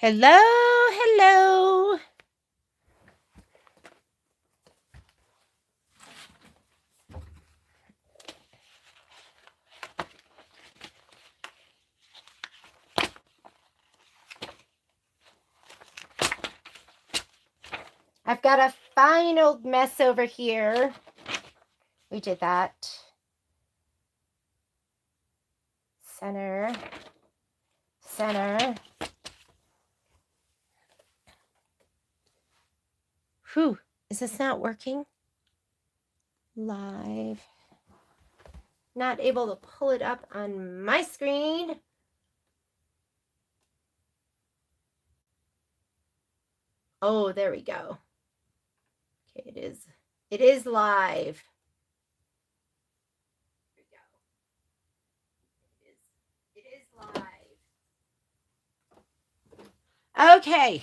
Hello, hello. I've got a fine old mess over here. We did that. Center. Center. Whew. Is this not working? Live. Not able to pull it up on my screen. Oh, there we go. Okay, it is. It is live. There we go. It is live. Okay.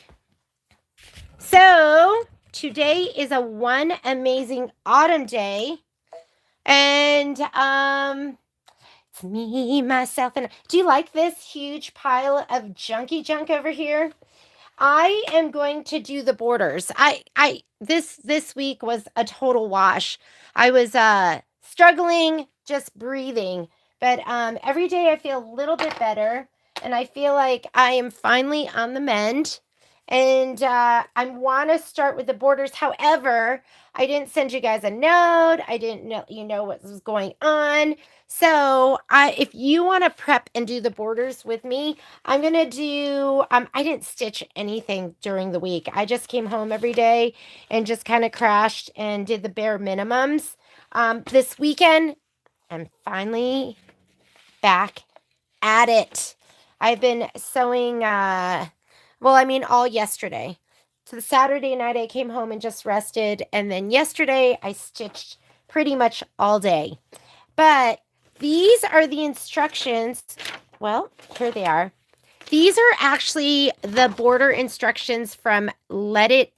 So today is a one amazing autumn day. And it's me, myself, and do you like this huge pile of junky junk over here? I am going to do the borders. This week was a total wash. I was struggling just breathing, but every day I feel a little bit better, and I feel like I am finally on the mend. And I want to start with the borders. However, I didn't send you guys a note. I didn't know what was going on. So if you want to prep and do the borders with me, I'm going to do, I didn't stitch anything during the week. I just came home every day and just kind of crashed and did the bare minimums. This weekend, I'm finally back at it. I've been sewing, all yesterday. So the Saturday night I came home and just rested. And then yesterday I stitched pretty much all day. But these are the instructions. Well, here they are. These are actually the border instructions from Let It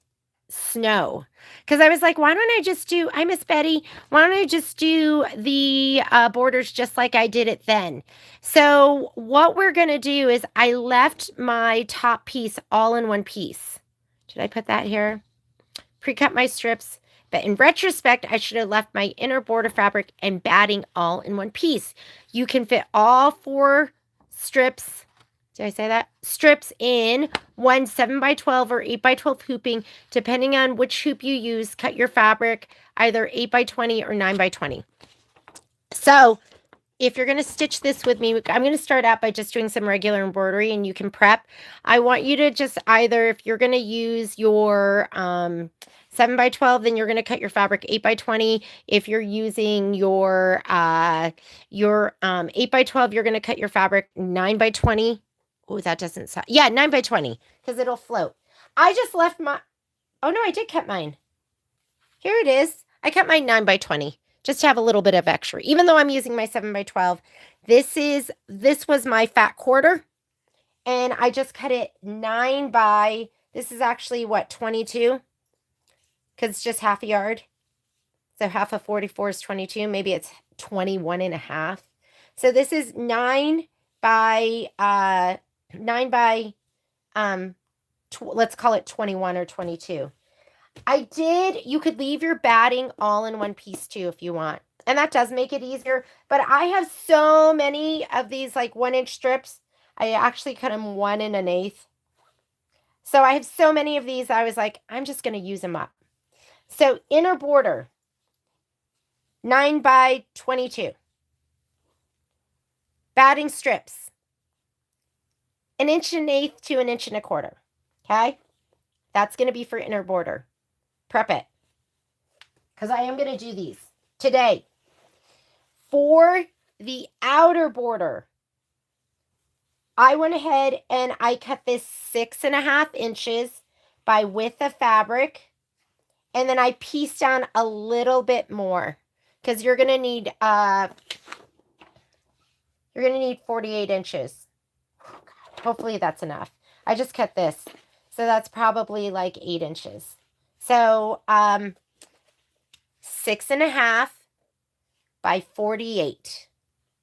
Snow. Because I was like, why don't I just do, I Miss Betty, why don't I just do the borders just like I did it then? So what we're going to do is I left my top piece all in one piece. Did I put that here? Pre-cut my strips. But in retrospect, I should have left my inner border fabric and batting all in one piece. You can fit all 4 strips. Did I say that? Strips in one 7x12 or 8x12 hooping, depending on which hoop you use. Cut your fabric either 8x20 or 9x20. So if you're going to stitch this with me, I'm going to start out by just doing some regular embroidery, and you can prep. I want you to just either, if you're going to use your 7x12, then you're going to cut your fabric 8x20. If you're using your 8x12, you're going to cut your fabric 9x20. Oh, that doesn't sound, yeah, 9x20, because it'll float. I just left my, oh no, I did cut mine. Here it is. I cut mine 9x20, just to have a little bit of extra, even though I'm using my 7x12. This was my fat quarter, and I just cut it 9 by, this is actually what, 22? Because it's just half a yard. So half of 44 is 22. Maybe it's 21 and a half. So this is 9 by, let's call it 21 or 22. You could leave your batting all in one piece too if you want. And that does make it easier. But I have so many of these like 1-inch strips. I actually cut them 1 1/8. So I have so many of these. I was like, I'm just going to use them up. So inner border, 9 by 22. Batting strips, 1 1/8 to 1 1/4. Okay? That's going to be for inner border. Prep it. Because I am going to do these today. For the outer border, I went ahead and I cut this 6.5 inches by width of fabric. And then I pieced down a little bit more. Because you're going to need 48 inches. Oh, God. Hopefully that's enough. I just cut this. So that's probably like 8 inches. So 6.5 by 48.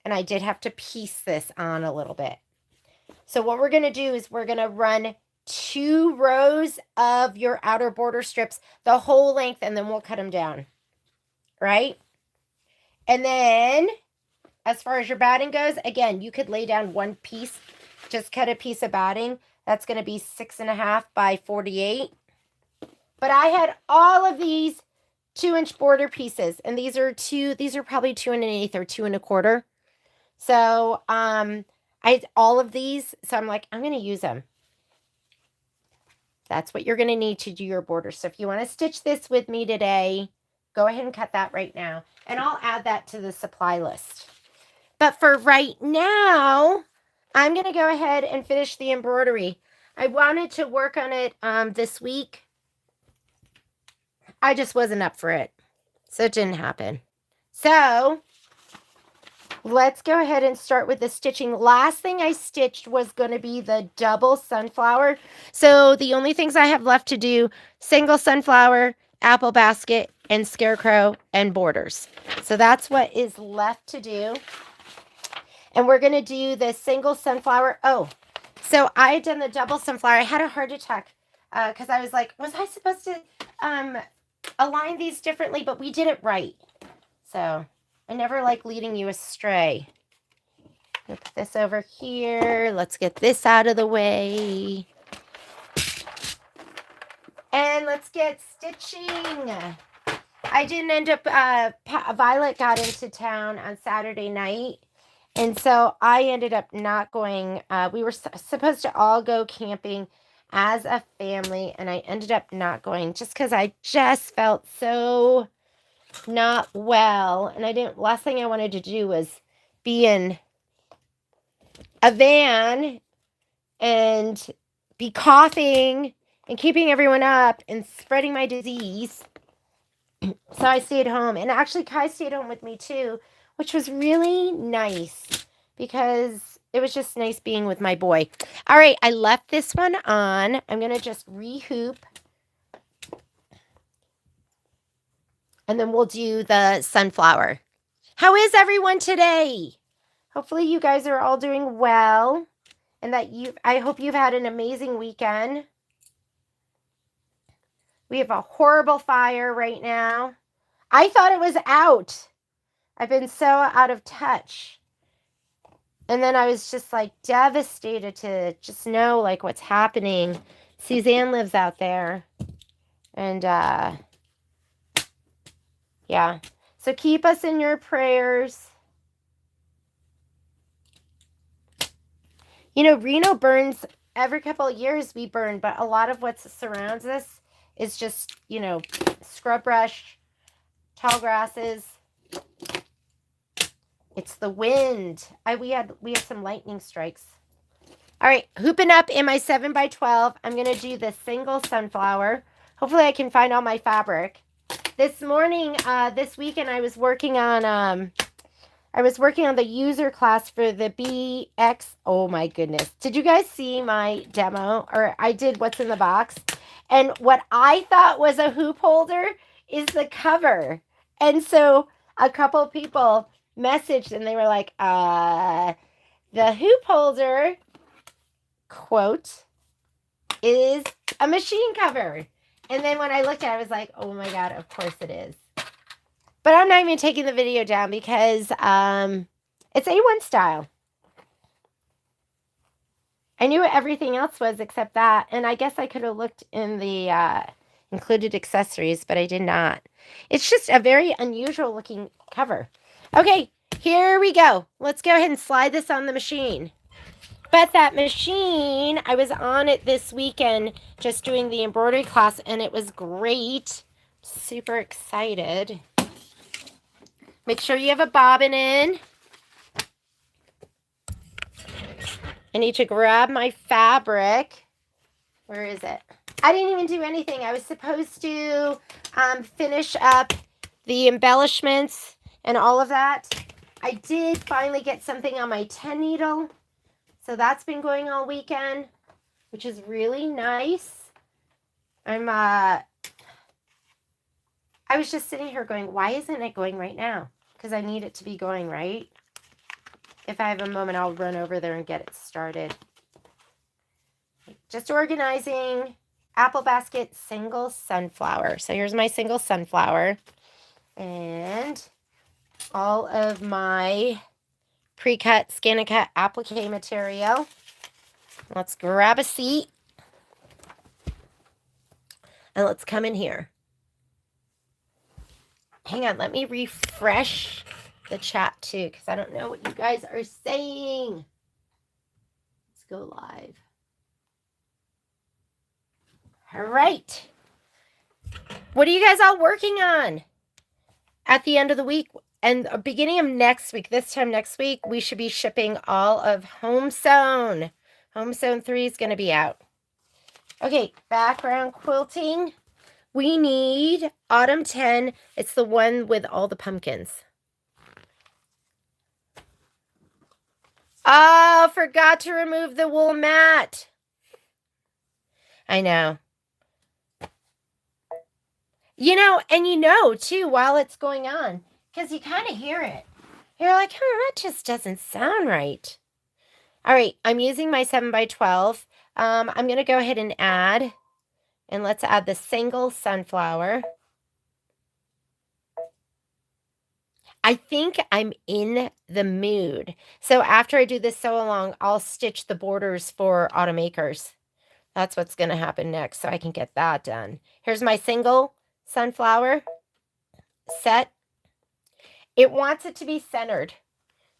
And I did have to piece this on a little bit. So what we're going to do is we're going to run 2 rows of your outer border strips the whole length, and then we'll cut them down, right? And then as far as your batting goes, again, you could lay down one piece, just cut a piece of batting. That's going to be 6.5 by 48. But I had all of these 2-inch border pieces, and these are probably 2 1/8 or 2 1/4. So I had all of these, so I'm like, I'm going to use them. That's what you're going to need to do your border. So if you want to stitch this with me today, go ahead and cut that right now. And I'll add that to the supply list. But for right now, I'm going to go ahead and finish the embroidery. I wanted to work on it this week. I just wasn't up for it. So it didn't happen. So let's go ahead and start with the stitching. Last thing I stitched was going to be the double sunflower. So the only things I have left to do, single sunflower, apple basket, and scarecrow, and borders. So that's what is left to do. And we're going to do the single sunflower. Oh, so I had done the double sunflower. I had a heart attack because I was like, was I supposed to align these differently? But we did it right. So I never like leading you astray. I'll put this over here. Let's get this out of the way. And let's get stitching. I didn't end up, Violet got into town on Saturday night. And so I ended up not going. We were supposed to all go camping as a family. And I ended up not going just because I just felt so not well. And last thing I wanted to do was be in a van and be coughing and keeping everyone up and spreading my disease. So I stayed home. And actually, Kai stayed home with me too, which was really nice because it was just nice being with my boy. All right, I left this one on. I'm going to just rehoop. And then we'll do the sunflower. How is everyone today? Hopefully you guys are all doing well. And that I hope you've had an amazing weekend. We have a horrible fire right now. I thought it was out. I've been so out of touch. And then I was just like devastated to just know like what's happening. Suzanne lives out there. And yeah. So keep us in your prayers. You know, Reno burns every couple of years we burn, but a lot of what surrounds us is just, you know, scrub brush, tall grasses. It's the wind. We had some lightning strikes. All right, hooping up in my 7x12. I'm going to do the single sunflower. Hopefully I can find all my fabric. This morning, this weekend, I was working on the user class for the BX. Oh my goodness. Did you guys see my demo? Or I did what's in the box. And what I thought was a hoop holder is the cover. And so a couple people messaged and they were like, the hoop holder, quote, is a machine cover. And then when I looked at it, I was like, oh my God, of course it is. But I'm not even taking the video down because it's A1 style. I knew what everything else was except that. And I guess I could have looked in the included accessories, but I did not. It's just a very unusual looking cover. Okay, here we go. Let's go ahead and slide this on the machine. But that machine, I was on it this weekend just doing the embroidery class, and it was great. Super excited. Make sure you have a bobbin in. I need to grab my fabric. Where is it? I didn't even do anything. I was supposed to finish up the embellishments and all of that. I did finally get something on my 10 needle. So that's been going all weekend, which is really nice. I was just sitting here going, why isn't it going right now? Because I need it to be going, right? If I have a moment, I'll run over there and get it started. Just organizing apple basket single sunflower. So here's my single sunflower. And all of my pre-cut, scan-and-cut applique material. Let's grab a seat. And let's come in here. Hang on, let me refresh the chat too, because I don't know what you guys are saying. Let's go live. All right. What are you guys all working on at the end of the week? And beginning of next week, this time next week, we should be shipping all of Home Sewn. Home Sewn 3 is going to be out. Okay, background quilting. We need Autumn 10. It's the one with all the pumpkins. Oh, forgot to remove the wool mat. I know. You know, and you know, too, while it's going on, because you kind of hear it. You're like, that just doesn't sound right. All right, I'm using my 7x12. I'm going to go ahead and add, and let's add the single sunflower. I think I'm in the mood. So after I do this sew along, I'll stitch the borders for Autumn Acres. That's what's going to happen next, so I can get that done. Here's my single sunflower set. It wants it to be centered.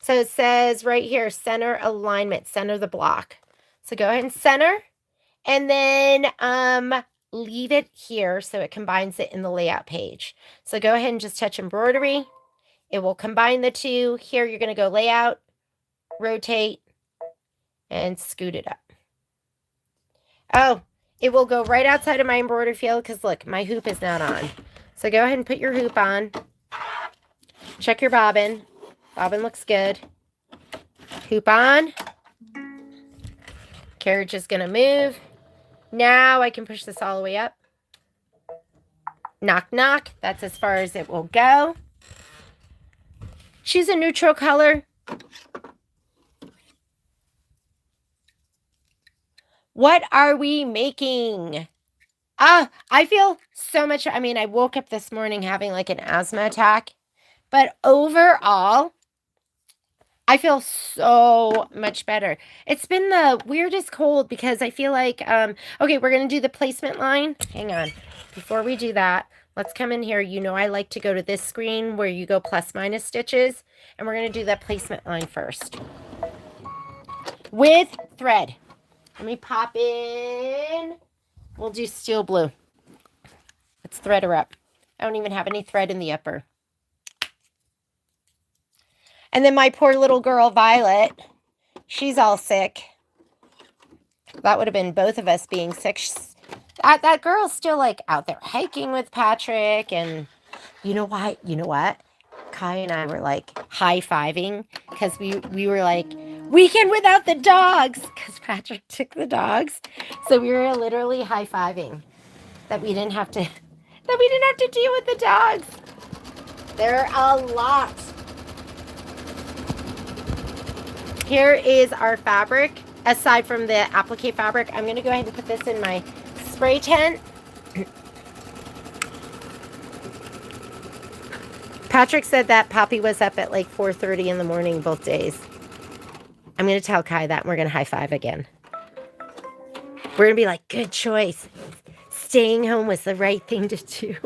So it says right here, center alignment, center the block. So go ahead and center, and then leave it here so it combines it in the layout page. So go ahead and just touch embroidery. It will combine the two. Here you're going to go layout, rotate, and scoot it up. Oh, it will go right outside of my embroidery field because look, my hoop is not on. So go ahead and put your hoop on. Check your bobbin. Bobbin looks good. Hoop on. Carriage is going to move. Now I can push this all the way up. Knock, knock. That's as far as it will go. Choose a neutral color. What are we making? I feel so much. I mean, I woke up this morning having like an asthma attack. But overall, I feel so much better. It's been the weirdest cold because I feel like, okay, we're going to do the placement line. Hang on. Before we do that, let's come in here. You know I like to go to this screen where you go plus minus stitches. And we're going to do that placement line first. With thread. Let me pop in. We'll do steel blue. Let's thread her up. I don't even have any thread in the upper. And then my poor little girl, Violet, she's all sick. That would have been both of us being sick. That girl's still, like, out there hiking with Patrick. And you know what? You know what? Kai and I were, like, high-fiving because we were, like, weekend without the dogs because Patrick took the dogs. So we were literally high-fiving that we didn't have to deal with the dogs. They're a lot. Here is our fabric. Aside from the applique fabric, I'm going to go ahead and put this in my spray tent. Patrick said that Poppy was up at like 4:30 in the morning both days. I'm going to tell Kai that, and we're going to high five again. We're going to be like, good choice. Staying home was the right thing to do.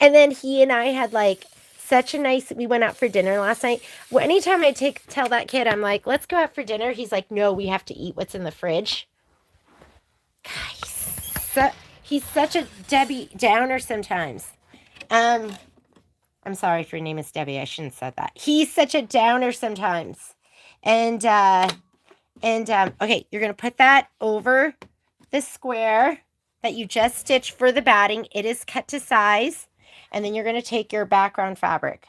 And then he and I had like such a nice, we went out for dinner last night. Well, anytime I tell that kid, I'm like, let's go out for dinner. He's like, no, we have to eat what's in the fridge. Guys, he's such a Debbie Downer sometimes. I'm sorry if your name is Debbie. I shouldn't have said that. He's such a downer sometimes. And okay, you're going to put that over the square that you just stitched for the batting. It is cut to size. And then you're going to take your background fabric.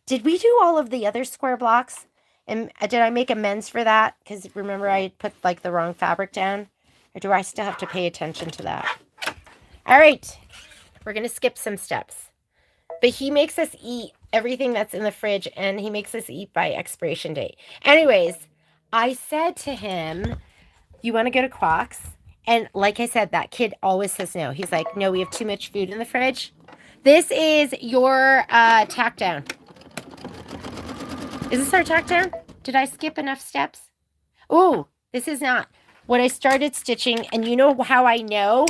Did we do all of the other square blocks? And did I make amends for that? Because remember I put like the wrong fabric down? Or do I still have to pay attention to that? All right. We're going to skip some steps. But he makes us eat everything that's in the fridge. And he makes us eat by expiration date. Anyways, I said to him, you want to go to Quack's? And like I said, that kid always says no. He's like, no, we have too much food in the fridge. This is your tack down. Is this our tack down? Did I skip enough steps? Oh, this is not. What I started stitching, and you know how I know?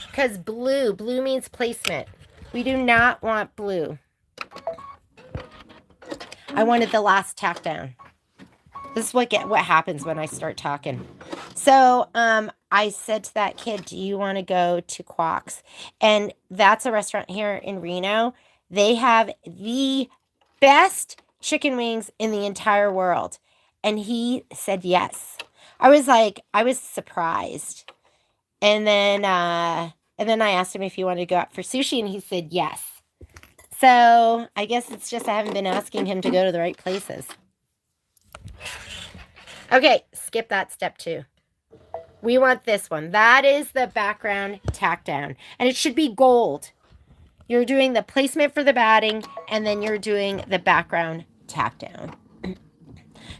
Because blue means placement. We do not want blue. I wanted the last tack down. This is what happens when I start talking. So I said to that kid, do you want to go to Quack's? And that's a restaurant here in Reno. They have the best chicken wings in the entire world. And he said yes. I was surprised. And then I asked him if he wanted to go out for sushi, and he said yes. So I guess it's just I haven't been asking him to go to the right places. Okay, skip that step 2. We want this one. That is the background tack down. And it should be gold. You're doing the placement for the batting, and then you're doing the background tack down.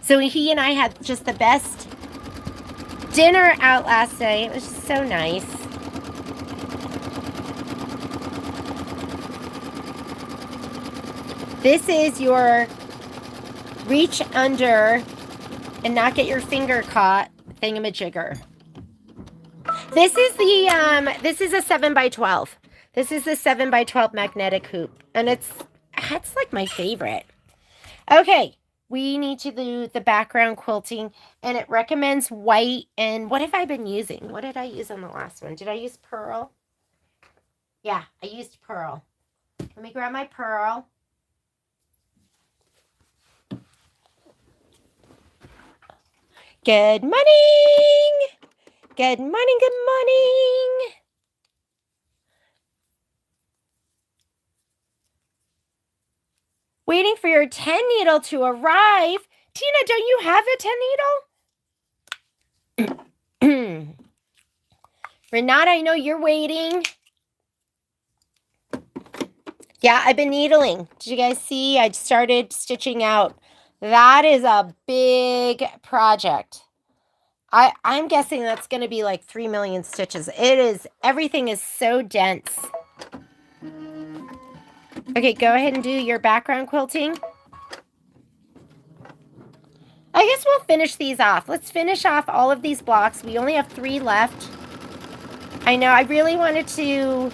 So he and I had just the best dinner out last night. It was just so nice. This is your reach under and not get your finger caught thingamajigger. This is the this is a 7x12. This is the 7x12 magnetic hoop, and it's like my favorite. Okay, we need to do the background quilting, and it recommends white. And what have I been using? What did I use on the last one? Did I use pearl? Yeah, I used pearl. Let me grab my pearl. Good morning. Good morning, good morning. Waiting for your 10 needle to arrive. Tina, don't you have a 10 needle? Renata, I know you're waiting. Yeah, I've been needling. Did you guys see? I started stitching out. That is a big project. I'm guessing that's going to be like 3 million stitches. It is, everything is so dense. Okay, go ahead and do your background quilting. I guess we'll finish these off. Let's finish off all of these blocks. We only have 3 left. I know, I really wanted to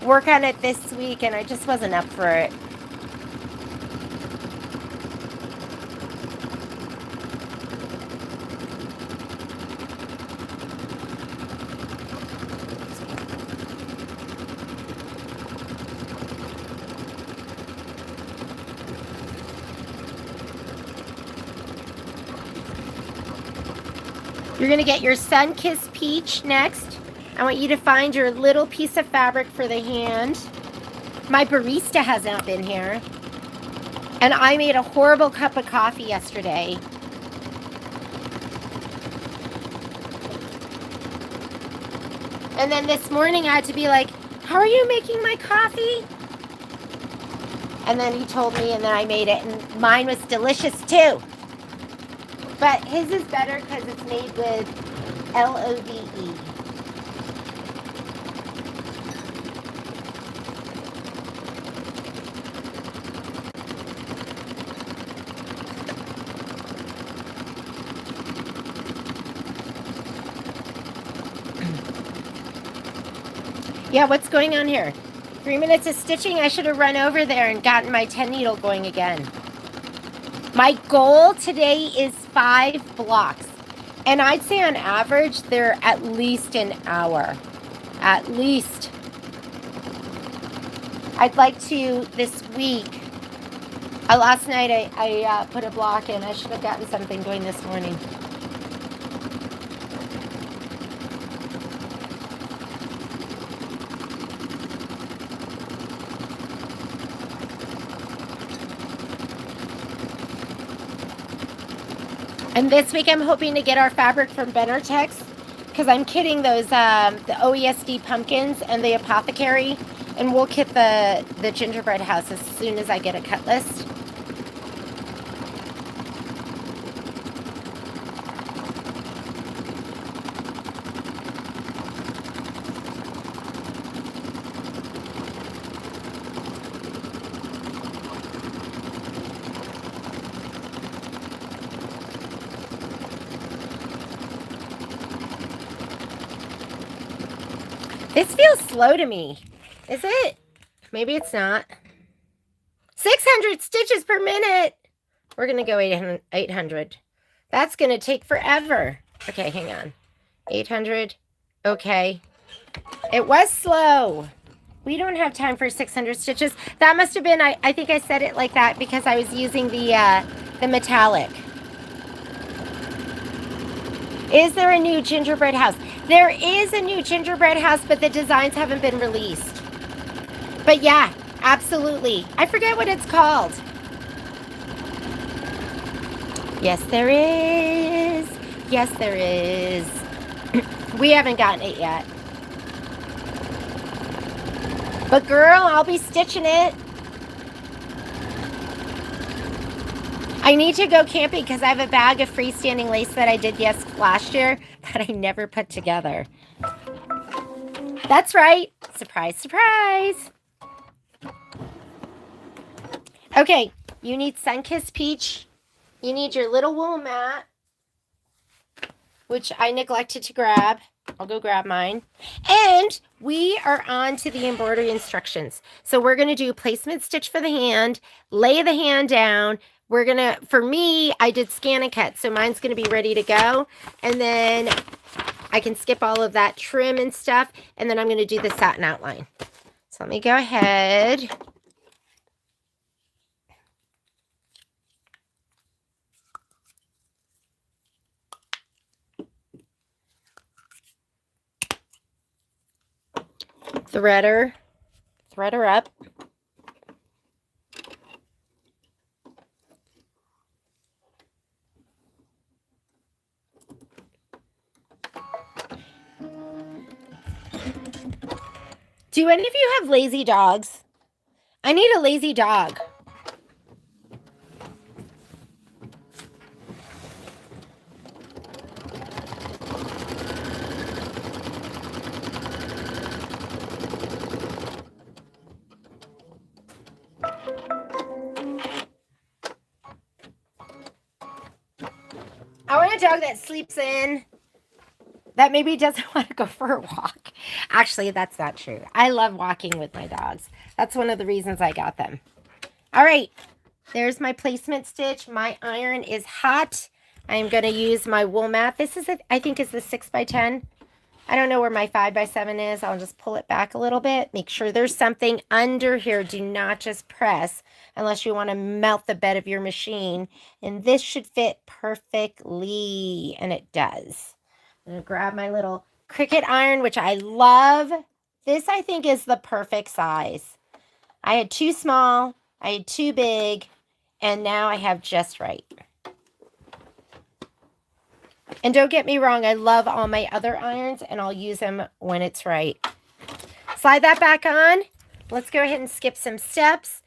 work on it this week, and I just wasn't up for it. You're going to get your Sun-Kissed Peach next. I want you to find your little piece of fabric for the hand. My barista has not been here. And I made a horrible cup of coffee yesterday. And then this morning I had to be like, how are you making my coffee? And then he told me, and then I made it, and mine was delicious too. But his is better because it's made with LOVE. Yeah, what's going on here? 3 minutes of stitching? I should have run over there and gotten my 10 needle going again. My goal today is 5 blocks. And I'd say on average, they're at least an hour. At least. I'd like to, this week, last night I put a block in. I should have gotten something going this morning. And this week I'm hoping to get our fabric from Benartex, because I'm kitting those the OESD pumpkins and the apothecary, and we'll kit the gingerbread house as soon as I get a cut list. This feels slow to me. Is it? Maybe it's not. 600 stitches per minute. We're going to go 800. That's going to take forever. Okay, hang on. 800. Okay. It was slow. We don't have time for 600 stitches. That must have been, I think I said it like that because I was using the metallic. Is there a new gingerbread house? There is a new gingerbread house, but the designs haven't been released. But yeah, absolutely. I forget what it's called. Yes, there is. Yes, there is. We haven't gotten it yet. But girl, I'll be stitching it. I need to go camping because I have a bag of freestanding lace that I did last year that I never put together. That's right. Surprise, surprise. Okay, you need Sunkissed Peach. You need your little wool mat, which I neglected to grab. I'll go grab mine. And we are on to the embroidery instructions. So we're going to do placement stitch for the hand, lay the hand down. We're going to, for me, I did scan and cut. So mine's going to be ready to go. And then I can skip all of that trim and stuff. And then I'm going to do the satin outline. So let me go ahead. Thread her up. Do any of you have lazy dogs? I need a lazy dog. I want a dog that sleeps in, that maybe doesn't want to go for a walk. Actually, that's not true. I love walking with my dogs. That's one of the reasons I got them. All right, there's my placement stitch. My iron is hot. I'm going to use my wool mat. This is, I think, is the 6x10. I don't know where my 5x7 is. I'll just pull it back a little bit. Make sure there's something under here. Do not just press unless you want to melt the bed of your machine. And this should fit perfectly, and it does. I'm going to grab my little Cricut iron, which I love. This, I think, is the perfect size. I had too small, I had too big, and now I have just right. And don't get me wrong, I love all my other irons, and I'll use them when it's right. Slide that back on. Let's go ahead and skip some steps.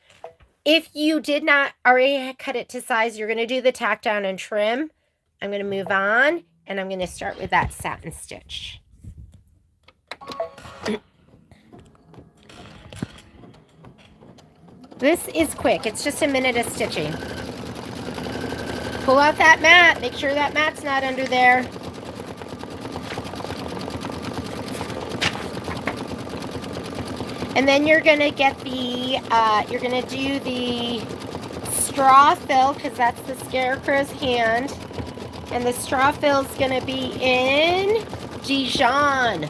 If you did not already cut it to size, you're going to do the tack down and trim. I'm going to move on, and I'm going to start with that satin stitch. This is quick. It's just a minute of stitching. Pull out that mat. Make sure that mat's not under there. And then you're going to get the, you're going to do the straw fill, because that's the scarecrow's hand. And the straw fill is going to be in Dijon.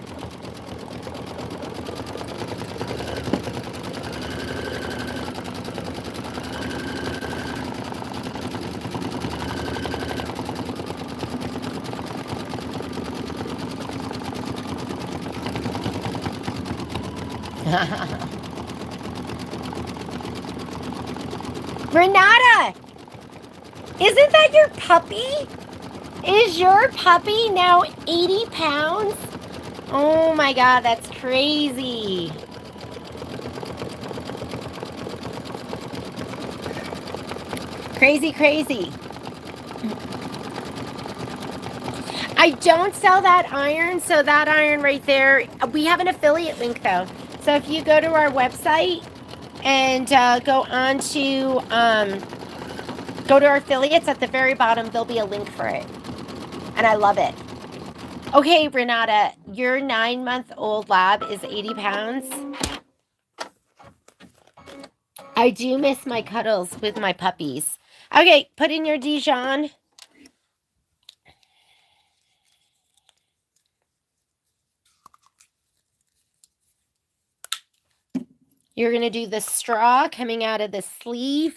Renata, isn't that your puppy? Is your puppy now 80 pounds? Oh my God, that's crazy. Crazy, crazy. I don't sell that iron, so that iron right there, we have an affiliate link though. So if you go to our website and go to our affiliates, at the very bottom, there'll be a link for it. And I love it. Okay, Renata, your 9-month-old lab is 80 pounds. I do miss my cuddles with my puppies. Okay, put in your Dijon. You're going to do the straw coming out of the sleeve.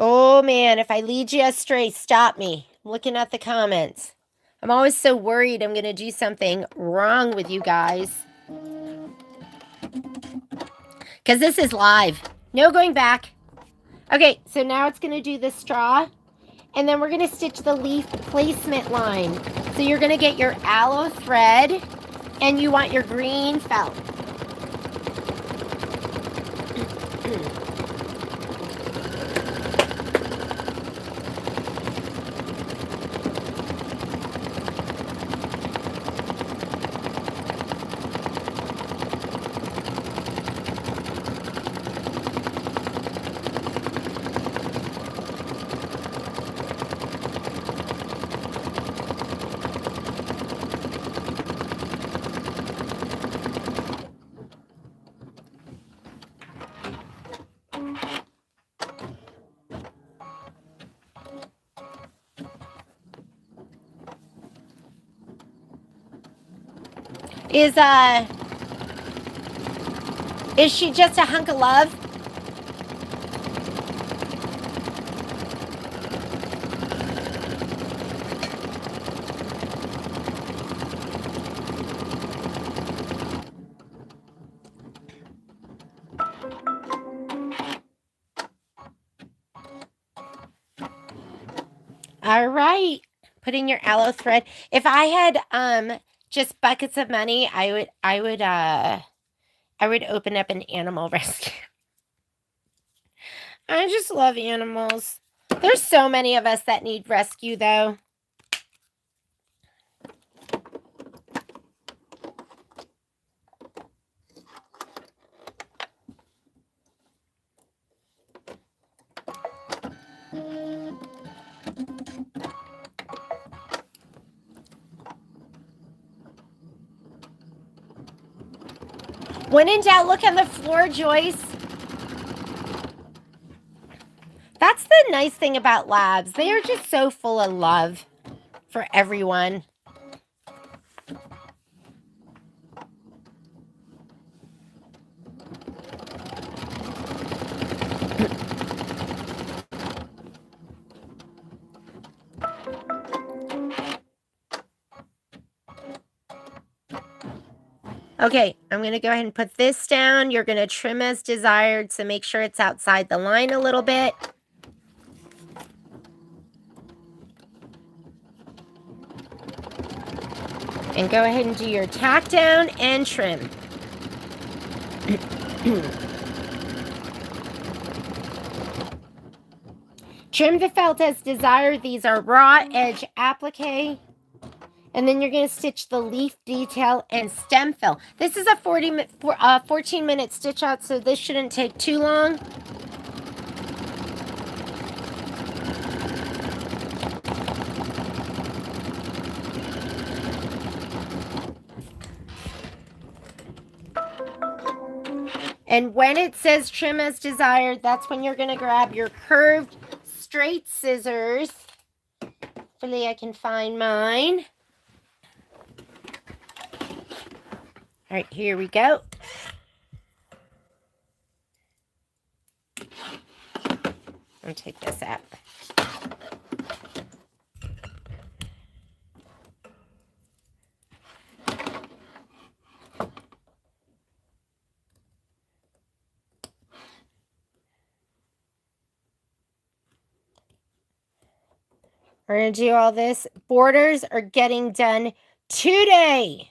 Oh, man, if I lead you astray, stop me. I'm looking at the comments. I'm always so worried I'm going to do something wrong with you guys. Because this is live. No going back. Okay, so now it's going to do the straw. And then we're going to stitch the leaf placement line. So you're going to get your aloe thread. And you want your green felt. Is she just a hunk of love? All right. Put in your aloe thread. If I had just buckets of money, I would open up an animal rescue. I just love animals. There's so many of us that need rescue though. When in doubt, look on the floor, Joyce. That's the nice thing about labs. They are just so full of love for everyone. Okay, I'm going to go ahead and put this down. You're going to trim as desired, so make sure it's outside the line a little bit. And go ahead and do your tack down and trim. Trim the felt as desired. These are raw edge applique. And then you're going to stitch the leaf detail and stem fill. This is a 14-minute stitch out, so this shouldn't take too long. And when it says trim as desired, that's when you're going to grab your curved straight scissors. Hopefully I can find mine. All right, here we go. I'll take this out. We're going to do all this. Borders are getting done today.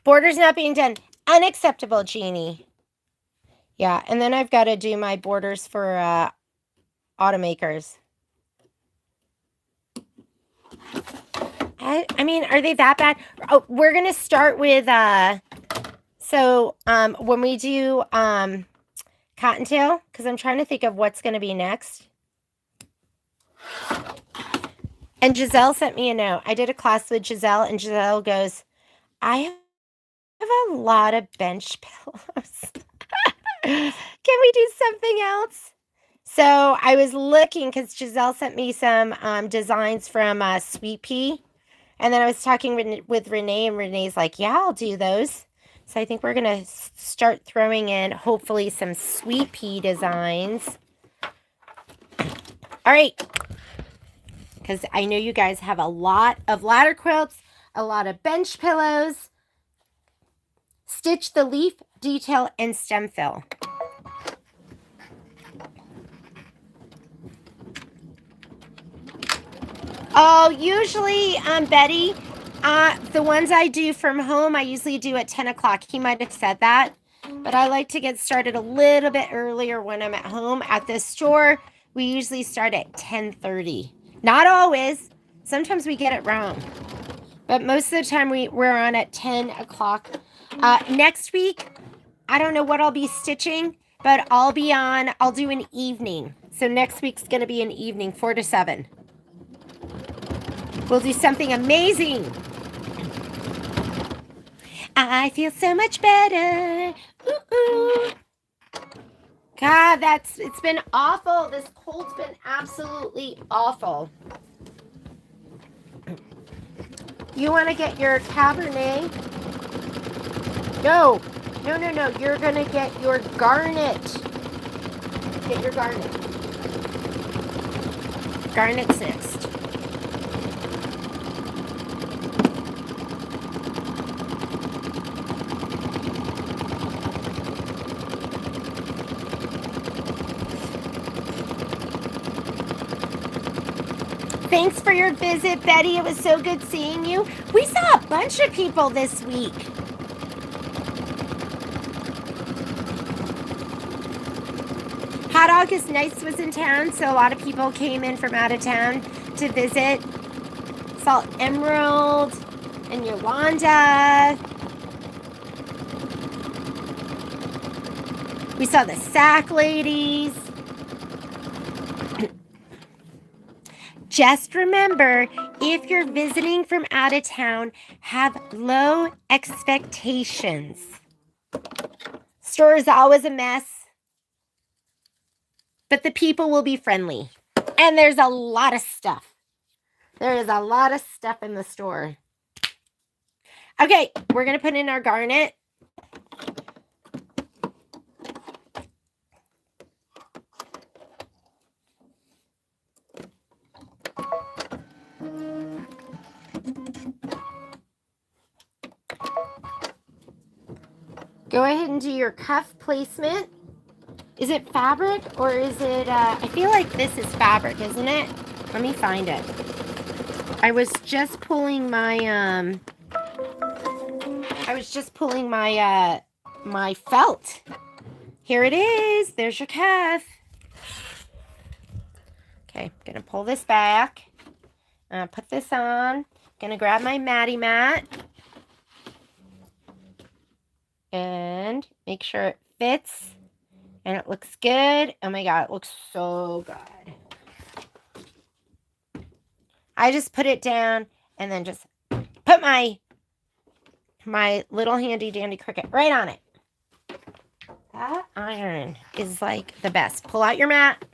Borders not being done. Unacceptable, Jeannie. Yeah, and then I've got to do my borders for automakers. I mean, are they that bad? Oh, we're going to start with some So when we do Cottontail, because I'm trying to think of what's going to be next. And Giselle sent me a note. I did a class with Giselle, and Giselle goes, I have a lot of bench pillows. Can we do something else? So I was looking because Giselle sent me some designs from Sweet Pea. And then I was talking with Renee, and Renee's like, yeah, I'll do those. So I think we're going to start throwing in, hopefully, some Sweet Pea designs. All right. Because I know you guys have a lot of ladder quilts, a lot of bench pillows. Stitch the leaf, detail, and stem fill. Oh, usually, Betty, the ones I do from home, I usually do at 10 o'clock. He might have said that, but I like to get started a little bit earlier when I'm at home. At the store, we usually start at 10:30. Not always. Sometimes we get it wrong. But most of the time, we're on at 10 o'clock. Next week, I don't know what I'll be stitching, but I'll do an evening. So next week's going to be an evening, 4 to 7. We'll do something amazing. I feel so much better. Ooh, ooh. God, it's been awful. This cold's been absolutely awful. You want to get your Cabernet? No. You're going to get your garnet. Get your garnet. Garnet's next. Thanks for your visit, Betty. It was so good seeing you. We saw a bunch of people this week. Hot August Nights was in town, so a lot of people came in from out of town to visit. Saw Emerald and Yolanda. We saw the Sack Ladies. Just remember, if you're visiting from out of town, have low expectations. Store is always a mess, but the people will be friendly. And there's a lot of stuff. There is a lot of stuff in the store. Okay, we're going to put in our garnet. Go ahead and do your cuff placement. Is it fabric or is it, I feel like this is fabric, isn't it? Let me find it. I was just pulling my, my felt. Here it is. There's your cuff. Okay, I'm going to pull this back. Put this on. Going to grab my Matty Mat. And make sure it fits. And it looks good. Oh my God, it looks so good. I just put it down and then just put my little handy dandy Cricut right on it. That iron is like the best. Pull out your mat.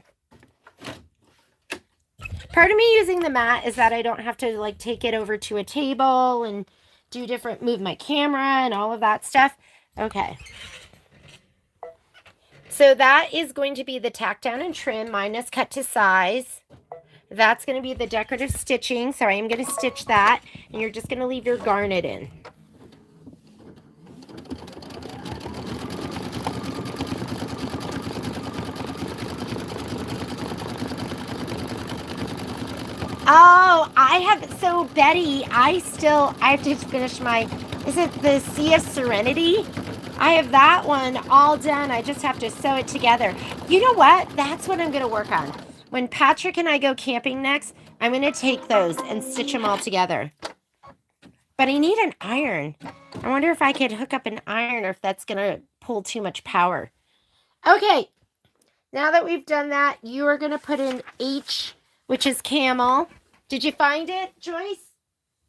Part of me using the mat is that I don't have to like take it over to a table and move my camera and all of that stuff. Okay. So that is going to be the tack down and trim. Mine is cut to size. That's going to be the decorative stitching. So I am going to stitch that. And you're just going to leave your garnet in. Oh, Betty, I have to finish is it the Sea of Serenity? I have that one all done. I just have to sew it together. You know what? That's what I'm going to work on. When Patrick and I go camping next, I'm going to take those and stitch them all together. But I need an iron. I wonder if I could hook up an iron or if that's going to pull too much power. Okay. Now that we've done that, you are going to put in H, which is camel. Did you find it, Joyce?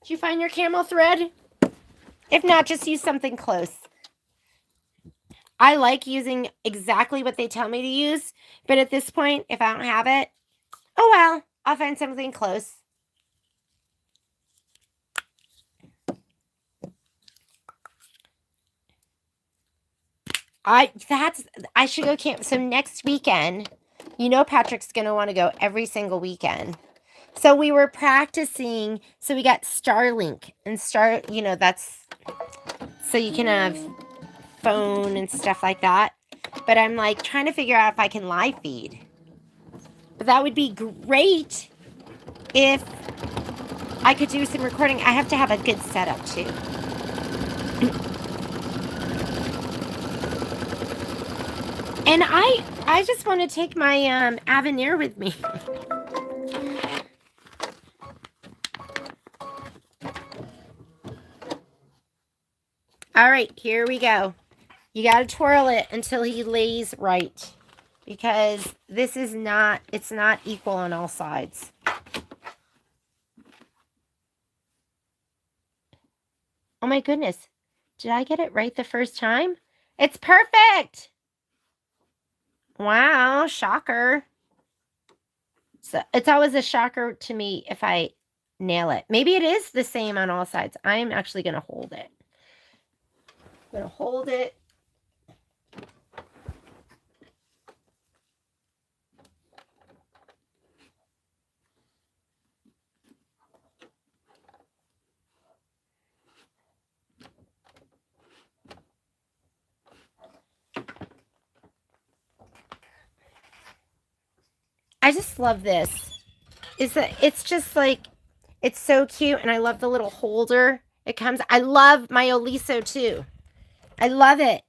Did you find your camel thread? If not, just use something close. I like using exactly what they tell me to use, but at this point, if I don't have it, oh well, I'll find something close. I should go camp. So next weekend, you know Patrick's going to want to go every single weekend. So we were practicing. So we got Starlink and that's so you can have phone and stuff like that. But I'm like trying to figure out if I can live feed. But that would be great if I could do some recording. I have to have a good setup too. And I just want to take my Avenir with me. All right, here we go. You got to twirl it until he lays right, because this is it's not equal on all sides. Oh my goodness. Did I get it right the first time? It's perfect. Wow, shocker. So it's always a shocker to me if I nail it. Maybe it is the same on all sides. I'm actually going to hold it. I'm going to hold it. I just love this. It's just like, it's so cute, and I love the little holder it comes. I love my Oliso too. I love it.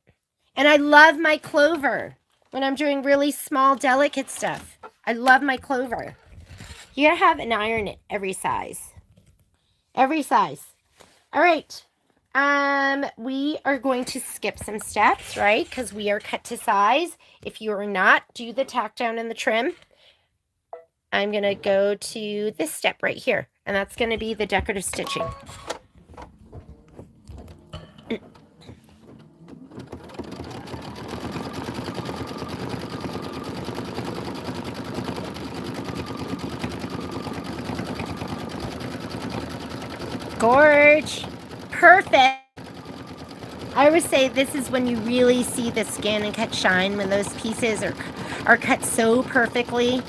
And I love my clover when I'm doing really small, delicate stuff. I love my clover. You gotta have an iron at every size. Every size. All right. We are going to skip some steps, right? Because we are cut to size. If you are not, do the tack down and the trim. I'm going to go to this step right here, and that's going to be the decorative stitching. Gorge. Perfect. I always say this is when you really see the skin and cut shine, when those pieces are cut so perfectly.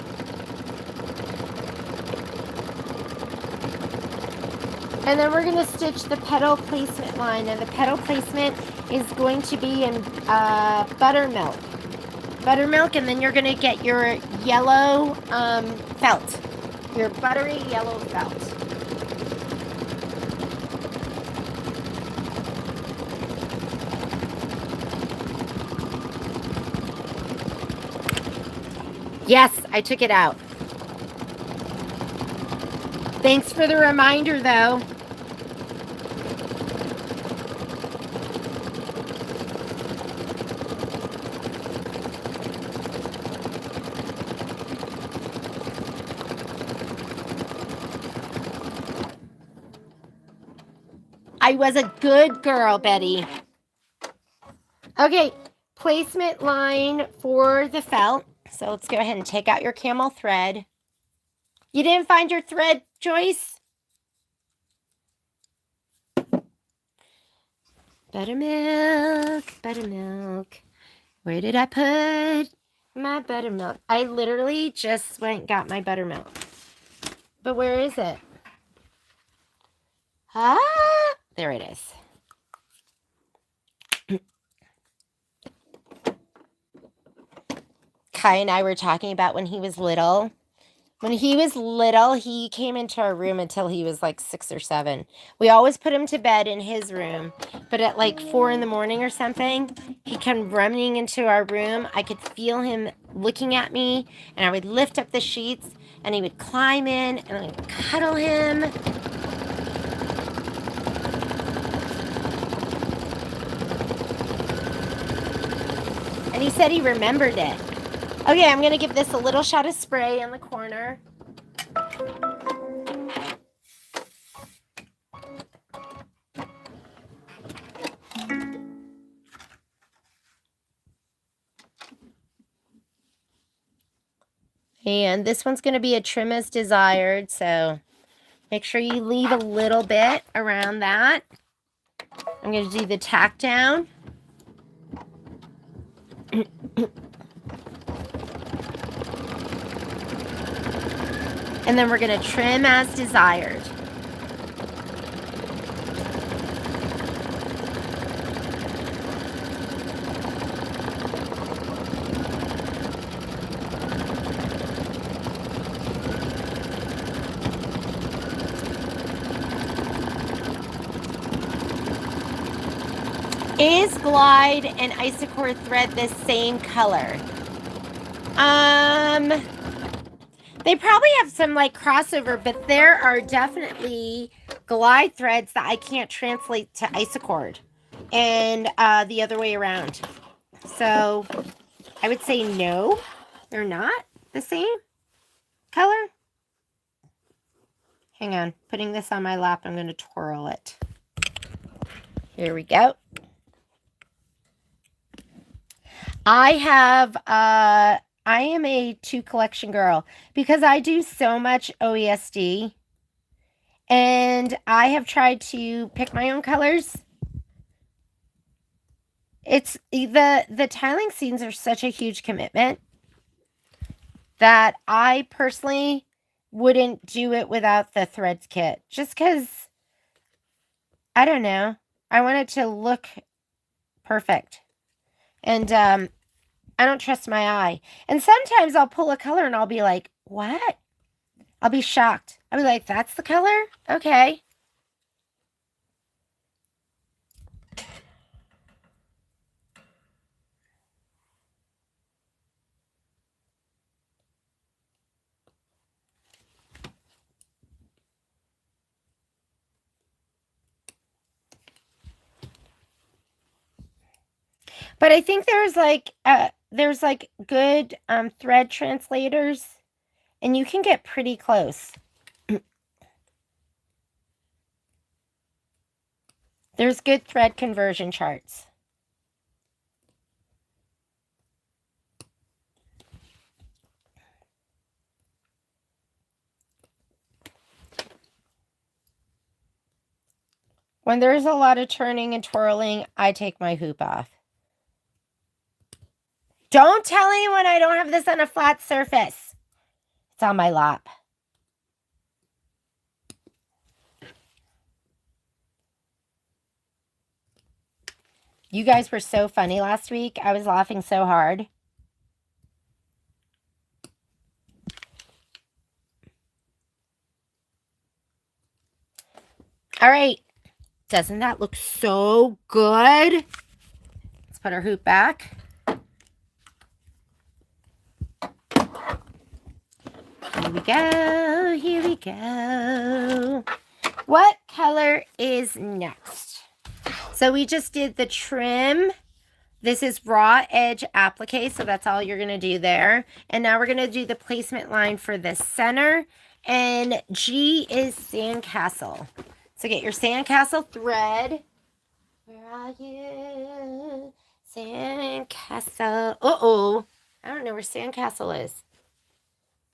And then we're going to stitch the petal placement line. And the petal placement is going to be in buttermilk. Buttermilk, and then you're going to get your yellow felt. Your buttery yellow felt. Yes, I took it out. Thanks for the reminder, though. I was a good girl, Betty. Okay, placement line for the felt. So let's go ahead and take out your camel thread. You didn't find your thread, Joyce? Buttermilk, buttermilk. Where did I put my buttermilk? I literally just went and got my buttermilk. But where is it? Ah, there it is. Kai and I were talking about when he was little. When he was little, he came into our room until he was like 6 or 7. We always put him to bed in his room. But at like 4 in the morning or something, he'd come running into our room. I could feel him looking at me, and I would lift up the sheets, and he would climb in, and I would cuddle him. And he said he remembered it. Okay, I'm going to give this a little shot of spray in the corner. And this one's going to be a trim as desired, so make sure you leave a little bit around that. I'm going to do the tack down. And then we're going to trim as desired. Is Glide and Isacore thread the same color? They probably have some like crossover, but there are definitely Glide threads that I can't translate to Isacord, and the other way around. So I would say no, they're not the same color. Hang on, putting this on my lap, I'm going to twirl it. Here we go. I am a 2 collection girl because I do so much OESD, and I have tried to pick my own colors. It's the tiling scenes are such a huge commitment that I personally wouldn't do it without the threads kit, just because, I don't know, I want it to look perfect. And I don't trust my eye. And sometimes I'll pull a color and I'll be like, what? I'll be shocked. I'll be like, that's the color? Okay. But I think there's like good thread translators, and you can get pretty close. There's good thread conversion charts. When there's a lot of turning and twirling, I take my hoop off. Don't tell anyone I don't have this on a flat surface. It's on my lap. You guys were so funny last week. I was laughing so hard. All right. Doesn't that look so good? Let's put our hoop back. Here we go. Here we go. What color is next? So we just did the trim. This is raw edge applique, so that's all you're going to do there. And now we're going to do the placement line for the center. And G is sandcastle. So get your sandcastle thread. Where are you? Sandcastle. Uh-oh. I don't know where sandcastle is.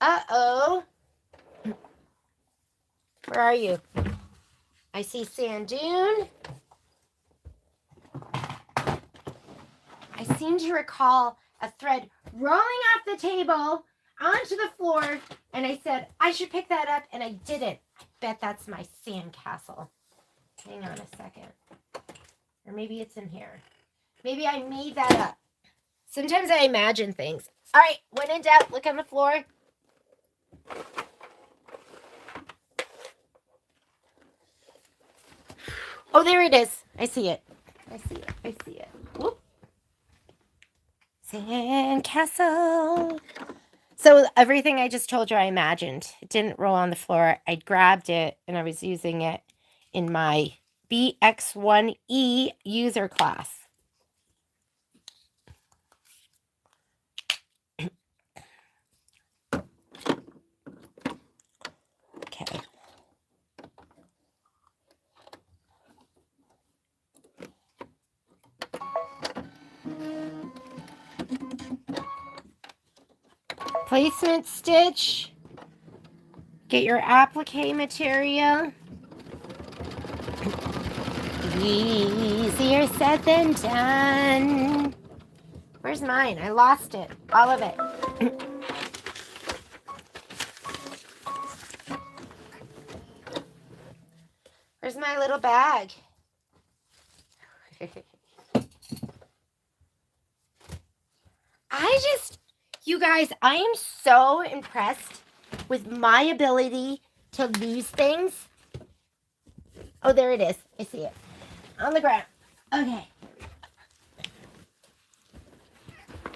Uh-oh. Where are you? I see sand dune. I seem to recall a thread rolling off the table onto the floor, and I said, I should pick that up, and I didn't. I bet that's my sandcastle. Hang on a second. Or maybe it's in here. Maybe I made that up. Sometimes I imagine things. All right, when in doubt, look on the floor. Oh, there it is. I see it. I see it. I see it. Whoop. Sandcastle. So everything I just told you I imagined. It didn't roll on the floor. I grabbed it and I was using it in my BX1E user class. placement stitch. Get your applique material. Easier said than done. Where's mine? I lost it. All of it. Where's my little bag? You guys, I am so impressed with my ability to lose things. Oh, there it is. I see it. On the ground. Okay.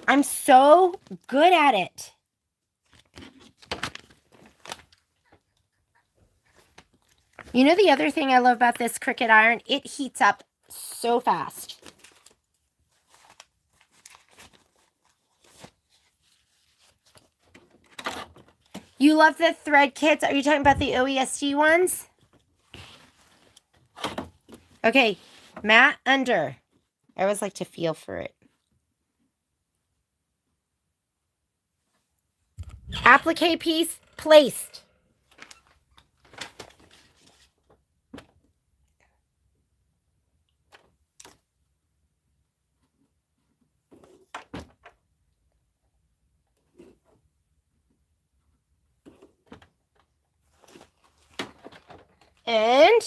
I'm so good at it. You know the other thing I love about this Cricut iron? It heats up so fast. You love the thread kits? Are you talking about the OESD ones? Okay, mat under. I always like to feel for it. Applique piece placed. And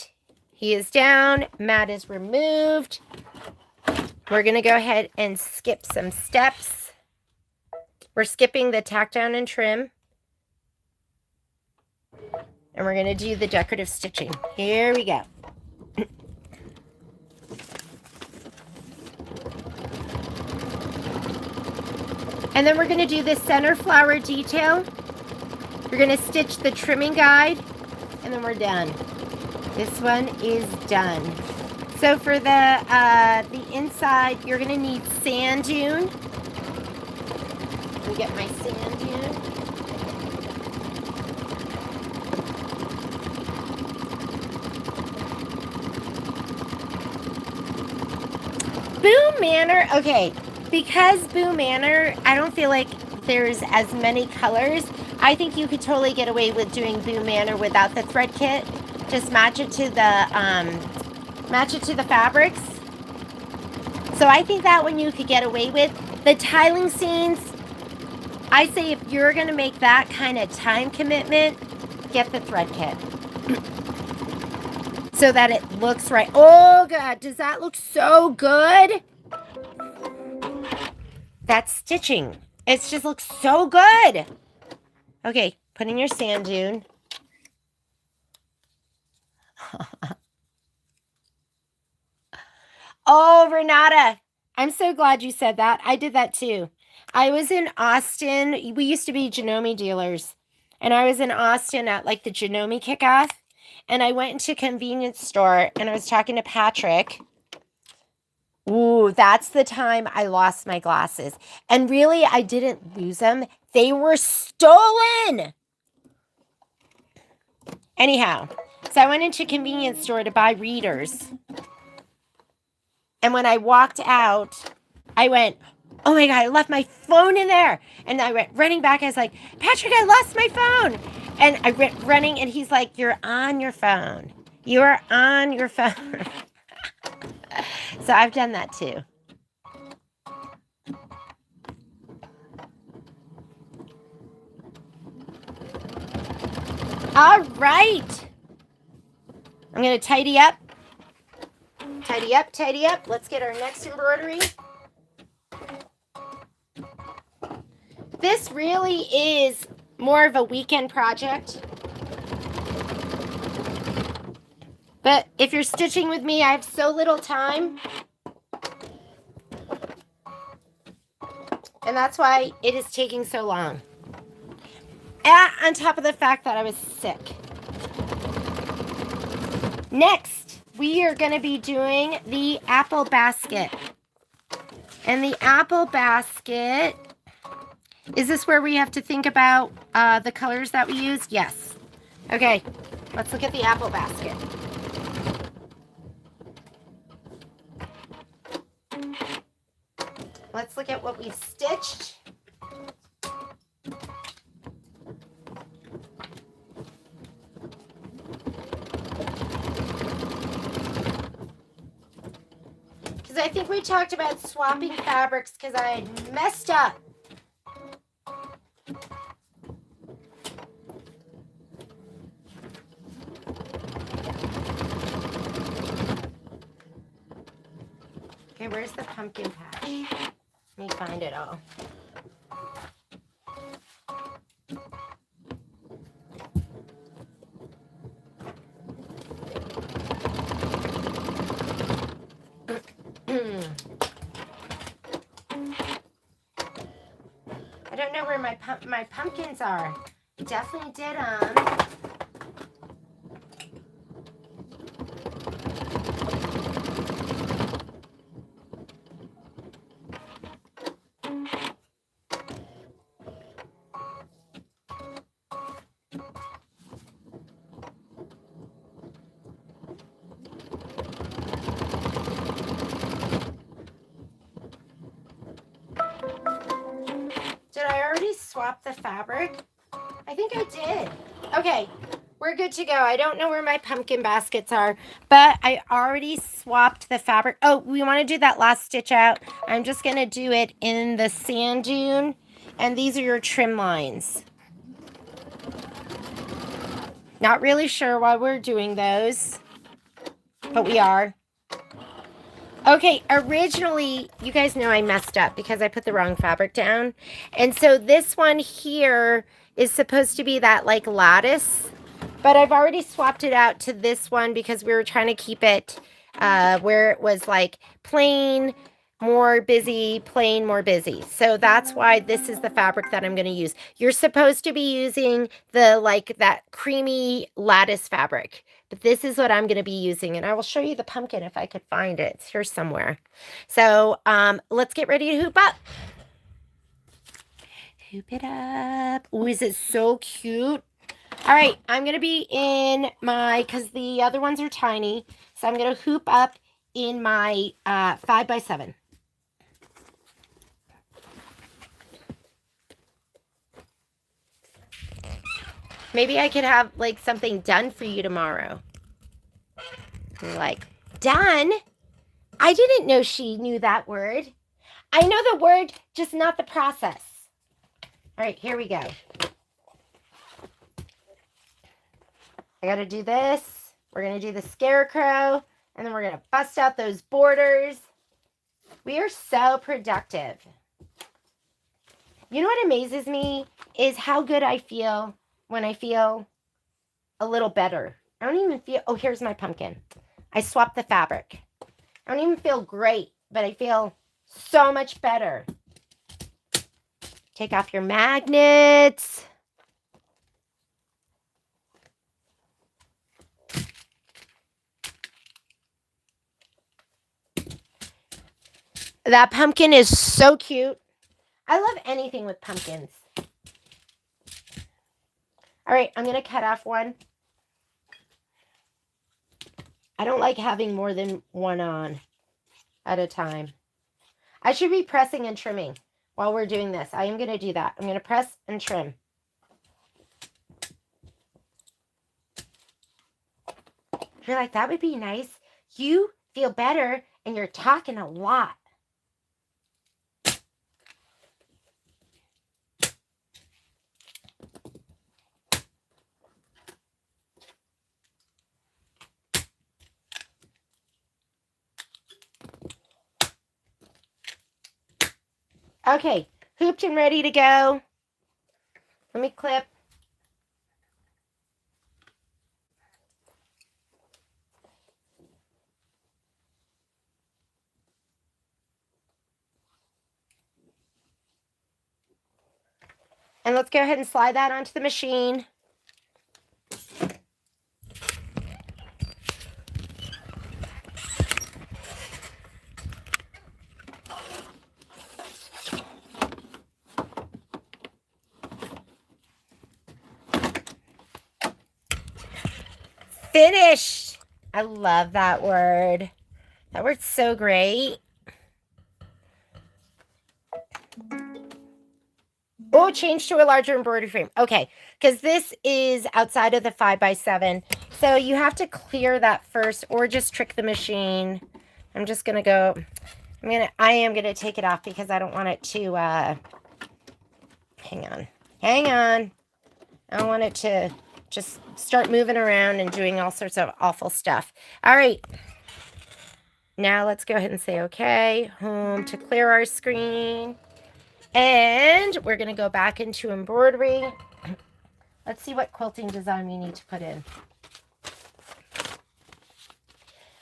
he is down, mat is removed. We're going to go ahead and skip some steps. We're skipping the tack down and trim. And we're going to do the decorative stitching. Here we go. And then we're going to do the center flower detail. We're going to stitch the trimming guide, and then we're done. This one is done. So for the inside, you're going to need sand dune. Let me get my sand dune. Boo Manor. Okay, because Boo Manor, I don't feel like there's as many colors. I think you could totally get away with doing Boo Manor without the thread kit. Just match it to the fabrics. So I think that one you could get away with. The tiling scenes, I say if you're going to make that kind of time commitment, get the thread kit. So that it looks right. Oh God, does that look so good? That stitching, it just looks so good. Okay, put in your sand dune. Oh, Renata, I'm so glad you said that. I did that too. I was in Austin. We used to be Janome dealers. And I was in Austin at like the Janome kickoff. And I went into a convenience store and I was talking to Patrick. Ooh, that's the time I lost my glasses. And really, I didn't lose them. They were stolen. Anyhow, so I went into a convenience store to buy readers. And when I walked out, I went, oh my God, I left my phone in there. And I went running back. I was like, Patrick, I lost my phone. And I went running and he's like, you're on your phone. You are on your phone. So I've done that too. All right. I'm going to tidy up. Tidy up, tidy up. Let's get our next embroidery. This really is more of a weekend project. But if you're stitching with me, I have so little time. And that's why it is taking so long. On top of the fact that I was sick. Next, we are going to be doing the apple basket. And the apple basket, is this where we have to think about the colors that we use? Yes. Okay, let's look at the apple basket. Let's look at what we've stitched. because I think we talked about swapping fabrics because I had messed up. Okay, where's the pumpkin patch? Let me find it all. I don't know where my pumpkins are. Definitely did them. Did I already swap the fabric? I think I did. Okay, we're good to go. I don't know where my pumpkin baskets are, but I already swapped the fabric. Oh, we want to do that last stitch out. I'm just going to do it in the sand dune, and these are your trim lines. Not really sure why we're doing those, but we are. Okay, originally, you guys know I messed up because I put the wrong fabric down. And so this one here is supposed to be that like lattice, but I've already swapped it out to this one because we were trying to keep it where it was like plain, more busy, plain, more busy. So that's why this is the fabric that I'm going to use. You're supposed to be using the like that creamy lattice fabric, but this is what I'm going to be using, and I will show you the pumpkin if I could find it. It's here somewhere. So let's get ready to hoop up. Hoop it up. Oh, is it so cute? All right, I'm going to be in my, because the other ones are tiny, so I'm going to hoop up in my 5x7. Maybe I could have like something done for you tomorrow. You're like, done? I didn't know she knew that word. I know the word, just not the process. All right, here we go. I got to do this. We're going to do the scarecrow, and then we're going to bust out those borders. We are so productive. You know what amazes me is how good I feel when I feel a little better. I don't even feel, oh, here's my pumpkin. I swapped the fabric. I don't even feel great, but I feel so much better. Take off your magnets. That pumpkin is so cute. I love anything with pumpkins. All right, I'm going to cut off one. I don't like having more than one on at a time. I should be pressing and trimming while we're doing this. I am going to do that. I'm going to press and trim. You're like, that would be nice. You feel better and you're talking a lot. Okay, hooped and ready to go. Let me clip. And let's go ahead and slide that onto the machine. Finished. I love that word. That word's so great. Oh, change to a larger embroidery frame. Okay, because this is outside of the 5x7. So you have to clear that first or just trick the machine. I'm just going to go. I am gonna take it off because I don't want it to, hang on. I don't want it to just start moving around and doing all sorts of awful stuff. All right. Now let's go ahead and say, okay, home to clear our screen. And we're gonna go back into embroidery. Let's see what quilting design we need to put in.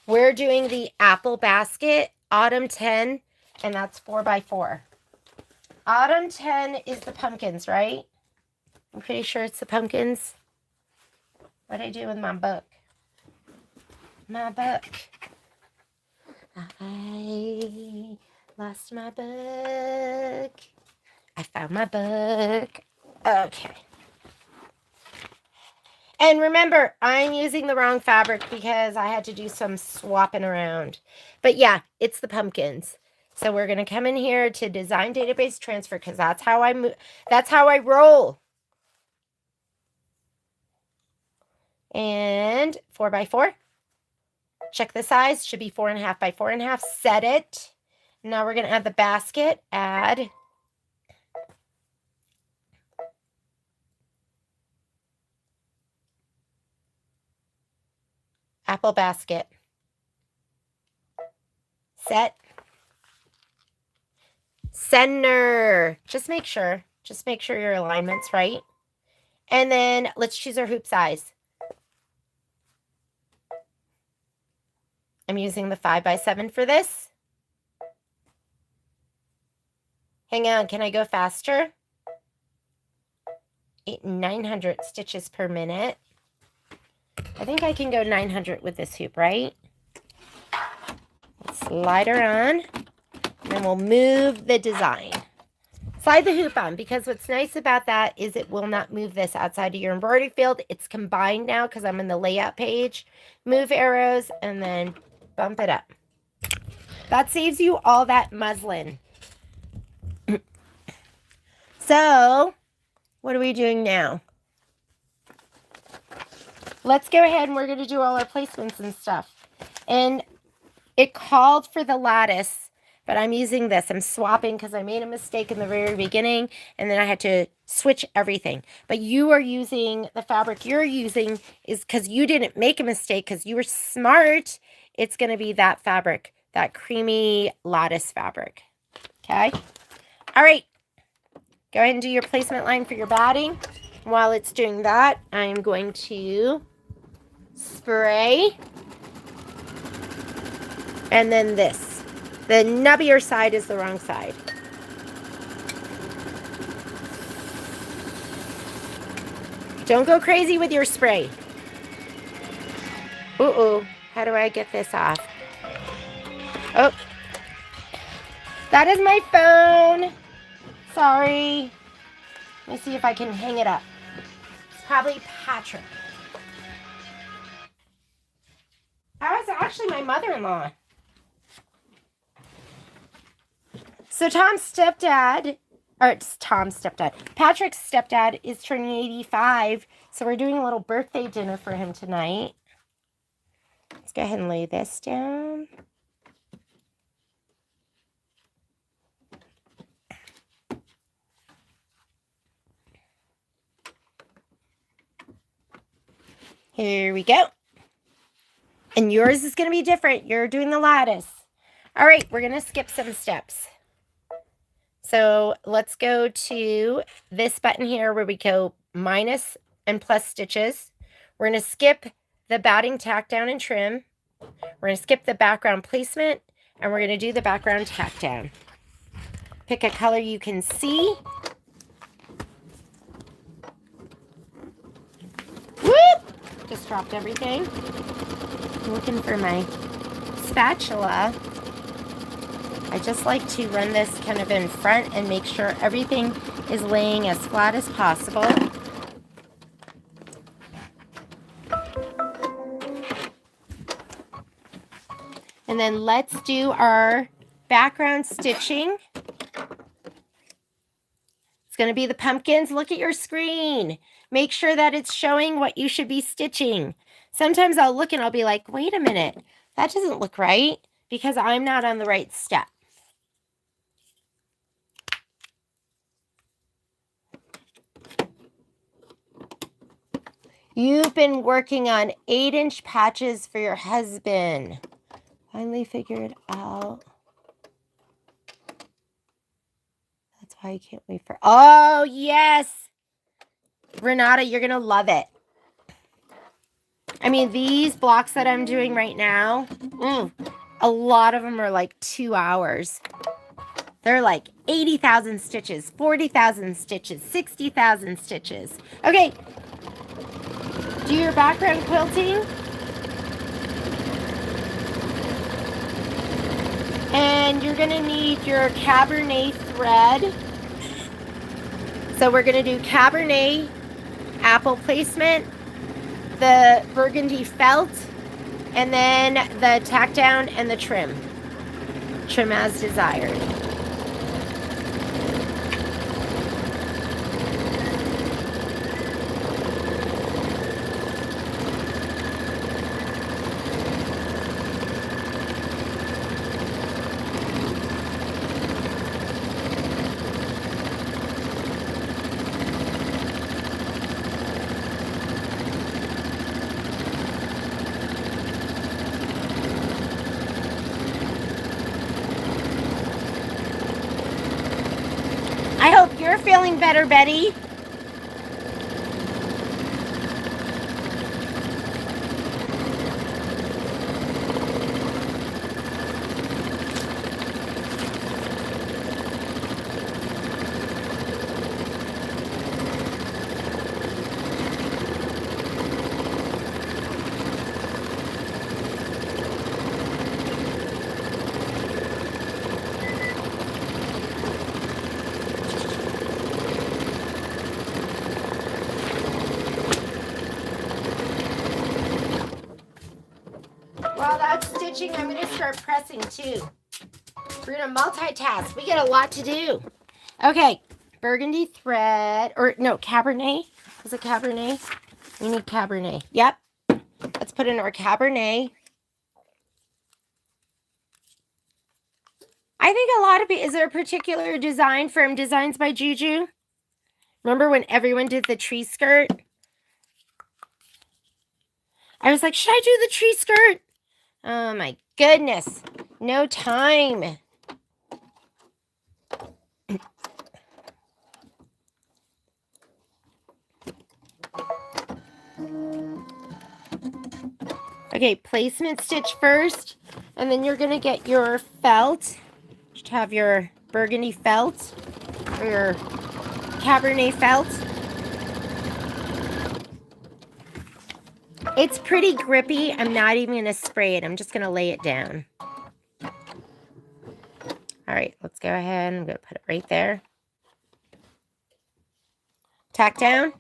We're doing the apple basket, Autumn 10, and that's 4x4. Autumn 10 is the pumpkins, right? I'm pretty sure it's the pumpkins. What did I do with my book? My book. I lost my book. I found my book. Okay. And remember, I'm using the wrong fabric because I had to do some swapping around. But yeah, it's the pumpkins. So we're going to come in here to design database transfer because that's how I move. That's how I roll. And 4x4. Check the size. Should be 4.5 by 4.5. Set it. Now we're going to add the basket. Add. Apple basket. Set. Center. Just make sure your alignment's right. And then let's choose our hoop size. I'm using the 5x7 for this. Hang on, can I go faster? 900 stitches per minute. I think I can go 900 with this hoop, right? Let's slide her on. And then we'll move the design. Slide the hoop on, because what's nice about that is it will not move this outside of your embroidery field. It's combined now because I'm in the layout page. Move arrows and then bump it up. That saves you all that muslin. So, what are we doing now? Let's go ahead and we're going to do all our placements and stuff. And it called for the lattice, but I'm using this. I'm swapping because I made a mistake in the very beginning, and then I had to switch everything. But you are using, the fabric you're using is because you didn't make a mistake, because you were smart. It's going to be that fabric, that creamy lattice fabric. Okay? All right. Go ahead and do your placement line for your batting. While it's doing that, I'm going to spray. And then this. The nubbier side is the wrong side. Don't go crazy with your spray. Uh-oh. How do I get this off? Oh. That is my phone. Sorry. Let me see if I can hang it up. It's probably Patrick. That was actually my mother-in-law. So Patrick's stepdad is turning 85. So we're doing a little birthday dinner for him tonight. Let's go ahead and lay this down. Here we go. And yours is going to be different. You're doing the lattice. All right, we're going to skip some steps. So let's go to this button here where we go minus and plus stitches. We're going to skip the batting tack down and trim. We're going to skip the background placement, and we're going to do the background tack down. Pick a color you can see. Whoop! Just dropped everything. I'm looking for my spatula. I just like to run this kind of in front and make sure everything is laying as flat as possible. And then let's do our background stitching. It's going to be the pumpkins. Look at your screen. Make sure that it's showing what you should be stitching. Sometimes I'll look and I'll be like, wait a minute, that doesn't look right, because I'm not on the right step. You've been working on 8-inch patches for your husband. Finally figured out. That's why I can't wait for... Oh, yes! Renata, you're going to love it. I mean, these blocks that I'm doing right now, a lot of them are like 2 hours. They're like 80,000 stitches, 40,000 stitches, 60,000 stitches. Okay. Do your background quilting. And you're going to need your Cabernet thread. So we're going to do Cabernet, apple placement, the burgundy felt, and then the tack down and the trim. Trim as desired. I hope you're feeling better, Betty. While that's stitching, I'm going to start pressing too. We're going to multitask. We got a lot to do. Okay, burgundy thread, or no, Cabernet. Is it Cabernet? We need Cabernet. Yep. Let's put in our Cabernet. I think a lot of people, is there a particular design from Designs by Juju? Remember when everyone did the tree skirt? I was like, should I do the tree skirt? Oh my goodness. No time. Okay, placement stitch first, and then you're going to get your felt. You should have your burgundy felt, or your Cabernet felt. It's pretty grippy. I'm not even going to spray it. I'm just going to lay it down. All right, let's go ahead. I'm going to put it right there. Tack down.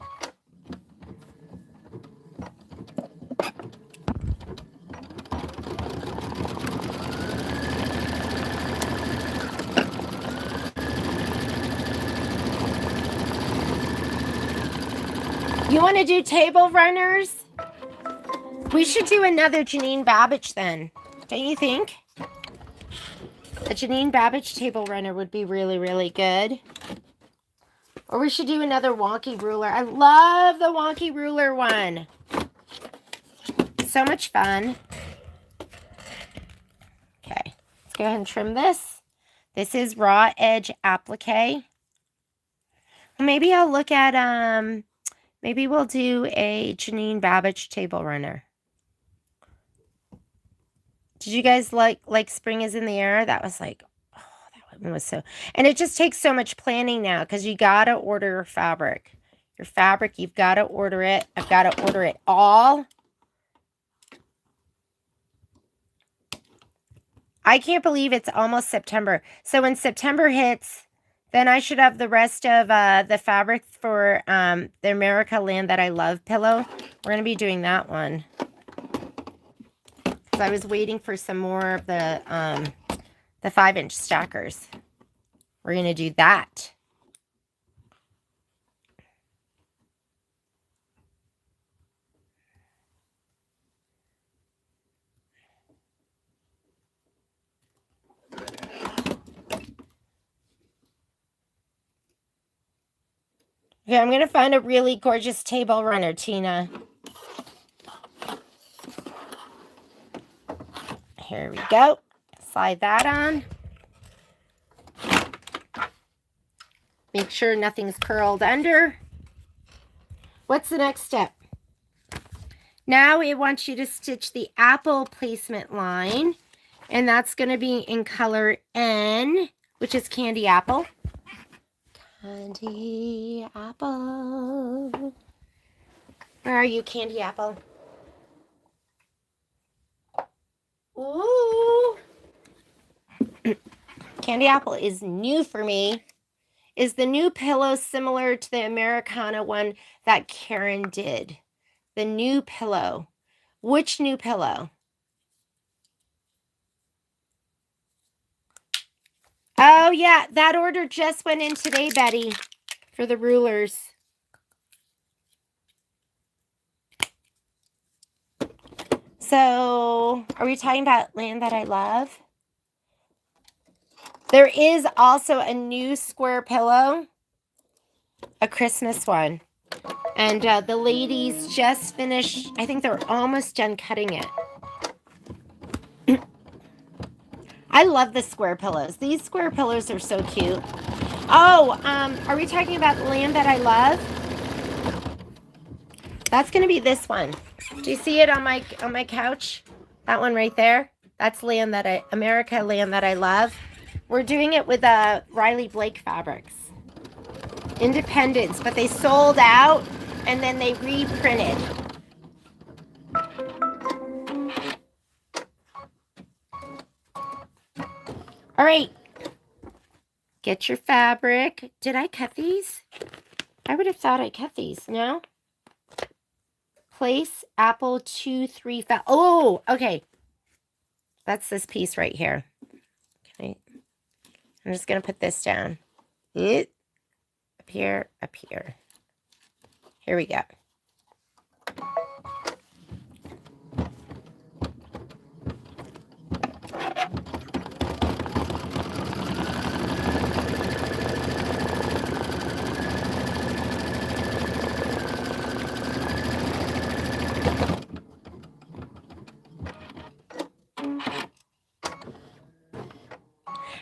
You want to do table runners? We should do another Janine Babbage then. Don't you think? A Janine Babbage table runner would be really, really good. Or we should do another wonky ruler. I love the wonky ruler one. So much fun. Okay, let's go ahead and trim this. This is raw edge applique. Maybe I'll look at, maybe we'll do a Janine Babbage table runner. Did you guys like Spring is in the Air? That was like, oh, that one was so, and it just takes so much planning now because you got to order your fabric. Your fabric, you've got to order it. I've got to order it all. I can't believe it's almost September. So when September hits, then I should have the rest of the fabric for the America Land That I Love pillow. We're going to be doing that one. Because I was waiting for some more of the 5-inch stackers. We're going to do that. Okay, I'm going to find a really gorgeous table runner, Tina. Here we go. Slide that on. Make sure nothing's curled under. What's the next step? Now we want you to stitch the apple placement line, and that's going to be in color N, which is candy apple. Candy apple. Where are you, candy apple? Ooh. Candy apple is new for me. Is the new pillow similar to the Americana one that Karen did? The new pillow. Which new pillow? Oh, yeah. That order just went in today, Betty, for the rulers. So, are we talking about Land That I Love? There is also a new square pillow, a Christmas one. And the ladies just finished, I think they're almost done cutting it. I love the square pillows. These square pillows are so cute. Oh, are we talking about Land That I Love? That's going to be this one. Do you see it on my couch? That one right there? That's America Land That I Love. We're doing it with Riley Blake fabrics. Independence, but they sold out and then they reprinted. All right. Get your fabric. Did I cut these? I would have thought I cut these. No? Place apple 2, 3, 5. Oh, okay. That's this piece right here. Okay. I'm just going to put this down. Up here, up here. Here we go.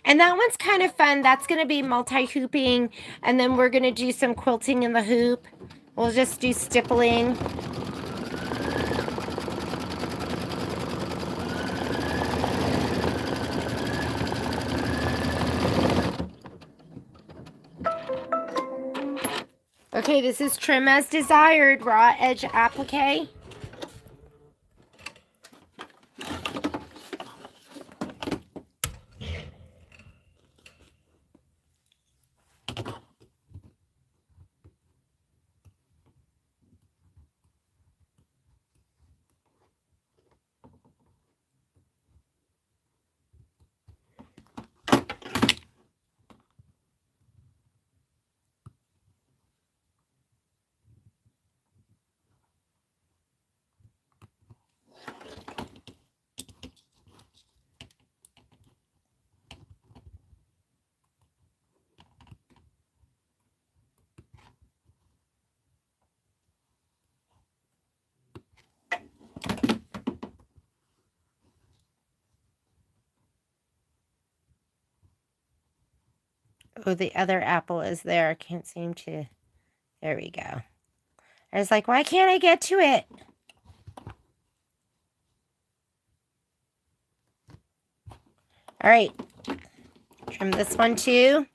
And that one's kind of fun. That's going to be multi-hooping. And then we're going to do some quilting in the hoop. We'll just do stippling. Okay, this is trim as desired, raw edge applique. Oh, the other apple is there. I can't seem to. There we go. I was like, why can't I get to it? All right. Trim this one too.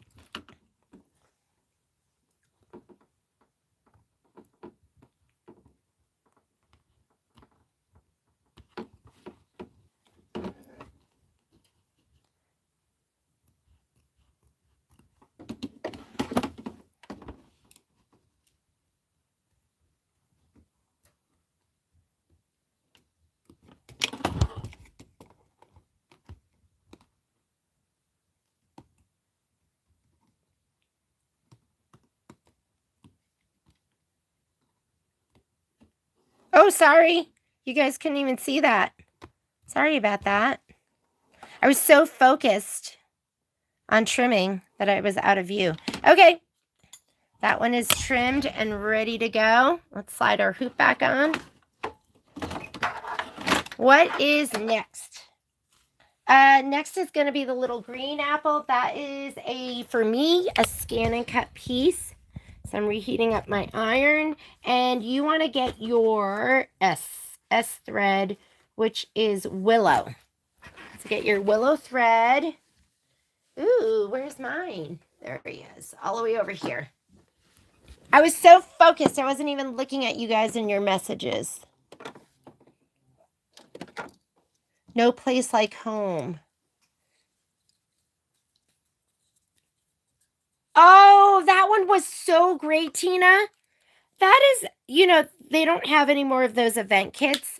Oh, sorry. You guys couldn't even see that. Sorry about that. I was so focused on trimming that I was out of view. Okay. That one is trimmed and ready to go. Let's slide our hoop back on. What is next? Next is going to be the little green apple. That is for me, a scan and cut piece. So I'm reheating up my iron, and you want to get your S thread, which is willow. So get your willow thread. Ooh, where's mine? There he is, all the way over here. I was so focused, I wasn't even looking at you guys in your messages. No place like home. Oh, that one was so great, Tina. That is, they don't have any more of those event kits.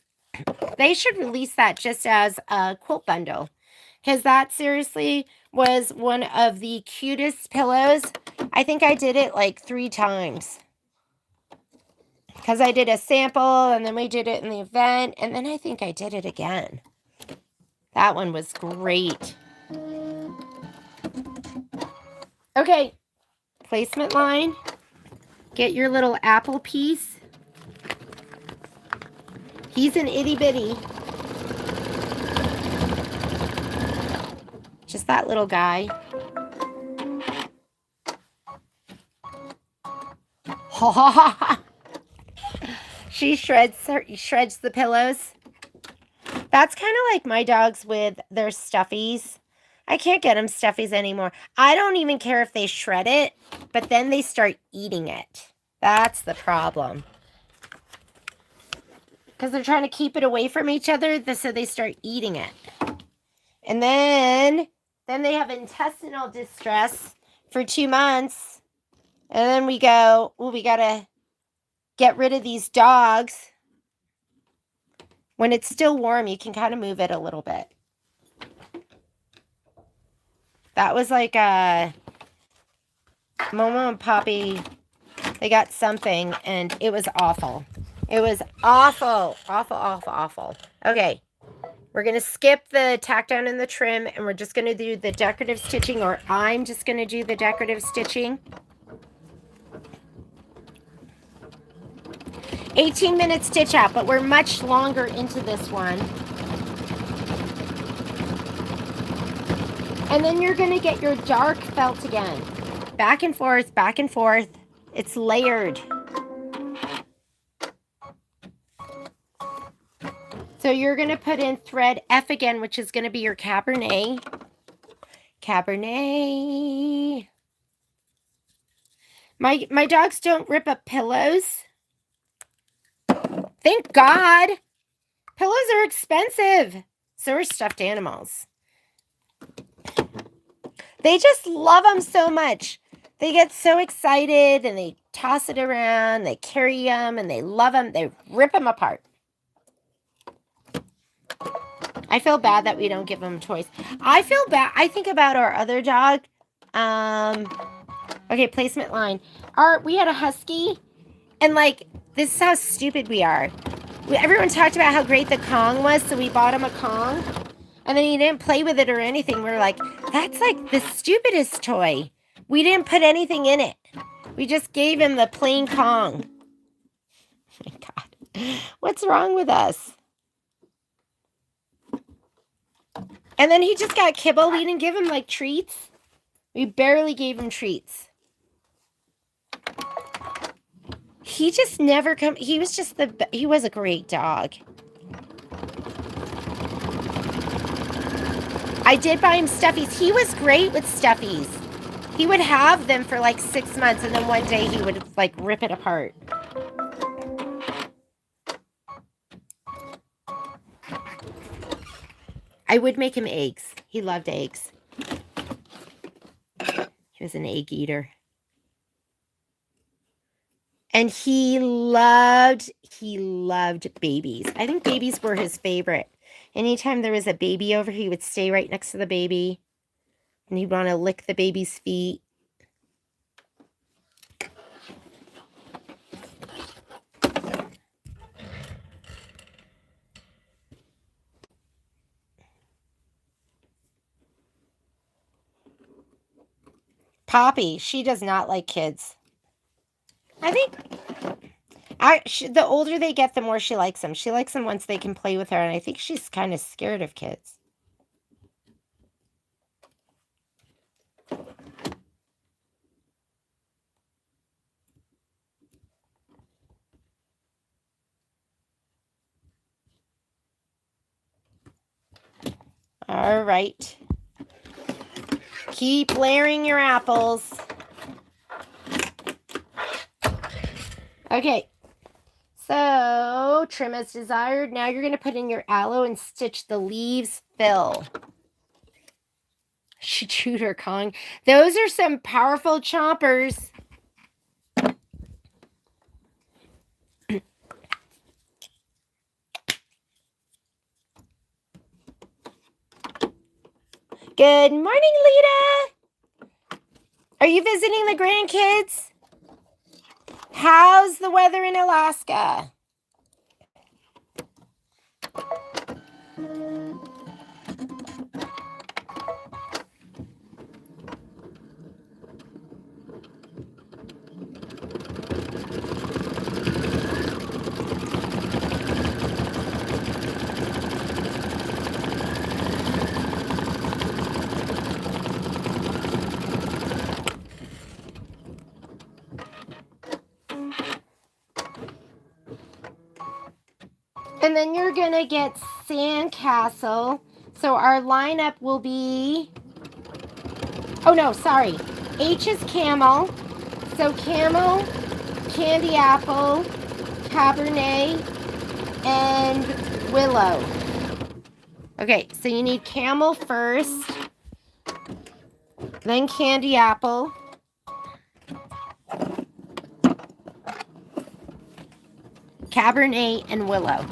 They should release that just as a quilt bundle, because that seriously was one of the cutest pillows. I think I did it like 3 times, because I did a sample, and then we did it in the event, and then I think I did it again. That one was great. Okay, placement line. Get your little apple piece. He's an itty bitty. Just that little guy. She shreds the pillows. That's kind of like my dogs with their stuffies. I can't get them stuffies anymore. I don't even care if they shred it, but then they start eating it. That's the problem. Because they're trying to keep it away from each other, so they start eating it. And then they have intestinal distress for 2 months. And then we go, well, we got to get rid of these dogs. When it's still warm, you can kind of move it a little bit. That was like Momo and Poppy, they got something, and it was awful. It was awful, awful, awful, awful. Okay, we're going to skip the tack down and the trim, and we're just going to do the decorative stitching, or I'm just going to do the decorative stitching. 18-minute stitch out, but we're much longer into this one. And then you're going to get your dark felt again. Back and forth, back and forth. It's layered. So you're going to put in thread F again, which is going to be your Cabernet. Cabernet. My dogs don't rip up pillows. Thank God. Pillows are expensive. So are stuffed animals. They just love them so much. They get so excited, and they toss it around. They carry them, and they love them. They rip them apart. I feel bad that we don't give them toys. I feel bad. I think about our other dog. Okay, placement line. We had a husky, and like, this is how stupid we are. Everyone talked about how great the Kong was, so we bought him a Kong. And then he didn't play with it or anything. We were like, that's like the stupidest toy. We didn't put anything in it. We just gave him the plain Kong. Oh my God. What's wrong with us? And then he just got kibble. We didn't give him like treats. We barely gave him treats. He just never come. He was just he was a great dog. I did buy him stuffies. He was great with stuffies. He would have them for like 6 months, and then one day he would like rip it apart. I would make him eggs. He loved eggs. He was an egg eater. And he loved babies. I think babies were his favorite. Anytime there was a baby over, he would stay right next to the baby. And he'd want to lick the baby's feet. Poppy, she does not like kids. I think the older they get, the more she likes them. She likes them once they can play with her, and I think she's kind of scared of kids. All right. Keep layering your apples. Okay. So, trim as desired. Now you're going to put in your aloe and stitch the leaves fill. She chewed her Kong. Those are some powerful chompers. Good morning, Lita. Are you visiting the grandkids? How's the weather in Alaska? And then you're going to get sandcastle. So our lineup will be... Oh, no, sorry. H is camel. So camel, candy apple, cabernet, and willow. Okay, so you need camel first. Then candy apple. Cabernet and willow.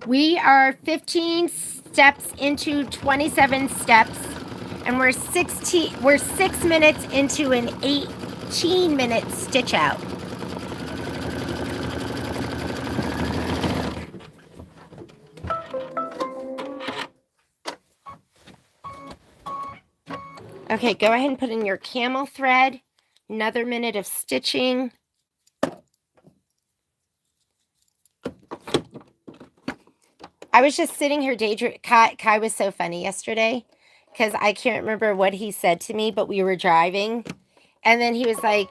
We are 15 steps into 27 steps, and we're 6 minutes into an 18-minute stitch out. Okay, go ahead and put in your camel thread. Another minute of stitching. I was just sitting here daydreaming. Kai was so funny yesterday because I can't remember what he said to me, but we were driving. And then he was like,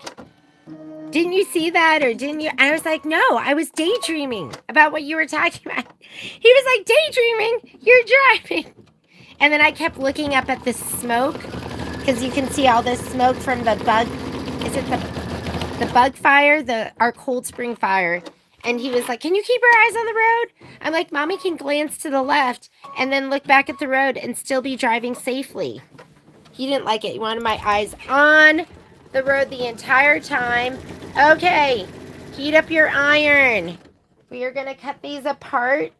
didn't you see that or didn't you? And I was like, no, I was daydreaming about what you were talking about. He was like, daydreaming? You're driving. And then I kept looking up at the smoke because you can see all this smoke from the bug. Is it the bug fire? Our Cold Spring fire. And he was like, can you keep your eyes on the road? I'm like, Mommy can glance to the left and then look back at the road and still be driving safely. He didn't like it. He wanted my eyes on the road the entire time. Okay, heat up your iron. We are going to cut these apart.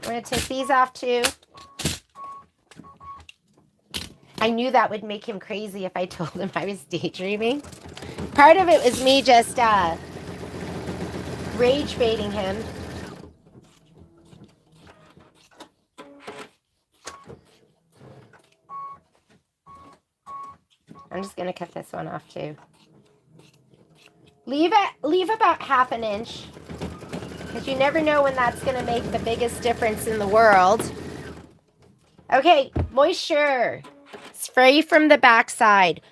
We're going to take these off too. I knew that would make him crazy if I told him I was daydreaming. Part of it was me just rage baiting him. I'm just going to cut this one off too. Leave about 1/2 inch because you never know when that's going to make the biggest difference in the world. Okay, moisture. Spray from the backside.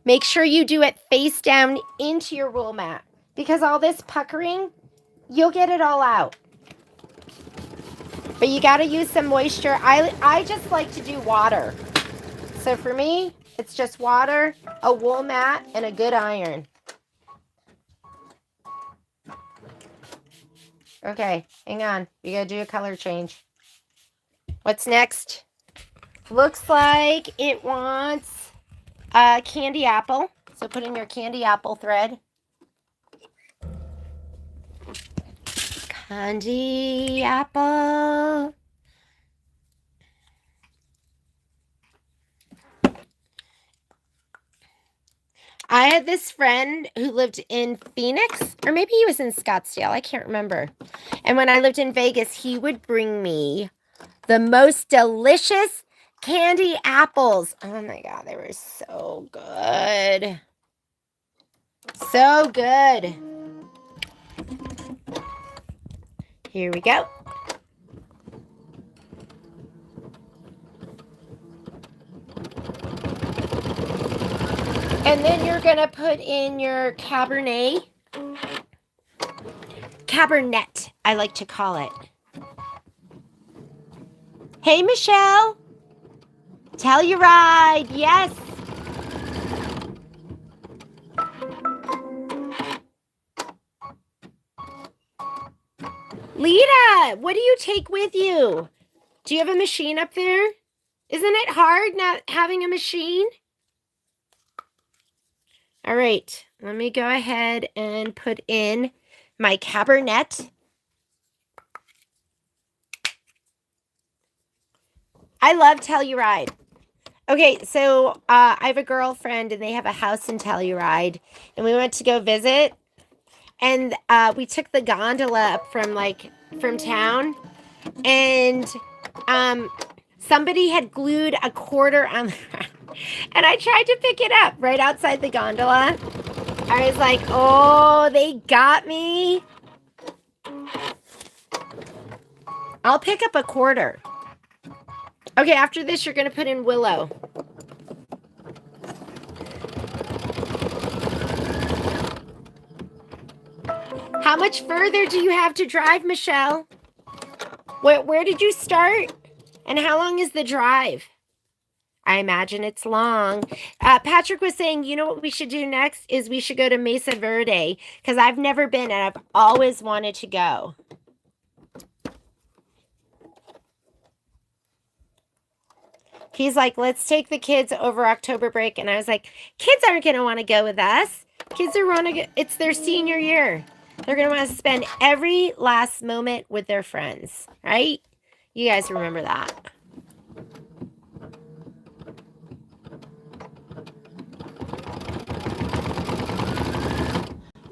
Make sure you do it face down into your wool mat because all this puckering, you'll get it all out. But you got to use some moisture. I just like to do water. So for me, it's just water, a wool mat, and a good iron. Okay, hang on. We got to do a color change. What's next? Looks like it wants candy apple. So put in your candy apple thread. Candy apple. I had this friend who lived in Phoenix, or maybe he was in Scottsdale. I can't remember. And when I lived in Vegas, he would bring me the most delicious candy apples. Oh my God, they were so good. So good. Here we go. And then you're going to put in your Cabernet, I like to call it. Hey, Michelle. Telluride, yes. Lita, what do you take with you? Do you have a machine up there? Isn't it hard not having a machine? All right, let me go ahead and put in my Cabernet. I love Telluride. Okay, so I have a girlfriend and they have a house in Telluride, and we went to go visit, and we took the gondola up from town, and somebody had glued a quarter on the ground, and I tried to pick it up right outside the gondola. I was like, oh, they got me. I'll pick up a quarter. Okay, after this, you're going to put in Willow. How much further do you have to drive, Michelle? Where did you start? And how long is the drive? I imagine it's long. Patrick was saying, you know what we should do next is we should go to Mesa Verde, because I've never been and I've always wanted to go. He's like, let's take the kids over October break. And I was like, kids aren't going to want to go with us. Kids are want to go, it's their senior year. They're going to want to spend every last moment with their friends, right? You guys remember that.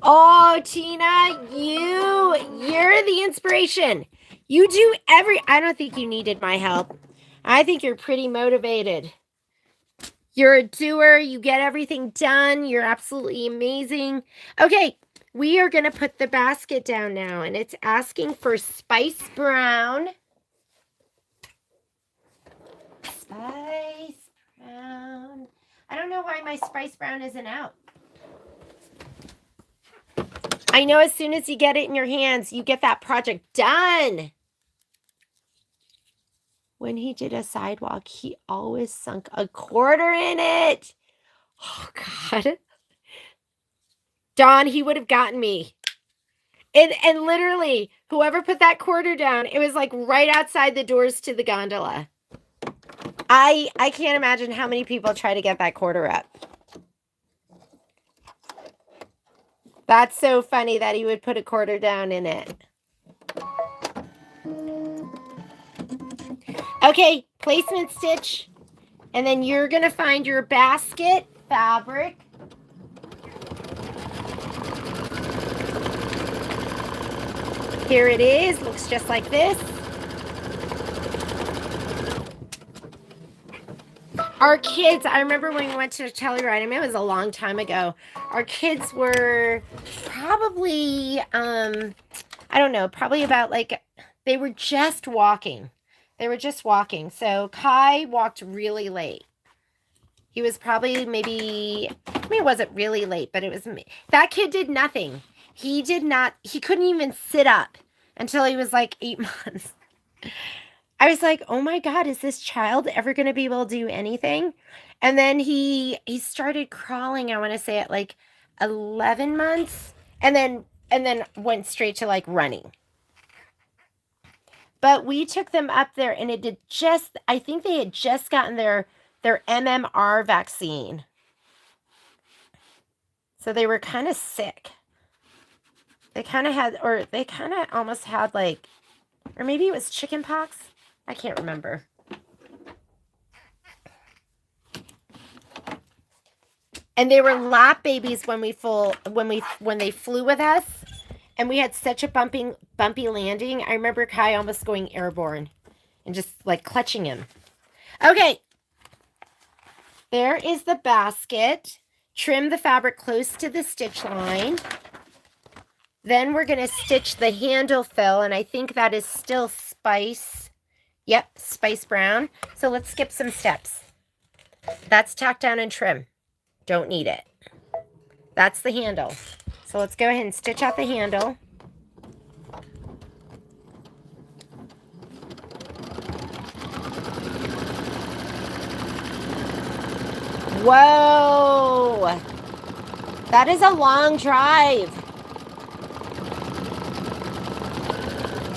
Oh, Tina, you're the inspiration. You do I don't think you needed my help. I think you're pretty motivated. You're a doer. You get everything done. You're absolutely amazing. Okay, we are going to put the basket down now, and it's asking for Spice Brown. Spice Brown. I don't know why my Spice Brown isn't out. I know as soon as you get it in your hands, you get that project done. When he did a sidewalk, he always sunk a quarter in it. Oh, God. Don, he would have gotten me. And literally, whoever put that quarter down, it was like right outside the doors to the gondola. I can't imagine how many people try to get that quarter up. That's so funny that he would put a quarter down in it. Okay, placement stitch. And then you're going to find your basket fabric. Here it is. Looks just like this. Our kids, I remember when we went to Telluride, I mean, it was a long time ago. Our kids were probably, I don't know, probably about they were just walking. They were just walking. So Kai walked really late. He was probably maybe, I mean, it wasn't really late, but it was, that kid did nothing. He couldn't even sit up until he was like 8 months. I was like, oh my God, is this child ever going to be able to do anything? And then he started crawling, I want to say at like 11 months, and then went straight to like running. But we took them up there, and it did I think they had just gotten their MMR vaccine. So they were kind of sick. They kind of almost had or maybe it was chicken pox. I can't remember. And they were lap babies when they flew with us, and we had such a bumpy landing. I remember Kai almost going airborne and just like clutching him. Okay. There is the basket. Trim the fabric close to the stitch line. Then we're going to stitch the handle fill, and I think that is still spice. Yep, spice brown. So let's skip some steps. That's tack down and trim. Don't need it. That's the handle. So let's go ahead and stitch out the handle. Whoa! That is a long drive.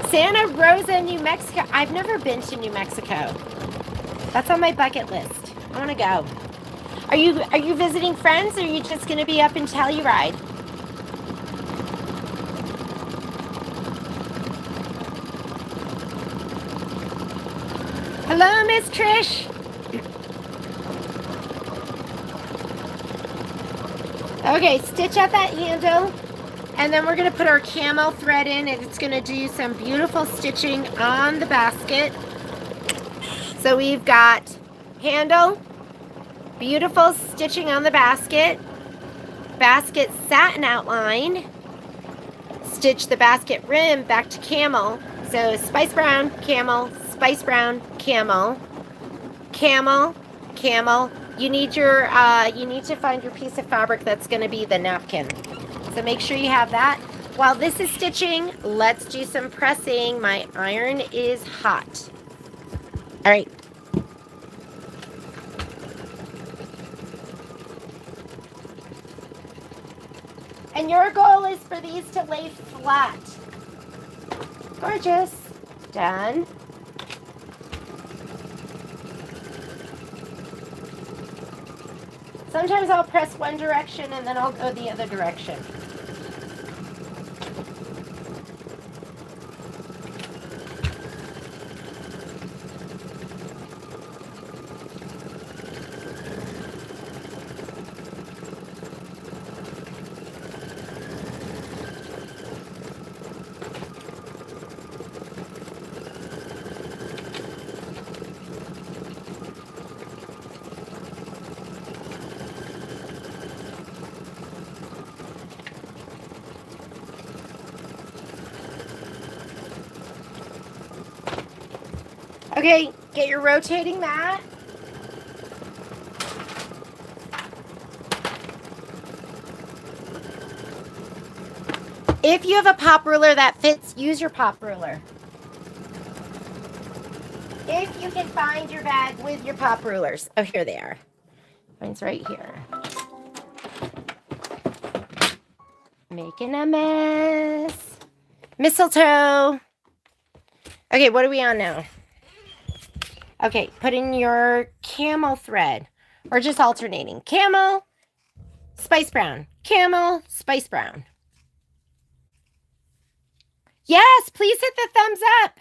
Santa Rosa, New Mexico. I've never been to New Mexico. That's on my bucket list. I want to go. Are you visiting friends, or are you just going to be up in Telluride? Hello, Miss Trish. Okay, stitch out that handle, and then we're going to put our camel thread in, and it's going to do some beautiful stitching on the basket. So we've got handle, beautiful stitching on the basket, basket satin outline, stitch the basket rim back to camel. So spice brown, camel, spice brown, camel, camel, camel. You need to find your piece of fabric that's going to be the napkin. So make sure you have that. While this is stitching, let's do some pressing. My iron is hot. All right. And your goal is for these to lay flat. Gorgeous. Done. Sometimes I'll press one direction and then I'll go the other direction. Okay, get your rotating mat. If you have a pop ruler that fits, use your pop ruler. If you can find your bag with your pop rulers. Oh, here they are. Mine's right here. Making a mess. Mistletoe. Okay, what are we on now? Okay, put in your camel thread, or just alternating. Camel, spice brown. Camel, spice brown. Yes, please hit the thumbs up.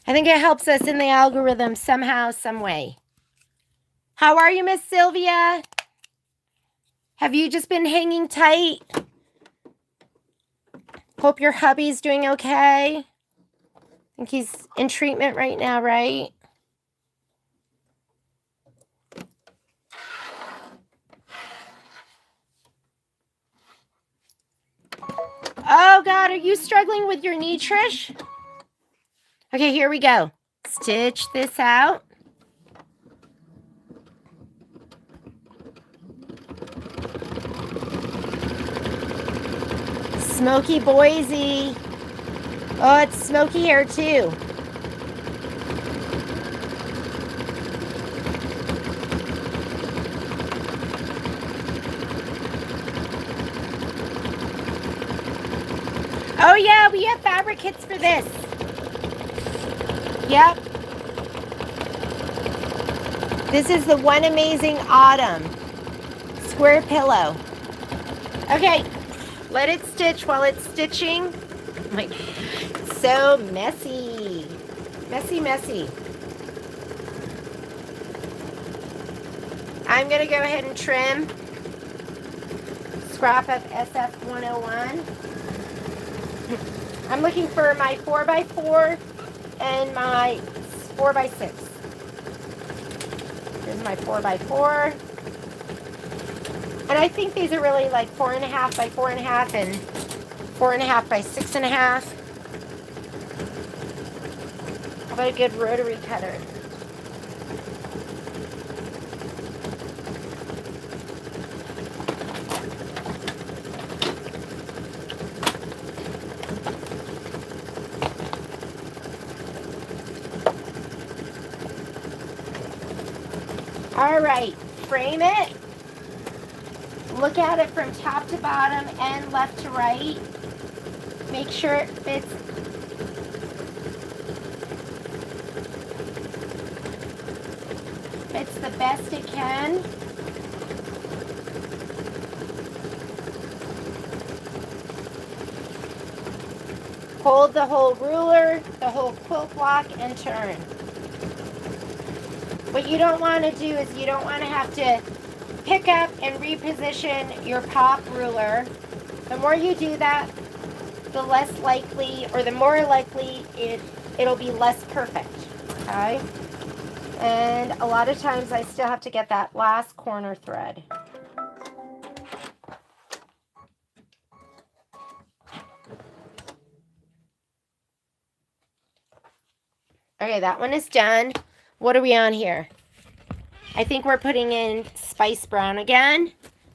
I think it helps us in the algorithm somehow, some way. How are you, Miss Sylvia? Have you just been hanging tight? Hope your hubby's doing okay. I think he's in treatment right now, right? Oh, God, are you struggling with your knee, Trish? Okay, here we go. Stitch this out. Smoky Boise. Oh, it's smoky here, too. Oh, yeah, we have fabric kits for this. Yep. This is the One Amazing Autumn square pillow. Okay, let it stitch while it's stitching. Oh my, so messy. Messy, messy. I'm going to go ahead and trim scrap of SF101. I'm looking for my 4x4 and my 4x6. Here's my 4x4. And I think these are really like 4.5 by 4.5 and 4.5 by 6.5. How about a good rotary cutter? All right, frame it. Look at it from top to bottom and left to right. Make sure it fits. Fits the best it can. Hold the whole ruler, the whole quilt block, and turn. What you don't want to do is you don't want to have to pick up and reposition your pop ruler. The more you do that, the less likely, or the more likely it'll be less perfect, okay? And a lot of times I still have to get that last corner thread. Okay, that one is done. What are we on here? I think we're putting in spice brown again.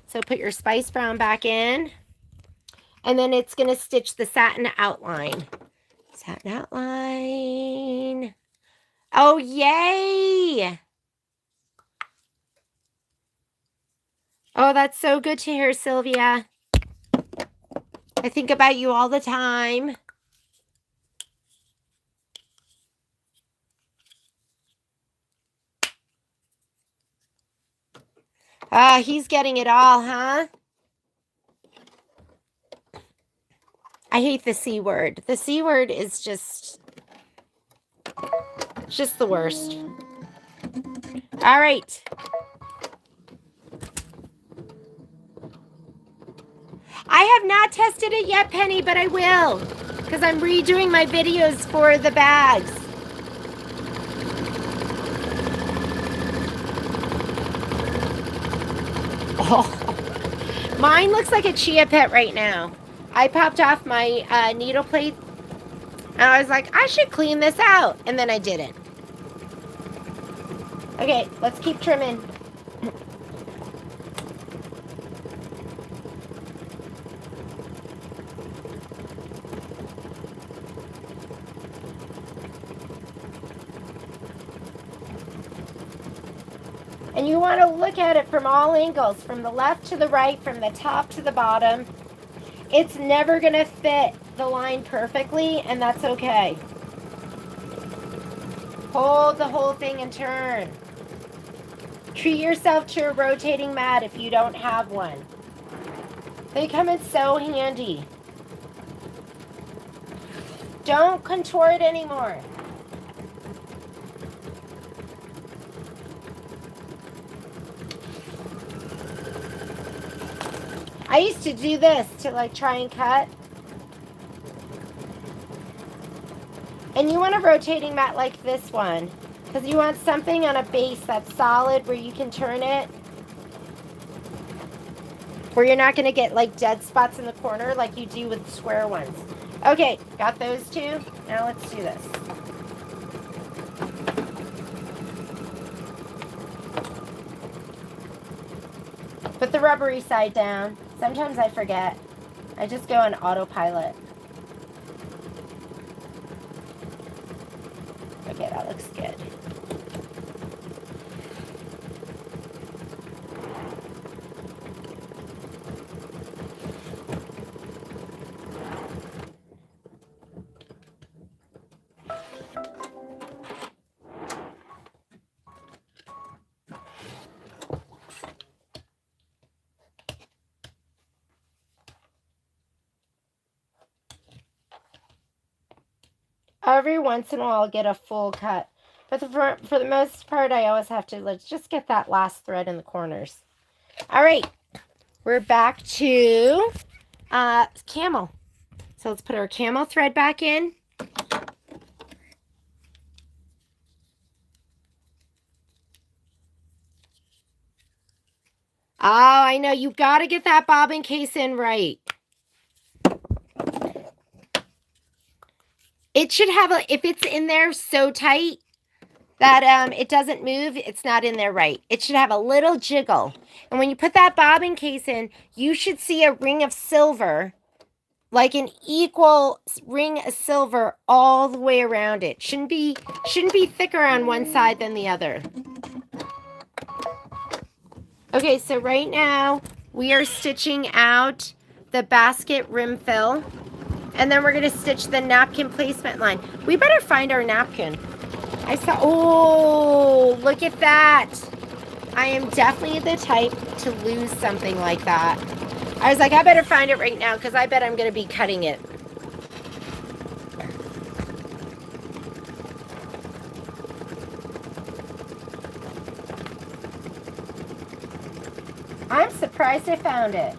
So put your spice brown back in. And then it's going to stitch the satin outline. Satin outline. Oh, yay! Oh, that's so good to hear, Sylvia. I think about you all the time. Ah, he's getting it all, huh? I hate the C word. The C word is just the worst. All right. I have not tested it yet, Penny, but I will, because I'm redoing my videos for the bags. Oh, mine looks like a chia pet right now. I popped off my needle plate, and I was like, I should clean this out, and then I didn't. Okay, let's keep trimming. And you want to look at it from all angles, from the left to the right, from the top to the bottom. It's never going to fit the line perfectly, and that's okay. Hold the whole thing and turn. Treat yourself to a rotating mat if you don't have one. They come in so handy. Don't contort anymore. I used to do this to like try and cut. And you want a rotating mat like this one, because you want something on a base that's solid where you can turn it, where you're not going to get like dead spots in the corner like you do with square ones. Okay, got those two. Now let's do this. Put the rubbery side down. Sometimes I forget. I just go on autopilot. Okay, that looks good. Every once in a while, I'll get a full cut. But for the most part, I always have to, let's just get that last thread in the corners. All right, we're back to camel. So let's put our camel thread back in. Oh, I know, you've got to get that bobbin case in right. It should have if it's in there so tight that it doesn't move, it's not in there right. It should have a little jiggle. And when you put that bobbin case in, you should see a ring of silver, like an equal ring of silver all the way around it. Shouldn't be thicker on one side than the other. Okay, so right now we are stitching out the basket rim fill, and then we're going to stitch the napkin placement line. We better find our napkin. I saw, oh, look at that. I am definitely the type to lose something like that. I was like, I better find it right now because I bet I'm going to be cutting it. I'm surprised I found it.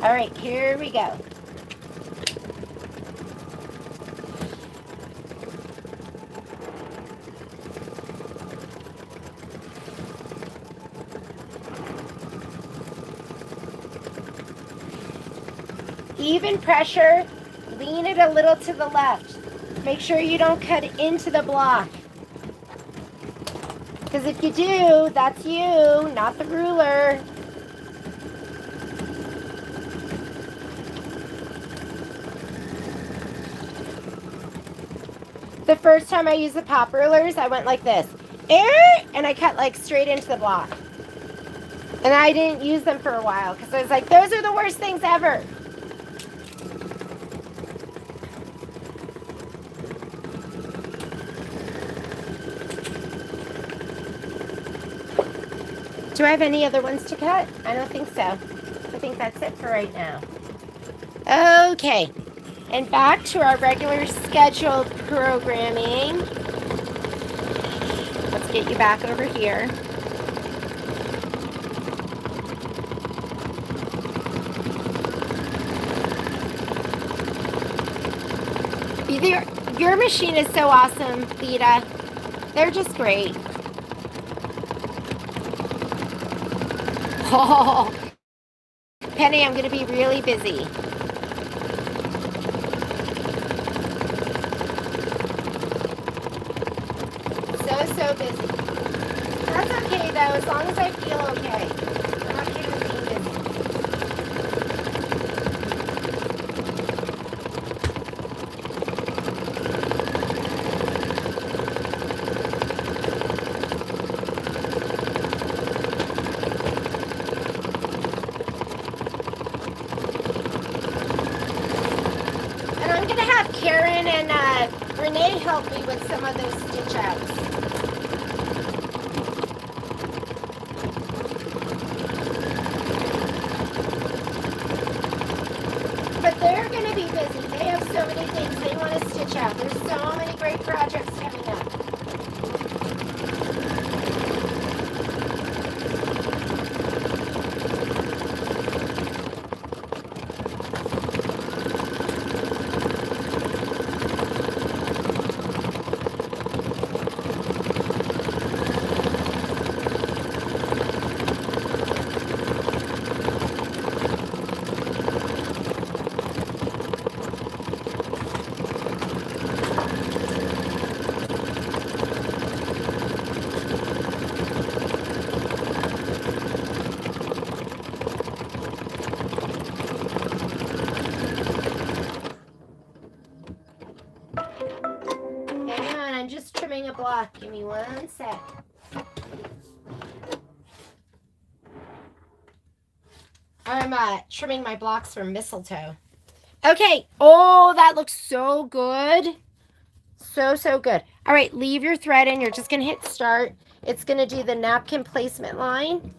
All right, here we go. Even pressure, lean it a little to the left. Make sure you don't cut into the block. Because if you do, that's you, not the ruler. The first time I used the pop rulers, I went like this. And I cut like straight into the block. And I didn't use them for a while because I was like, those are the worst things ever. Do I have any other ones to cut? I don't think so. I think that's it for right now. Okay. And back to our regular scheduled programming. Let's get you back over here. Your machine is so awesome, Theta. They're just great. Oh, Penny, I'm going to be really busy. So busy. That's okay though, as long as I feel okay. I'm okay with being busy. And I'm gonna have Karen and Renee help me with some of those stitch outs. But they're going to be busy. They have so many things they want to stitch out. There's so many great projects coming up. I'm just trimming a block. Give me one sec. I'm trimming my blocks from mistletoe. Okay. Oh, that looks so good. So good. All right, leave your thread in. You're just going to hit start. It's going to do the napkin placement line.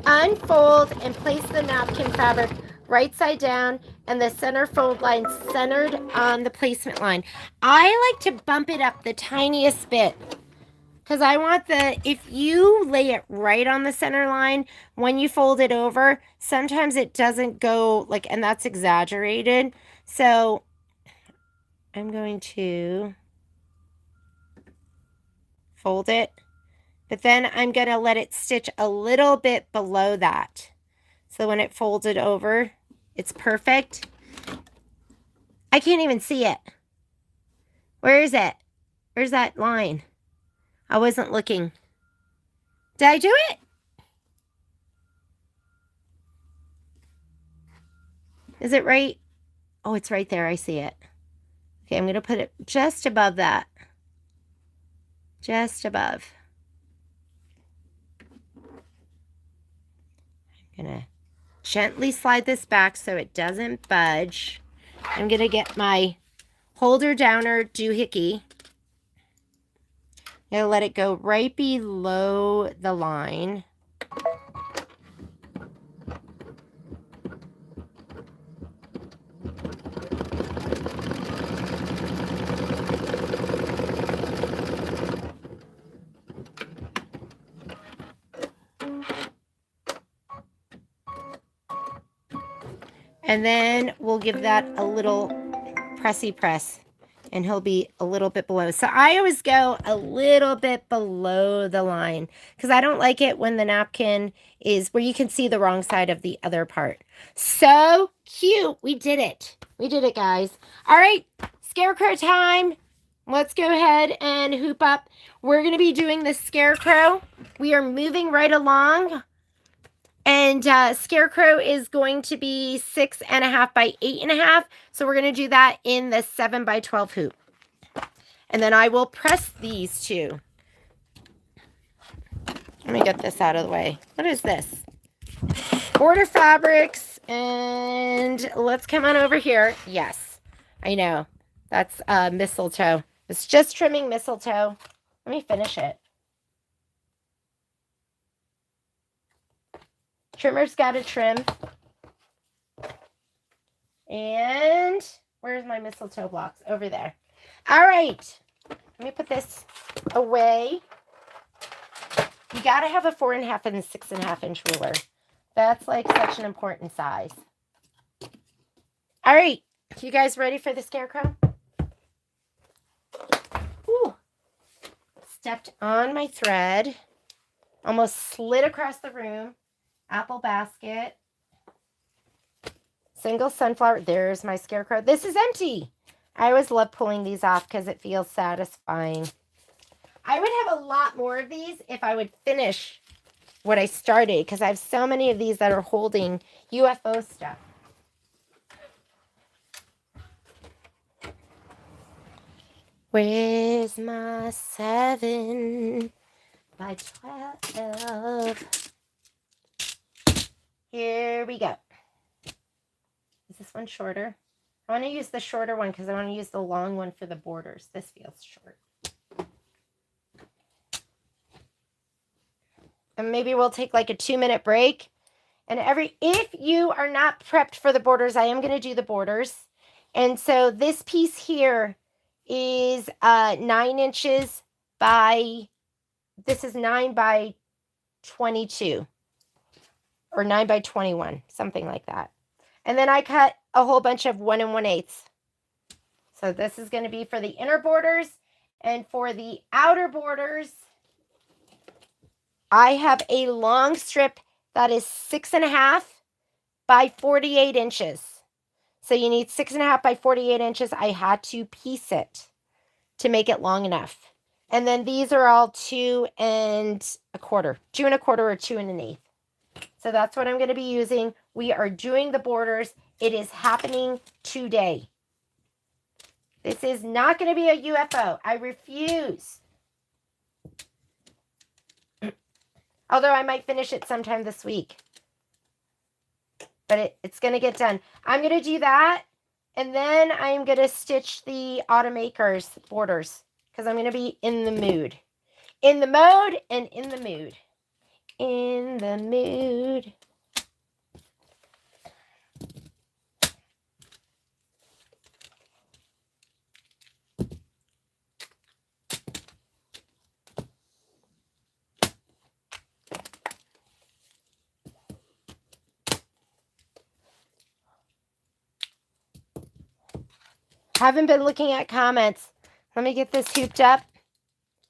Unfold and place the napkin fabric right side down, and the center fold line centered on the placement line. I like to bump it up the tiniest bit because I want if you lay it right on the center line, when you fold it over, sometimes it doesn't go like, and that's exaggerated. So I'm going to fold it, but then I'm going to let it stitch a little bit below that. So when it folds it over, it's perfect. I can't even see it. Where is it? Where's that line? I wasn't looking. Did I do it? Is it right? Oh, it's right there. I see it. Okay, I'm going to put it just above that. Just above. I'm going to gently slide this back so it doesn't budge. I'm going to get my holder downer doohickey. I'm going to let it go right below the line. And then we'll give that a little pressy press, and he'll be a little bit below. So I always go a little bit below the line because I don't like it when the napkin is where you can see the wrong side of the other part. So cute. We did it. We did it, guys. All right, scarecrow time. Let's go ahead and hoop up. We're going to be doing the scarecrow. We are moving right along. And scarecrow is going to be 6.5 by 8.5. So we're going to do that in the 7 by 12 hoop. And then I will press these two. Let me get this out of the way. What is this? Border fabrics. And let's come on over here. Yes, I know. That's mistletoe. It's just trimming mistletoe. Let me finish it. Trimmer's got to trim. And where's my mistletoe blocks? Over there. All right. Let me put this away. You got to have a 4.5 and a 6.5 inch ruler. That's like such an important size. All right. You guys ready for the scarecrow? Ooh. Stepped on my thread. Almost slid across the room. Apple basket, single sunflower. There's my scarecrow. This is empty. I always love pulling these off because it feels satisfying. I would have a lot more of these if I would finish what I started because I have so many of these that are holding UFO stuff. Where's my 7 by 12? Here we go. Is this one shorter? I want to use the shorter one because I want to use the long one for the borders. This feels short. And maybe we'll take like a 2-minute break. And if you are not prepped for the borders, I am going to do the borders. And so this piece here is 9 inches by, this is 9 by 22. Or 9 by 21, something like that. And then I cut a whole bunch of 1 1/8. So this is going to be for the inner borders. And for the outer borders, I have a long strip that is 6.5 by 48 inches. So you need 6.5 by 48 inches. I had to piece it to make it long enough. And then these are all 2 1/4. 2 1/4 or 2 1/8. So that's what I'm going to be using. We are doing the borders. It is happening today. This is not going to be a UFO. I refuse. Although I might finish it sometime this week. But it's going to get done. I'm going to do that. And then I'm going to stitch the Automakers borders. Because I'm going to be in the mood. In the mode and in the mood. In the mood. Haven't been looking at comments. Let me get this hooped up,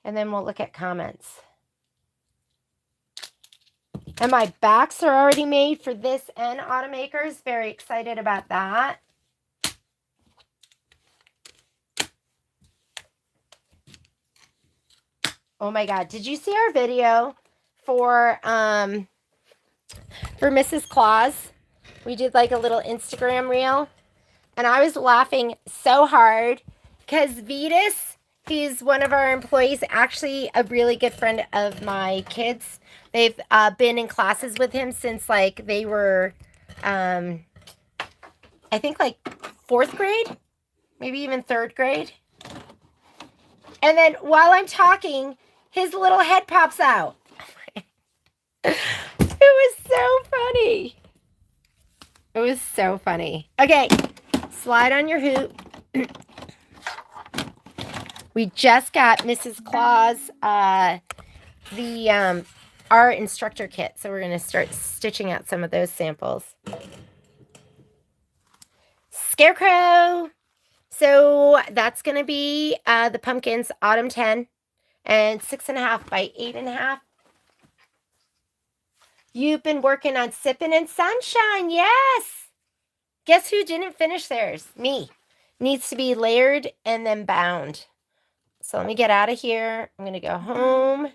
and then we'll look at comments. And my backs are already made for this and Automakers. Very excited about that. Oh my God. Did you see our video for Mrs. Claus? We did like a little Instagram reel. And I was laughing so hard because Vetus, he's one of our employees, actually a really good friend of my kids. They've been in classes with him since like they were, I think like 4th grade, maybe even 3rd grade. And then while I'm talking, his little head pops out. It was so funny. It was so funny. Okay, slide on your hoop. We just got Mrs. Claus our instructor kit, so we're going to start stitching out some of those samples. Scarecrow. So that's going to be the pumpkins, autumn 10, and 6.5 by 8.5. You've been working on Sippin' and Sunshine. Yes. Guess who didn't finish theirs? Me. Needs to be layered and then bound. So let me get out of here. I'm going to go home.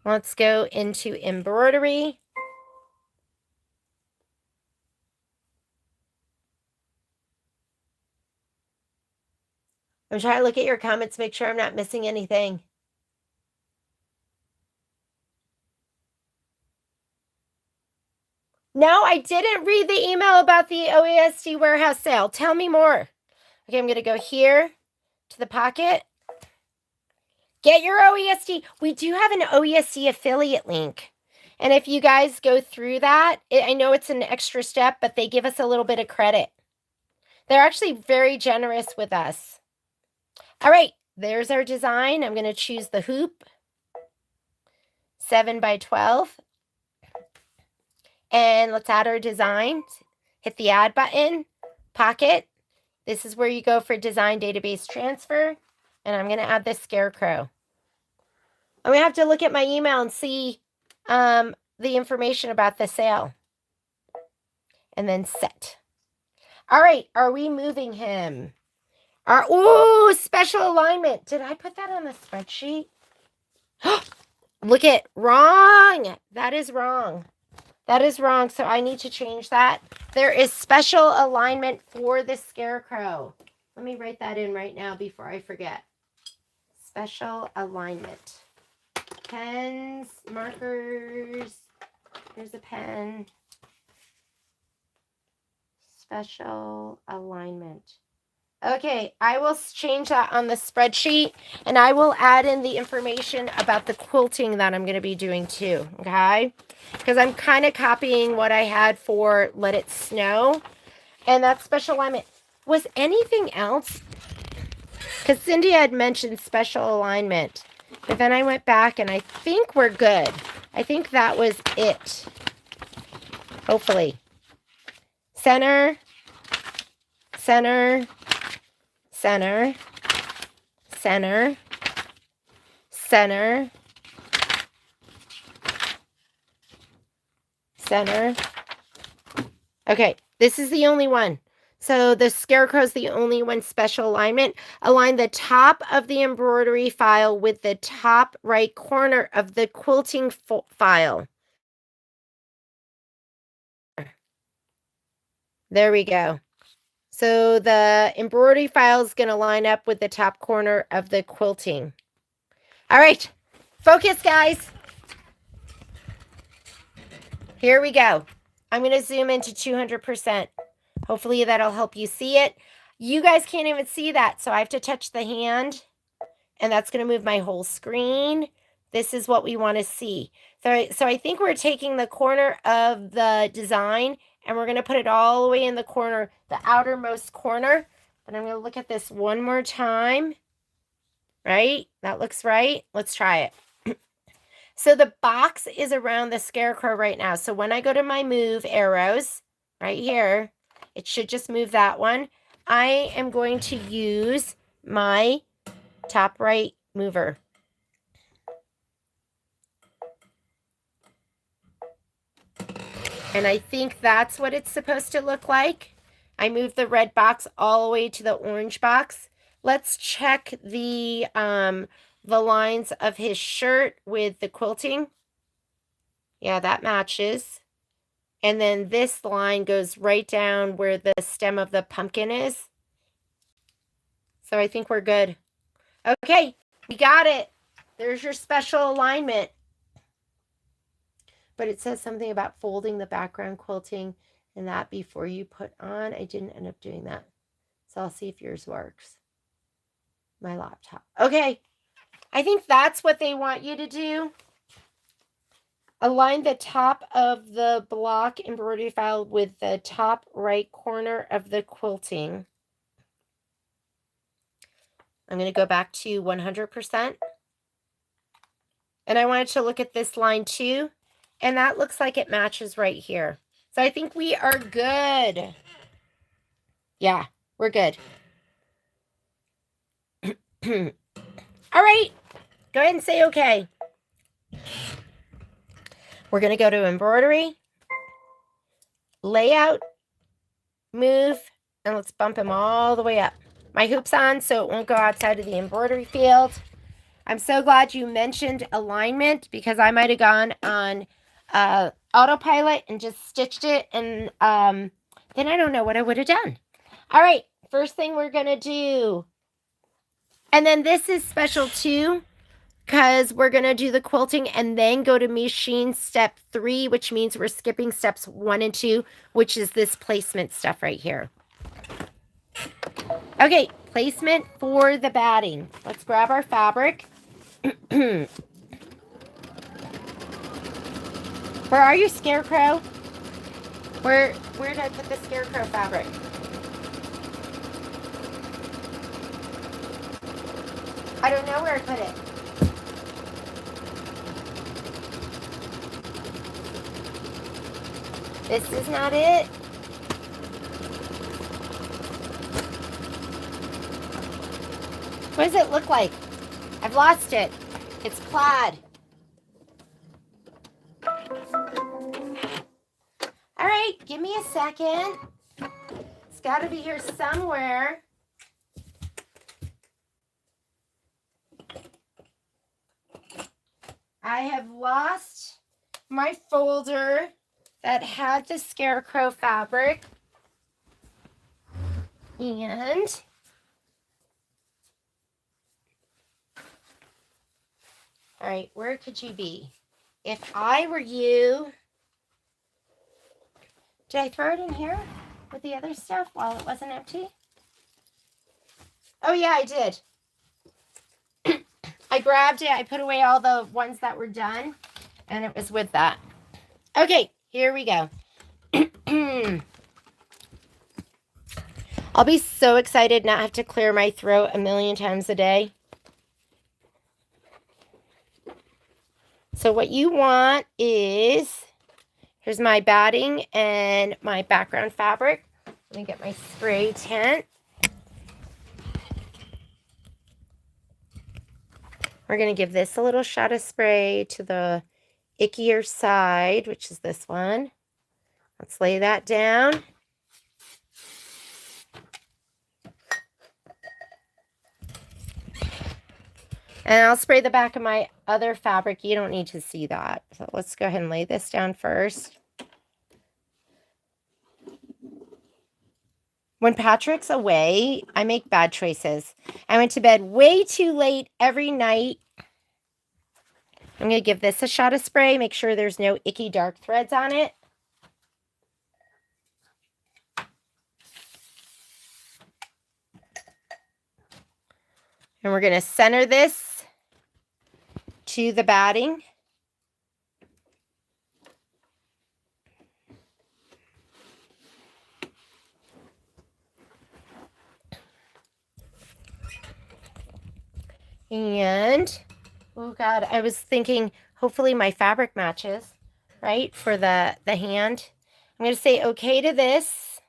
Let's go into embroidery. I'm trying to look at your comments, make sure I'm not missing anything. No, I didn't read the email about the OESD warehouse sale. Tell me more. Okay, I'm going to go here to the pocket. Get your OESD. We do have an OESD affiliate link. And if you guys go through that, I know it's an extra step, but they give us a little bit of credit. They're actually very generous with us. All right, there's our design. I'm going to choose the hoop. 7 by 12. And let's add our design. Hit the add button. Pocket. This is where you go for design database transfer. And I'm going to add this scarecrow. I'm going to have to look at my email and see the information about the sale. And then set. All right, are we moving him? Ooh, special alignment. Did I put that on the spreadsheet? Look at wrong. That is wrong. That is wrong, so I need to change that. There is special alignment for the scarecrow. Let me write that in right now before I forget. Special alignment. Pens, markers. Here's a pen. Special alignment. Okay, I will change that on the spreadsheet, and I will add in the information about the quilting that I'm going to be doing too, okay? Because I'm kind of copying what I had for Let It Snow, and that special alignment. Was anything else? Because Cindy had mentioned special alignment, but then I went back, and I think we're good. I think that was it. Hopefully. Center, center, center, center, center, center. Okay, this is the only one. So the scarecrow is the only one special alignment. Align the top of the embroidery file with the top right corner of the quilting file. There we go. So the embroidery file is going to line up with the top corner of the quilting. All right, focus, guys. Here we go. I'm going to zoom into 200%. Hopefully that'll help you see it. You guys can't even see that, so I have to touch the hand, and that's going to move my whole screen. This is what we want to see. So I think we're taking the corner of the design, and we're going to put it all the way in the corner, the outermost corner. And I'm going to look at this one more time. Right? That looks right. Let's try it. So the box is around the scarecrow right now. So when I go to my move arrows, right here, It should just move that one. I am going to use my top right mover. And I think that's what it's supposed to look like. I moved the red box all the way to the orange box. Let's check the lines of his shirt with the quilting. Yeah, that matches. And then this line goes right down where the stem of the pumpkin is. So I think we're good. Okay, we got it. There's your special alignment. But it says something about folding the background quilting and that before you put on. I didn't end up doing that. So I'll see if yours works. My laptop. Okay, I think that's what they want you to do. Align the top of the block embroidery file with the top right corner of the quilting. I'm going to go back to 100%. And I wanted to look at this line too. And that looks like it matches right here. So I think we are good. Yeah, we're good. All right, go ahead and say okay. We're going to go to embroidery, layout, move, and let's bump him all the way up. My hoop's on so it won't go outside of the embroidery field. I'm so glad you mentioned alignment because I might have gone on autopilot and just stitched it, and then I don't know what I would have done. All right, first thing we're going to do, and then this is special too, because we're going to do the quilting and then go to machine step 3, which means we're skipping steps 1 and 2, which is this placement stuff right here. Okay, placement for the batting. Let's grab our fabric. Where are you, Scarecrow? Where did I put the Scarecrow fabric? I don't know where I put it. This is not it. What does it look like? I've lost it. It's plaid. All right, give me a second. It's got to be here somewhere. I have lost my folder that had the Scarecrow fabric. And all right, where could you be? If I were you, did I throw it in here with the other stuff while it wasn't empty? Oh yeah, I did. I grabbed it, I put away all the ones that were done, and it was with that. Okay, here we go. I'll be so excited not have to clear my throat a million times a day. So what you want is, here's my batting and my background fabric. Let me get my spray tent. We're going to give this a little shot of spray to the ickier side, which is this one. Let's lay that down. And I'll spray the back of my other fabric. You don't need to see that. So let's go ahead and lay this down first. When Patrick's away, I make bad choices. I went to bed way too late every night. I'm going to give this a shot of spray. Make sure there's no icky dark threads on it. And we're going to center this to the batting. And, oh God, I was thinking hopefully my fabric matches, right, for the hand. I'm going to say okay to this.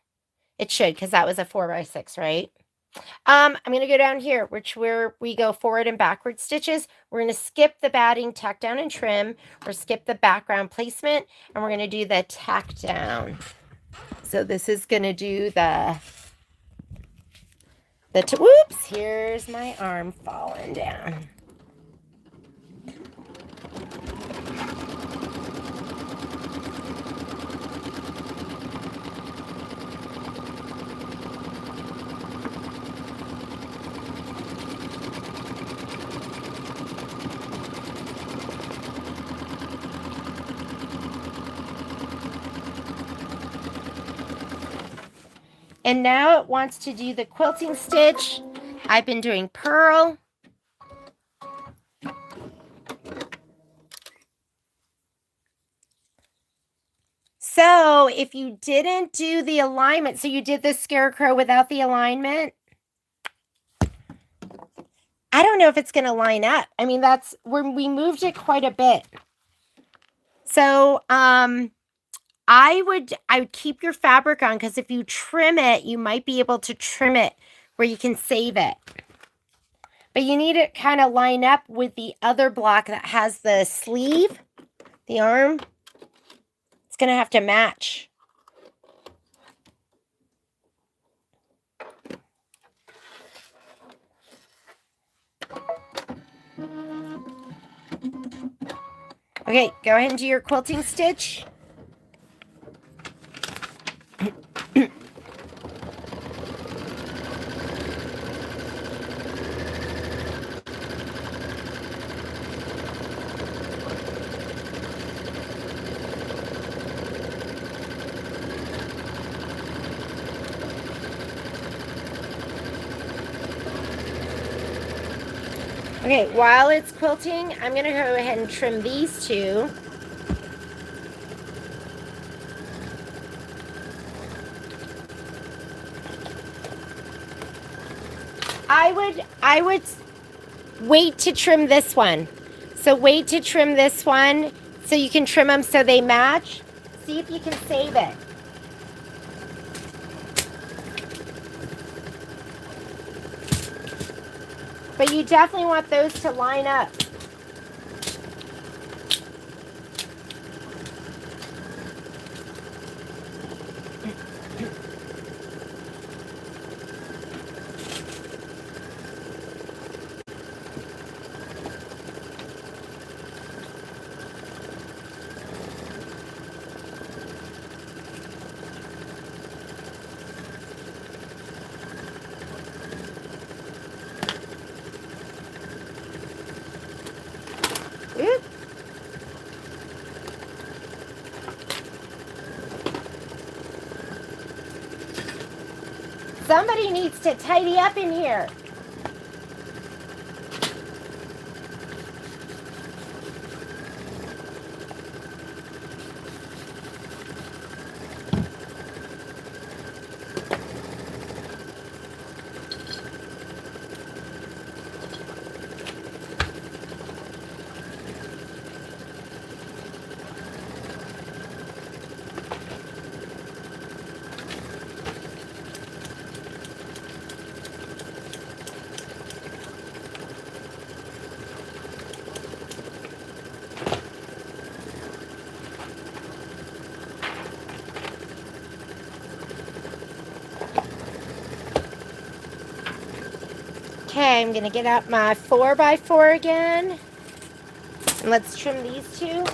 It should, because that was a 4x6, right? I'm gonna go down here, where we go forward and backward stitches. We're gonna skip the batting, tack down and trim, or skip the background placement, and we're gonna do the tack down. So this is gonna do whoops, here's my arm falling down. And now it wants to do the quilting stitch. I've been doing purl. So if you didn't do the alignment, so you did the scarecrow without the alignment, I don't know if it's going to line up. I mean, that's when we moved it quite a bit. So, I would keep your fabric on, because if you trim it, you might be able to trim it where you can save it. But you need it kind of line up with the other block that has the sleeve, the arm. It's going to have to match. Okay, go ahead and do your quilting stitch. Okay, while it's quilting, I'm going to go ahead and trim these two. I would wait to trim this one. So wait to trim this one so you can trim them so they match. See if you can save it. But you definitely want those to line up. Oop. Somebody needs to tidy up in here. Okay, I'm gonna get out my 4x4 again. And let's trim these two.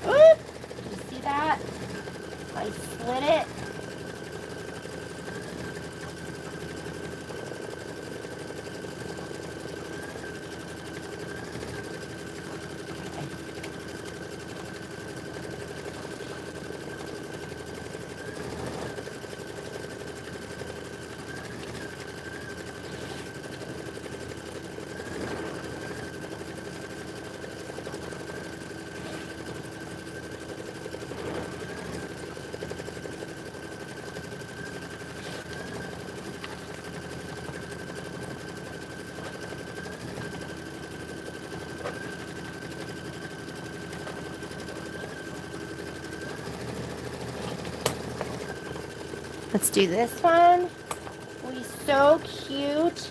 Oop! Did you see that? I split it. Let's do this one. Oh, he's so cute.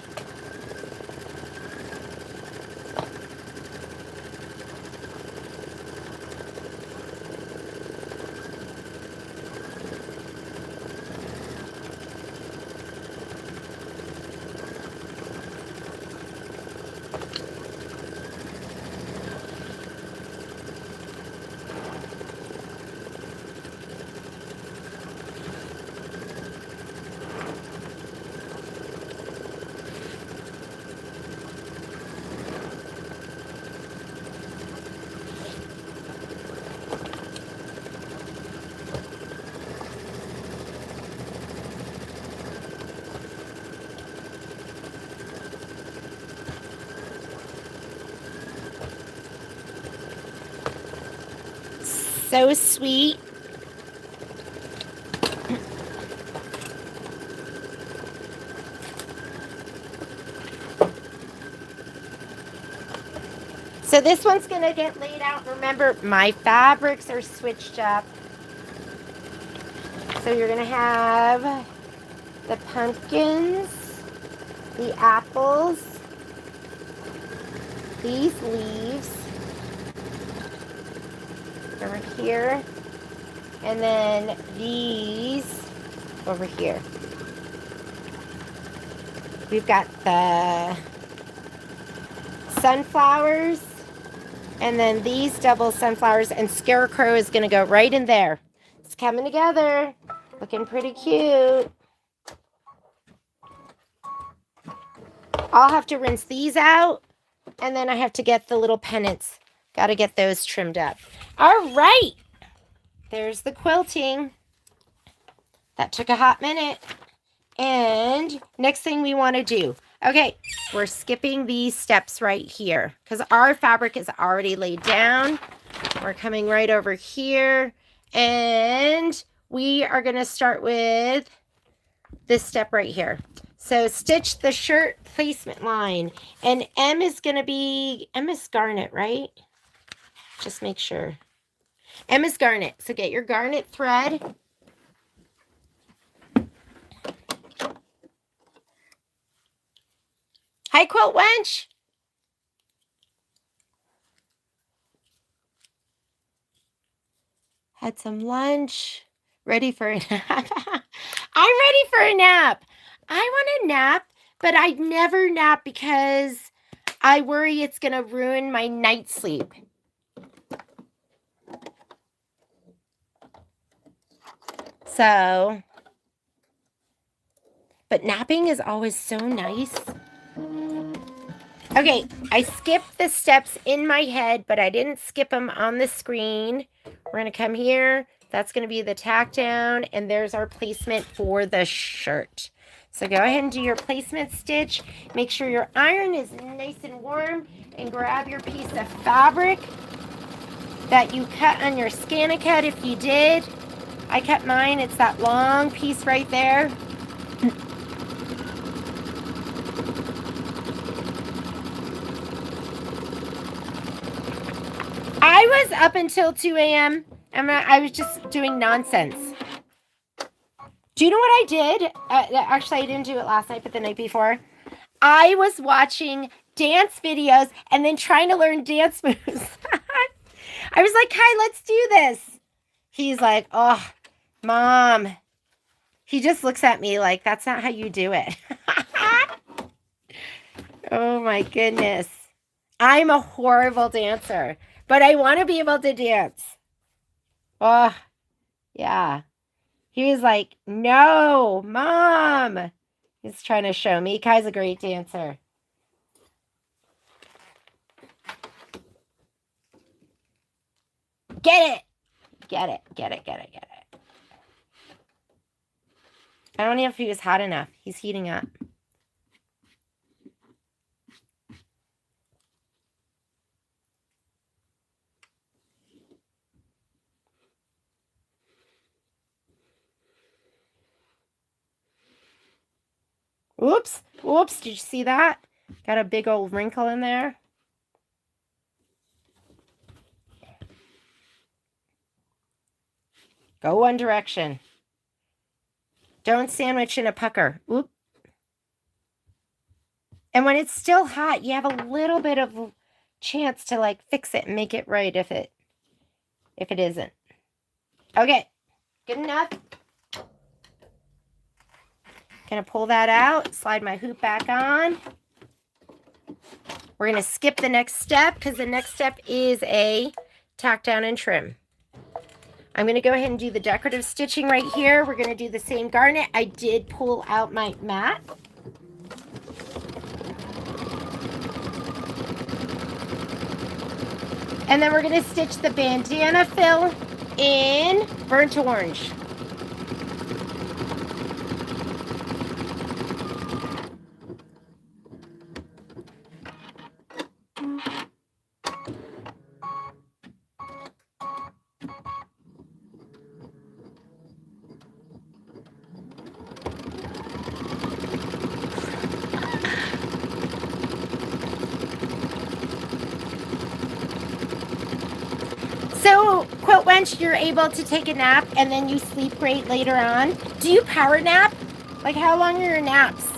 So sweet. So this one's going to get laid out. Remember, my fabrics are switched up. So you're going to have the pumpkins, the apples, these leaves over here, and then these over here. We've got the sunflowers, and then these double sunflowers, and Scarecrow is going to go right in there. It's coming together. Looking pretty cute. I'll have to rinse these out, and then I have to get the little pennants. Got to get those trimmed up. All right. There's the quilting. That took a hot minute. And next thing we want to do. Okay, we're skipping these steps right here because our fabric is already laid down. We're coming right over here. And we are going to start with this step right here. So stitch the shirt placement line. And M is going to be, M is garnet, right? Just make sure. M is garnet. So get your garnet thread. Hi, Quilt Wench. Had some lunch. Ready for a nap. I'm ready for a nap. I want a nap, but I never nap because I worry it's going to ruin my night sleep. So, but napping is always so nice. Okay, I skipped the steps in my head, but I didn't skip them on the screen. We're going to come here. That's going to be the tack down, and there's our placement for the shirt. So go ahead and do your placement stitch. Make sure your iron is nice and warm, and grab your piece of fabric that you cut on your Scan-A-Cut if you did. I cut mine. It's that long piece right there. I was up until 2 a.m. and I was just doing nonsense. Do you know what I did? Actually, I didn't do it last night, but the night before. I was watching dance videos and then trying to learn dance moves. I was like, Kai, let's do this. He's like, oh, Mom. He just looks at me like, that's not how you do it. Oh, my goodness. I'm a horrible dancer, but I want to be able to dance. Oh, yeah. He was like, no, Mom. He's trying to show me. Kai's a great dancer. Get it. Get it. Get it. Get it. Get it. I don't know if he was hot enough. He's heating up. Oops. Oops. Did you see that? Got a big old wrinkle in there. Go one direction. Don't sandwich in a pucker. Oop. And when it's still hot, you have a little bit of chance to like fix it and make it right if it isn't. Okay, good enough. Gonna pull that out, slide my hoop back on. We're gonna skip the next step because the next step is a tack down and trim. I'm gonna go ahead and do the decorative stitching right here. We're gonna do the same garnet. I did pull out my mat. And then we're gonna stitch the bandana fill in burnt orange. So, Quilt Wench, you're able to take a nap and then you sleep great later on. Do you power nap? Like, how long are your naps?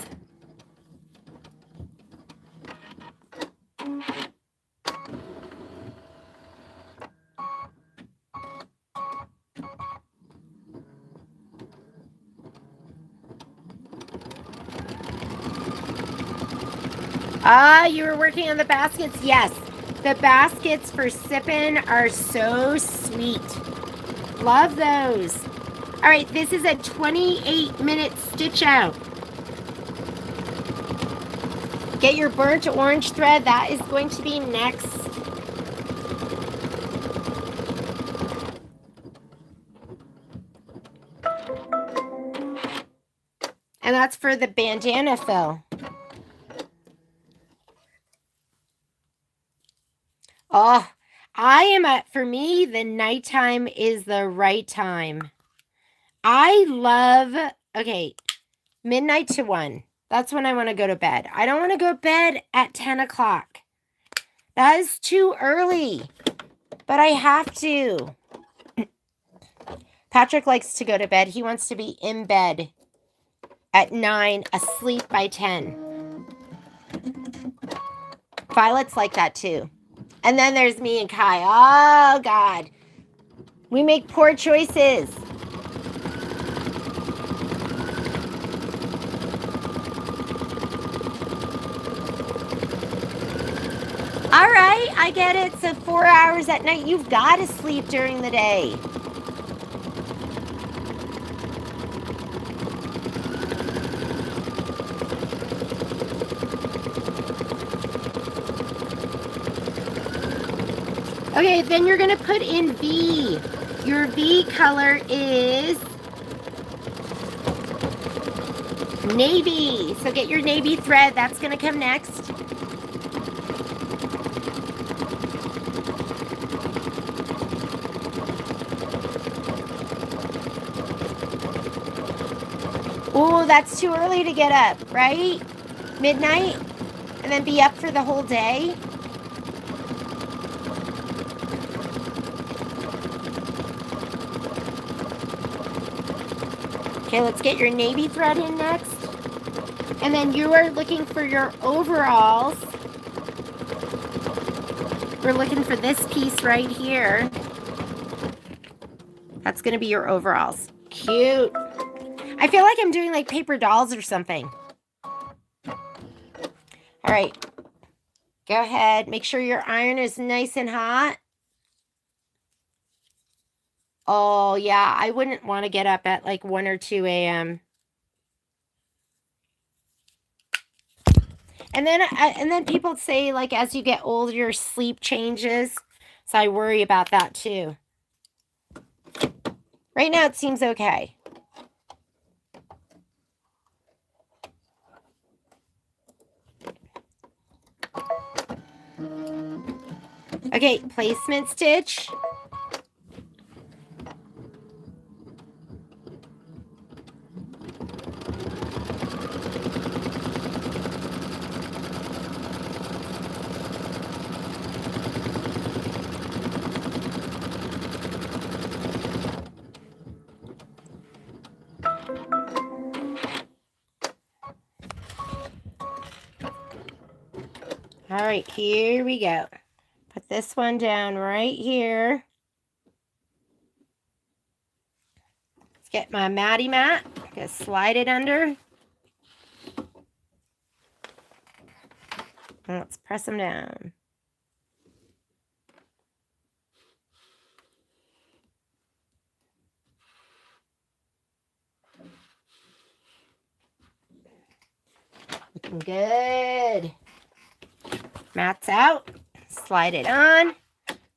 Ah, you were working on the baskets? Yes. The baskets for sipping are so sweet. Love those. All right, this is a 28-minute stitch out. Get your burnt orange thread. That is going to be next. And that's for the bandana fill. Oh, for me, the nighttime is the right time. I love, okay, midnight to 1. That's when I want to go to bed. I don't want to go to bed at 10 o'clock. That is too early, but I have to. Patrick likes to go to bed. He wants to be in bed at 9, asleep by 10. Violet's like that too. And then there's me and Kai. Oh, God. We make poor choices. All right, I get it. So 4 hours at night. You've got to sleep during the day. Okay, then you're going to put in V. Your V color is navy. So get your navy thread. That's going to come next. Oh, that's too early to get up, right? Midnight? And then be up for the whole day? Okay, let's get your navy thread in next. And then you are looking for your overalls. We're looking for this piece right here. That's going to be your overalls. Cute. I feel like I'm doing like paper dolls or something. All right. Go ahead. Make sure your iron is nice and hot. Oh, yeah. I wouldn't want to get up at like 1 or 2 a.m. And then people say, like, as you get older, your sleep changes. So I worry about that too. Right now, it seems okay. Okay, placement stitch. All right, here we go. Put this one down right here. Let's get my matty mat. Gonna slide it under. And let's press them down. Looking good. Mat's out. Slide it on.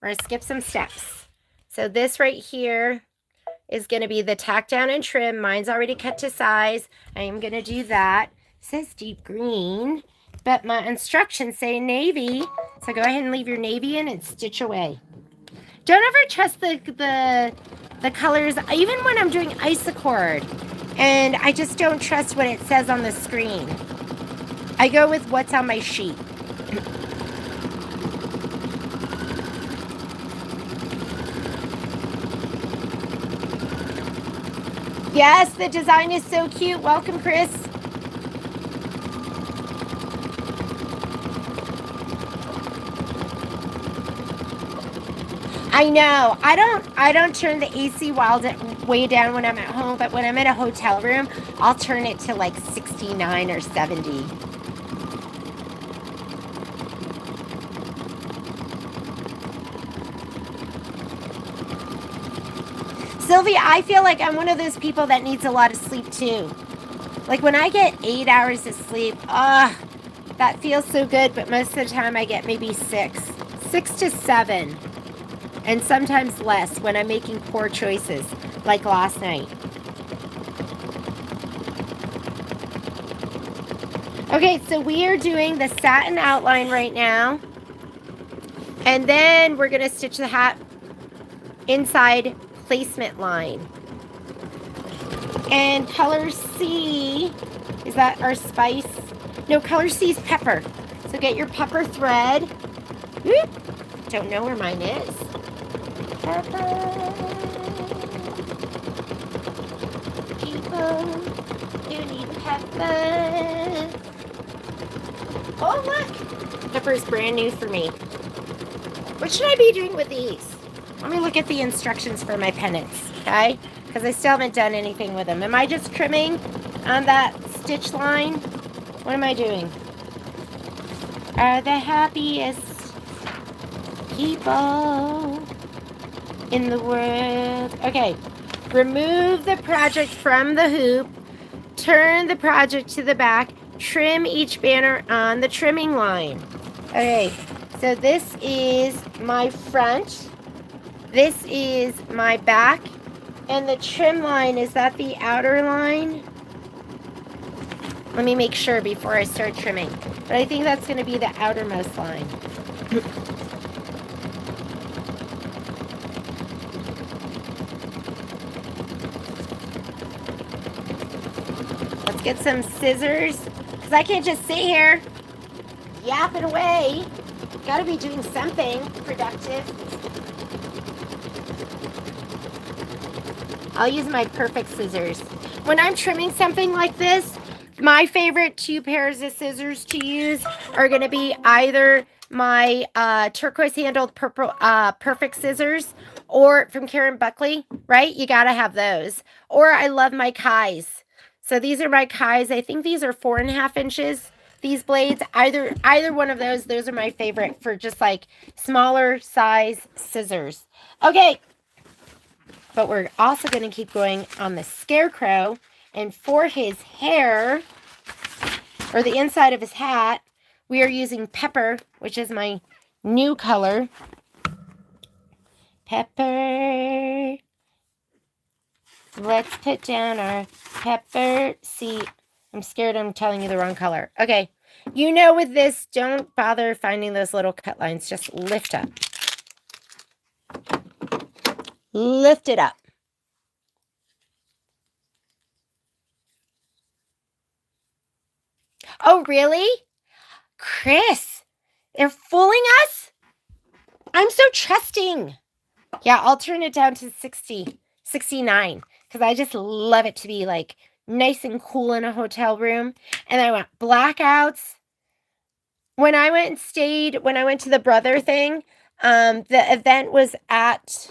We're going to skip some steps. So this right here is going to be the tack down and trim. Mine's already cut to size. I am going to do that. It says deep green, but my instructions say navy. So go ahead and leave your navy in and stitch away. Don't ever trust the colors, even when I'm doing isocord, and I just don't trust what it says on the screen. I go with what's on my sheet. Yes, the design is so cute. Welcome, Chris. I know. I don't turn the AC way down when I'm at home, but when I'm in a hotel room, I'll turn it to like 69 or 70. Sylvia, I feel like I'm one of those people that needs a lot of sleep too. Like when I get 8 hours of sleep, that feels so good, but most of the time I get maybe 6 to 7. And sometimes less when I'm making poor choices, like last night. Okay, so we are doing the satin outline right now. And then we're going to stitch the hat inside placement line. And color C, is that our spice? No, color C is pepper. So get your pepper thread. Whoop. Don't know where mine is. Pepper. People who need pepper. Oh, look. Pepper's brand new for me. What should I be doing with these? Let me look at the instructions for my pennants, okay? Because I still haven't done anything with them. Am I just trimming on that stitch line? What am I doing? Are the happiest people in the world. Okay, remove the project from the hoop, turn the project to the back, trim each banner on the trimming line. Okay, so this is my front, this is my back, and the trim line, is that the outer line? Let me make sure before I start trimming, but I think that's going to be the outermost line. Let's get some scissors, because I can't just sit here yapping away. Gotta be doing something productive. I'll use my perfect scissors. When I'm trimming something like this, my favorite 2 pairs of scissors to use are going to be either my turquoise handled purple perfect scissors, or from Karen Buckley, right? You got to have those. Or I love my Kai's. So these are my Kai's. I think these are 4.5 inches. These blades, either one of those are my favorite for just like smaller size scissors. Okay, but we're also going to keep going on the scarecrow. And for his hair, or the inside of his hat, we are using pepper, which is my new color. Pepper. Let's put down our pepper. See, I'm scared I'm telling you the wrong color. Okay, you know with this, don't bother finding those little cut lines. Just lift up. Lift it up. Oh, really? Chris, they're fooling us? I'm so trusting. Yeah, I'll turn it down to 60, 69, because I just love it to be like nice and cool in a hotel room. And I want blackouts. When I went to the brother thing, the event was at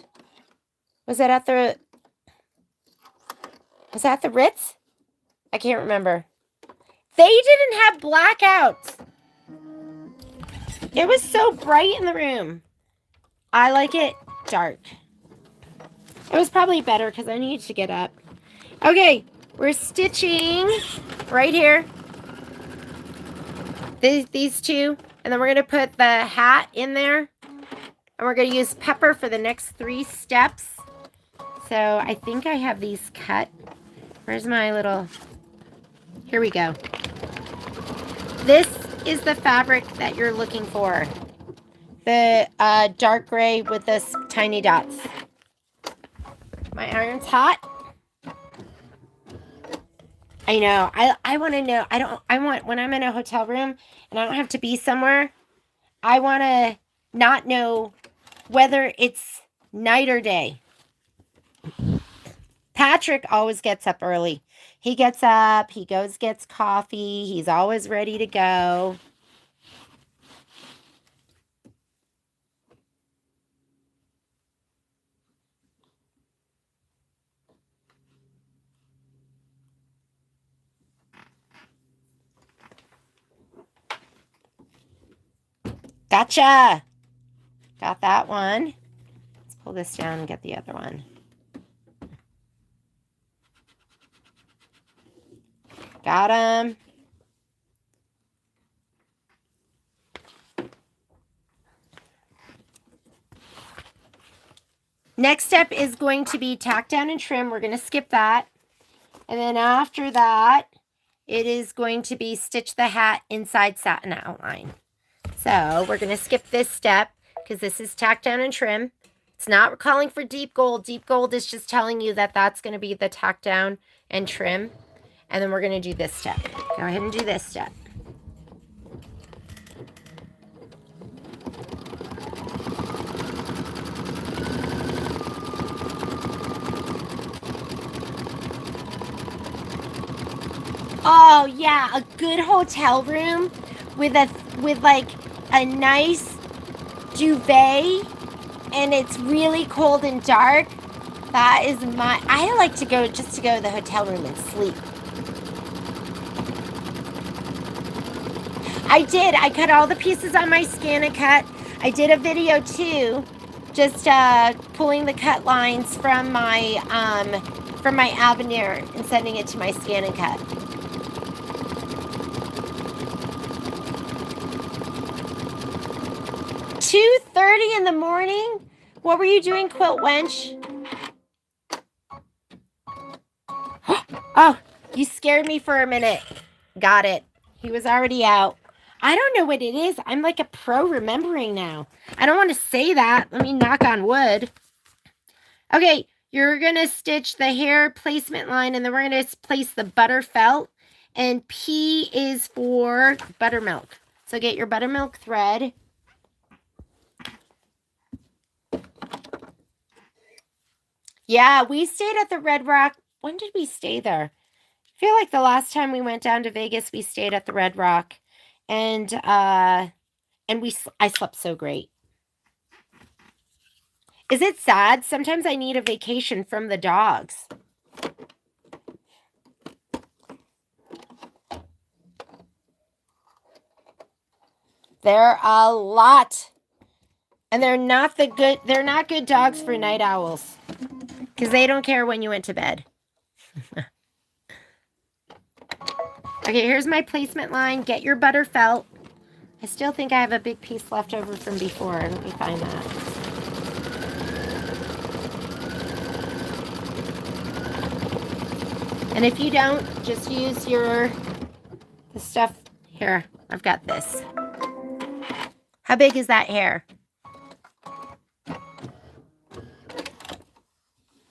was it at the was that the Ritz? I can't remember. They didn't have blackouts. It was so bright in the room. I like it dark. It was probably better because I needed to get up. Okay, we're stitching right here. These two. And then we're going to put the hat in there. And we're going to use pepper for the next 3 steps. So I think I have these cut. Where's my little... Here we go. This is the fabric that you're looking for. The dark gray with this tiny dots. My iron's hot. I know. I want to know. I want, when I'm in a hotel room and I don't have to be somewhere, I want to not know whether it's night or day. Patrick always gets up early. He gets up, he goes, gets coffee. He's always ready to go. Gotcha. Got that one. Let's pull this down and get the other one. Got him. Next step is going to be tack down and trim. We're going to skip that. And then after that, it is going to be stitch the hat inside satin outline. So we're going to skip this step because this is tack down and trim. It's not calling for deep gold. Deep gold is just telling you that that's going to be the tack down and trim. And then we're going to do this step. Go ahead and do this step. Oh yeah, a good hotel room with like a nice duvet and it's really cold and dark. That is I like to go just to go to the hotel room and sleep. I did. I cut all the pieces on my Scan and Cut. I did a video too, just pulling the cut lines from my Avenir and sending it to my Scan and Cut. $2:30 in the morning? What were you doing, Quilt Wench? Oh, you scared me for a minute. Got it. He was already out. I don't know what it is. I'm like a pro remembering now. I don't want to say that. Let me knock on wood. Okay, you're going to stitch the hair placement line, and then we're going to place the butter felt. And P is for buttermilk. So get your buttermilk thread. Yeah, we stayed at the Red Rock. When did we stay there? I feel like the last time we went down to Vegas, we stayed at the Red Rock. And I slept so great. Is it sad? Sometimes I need a vacation from the dogs. They're a lot. And they're not good dogs for night owls. Because they don't care when you went to bed. Okay, here's my placement line. Get your butter felt. I still think I have a big piece left over from before. Let me find that. And if you don't, just use the stuff. Here, I've got this. How big is that hair?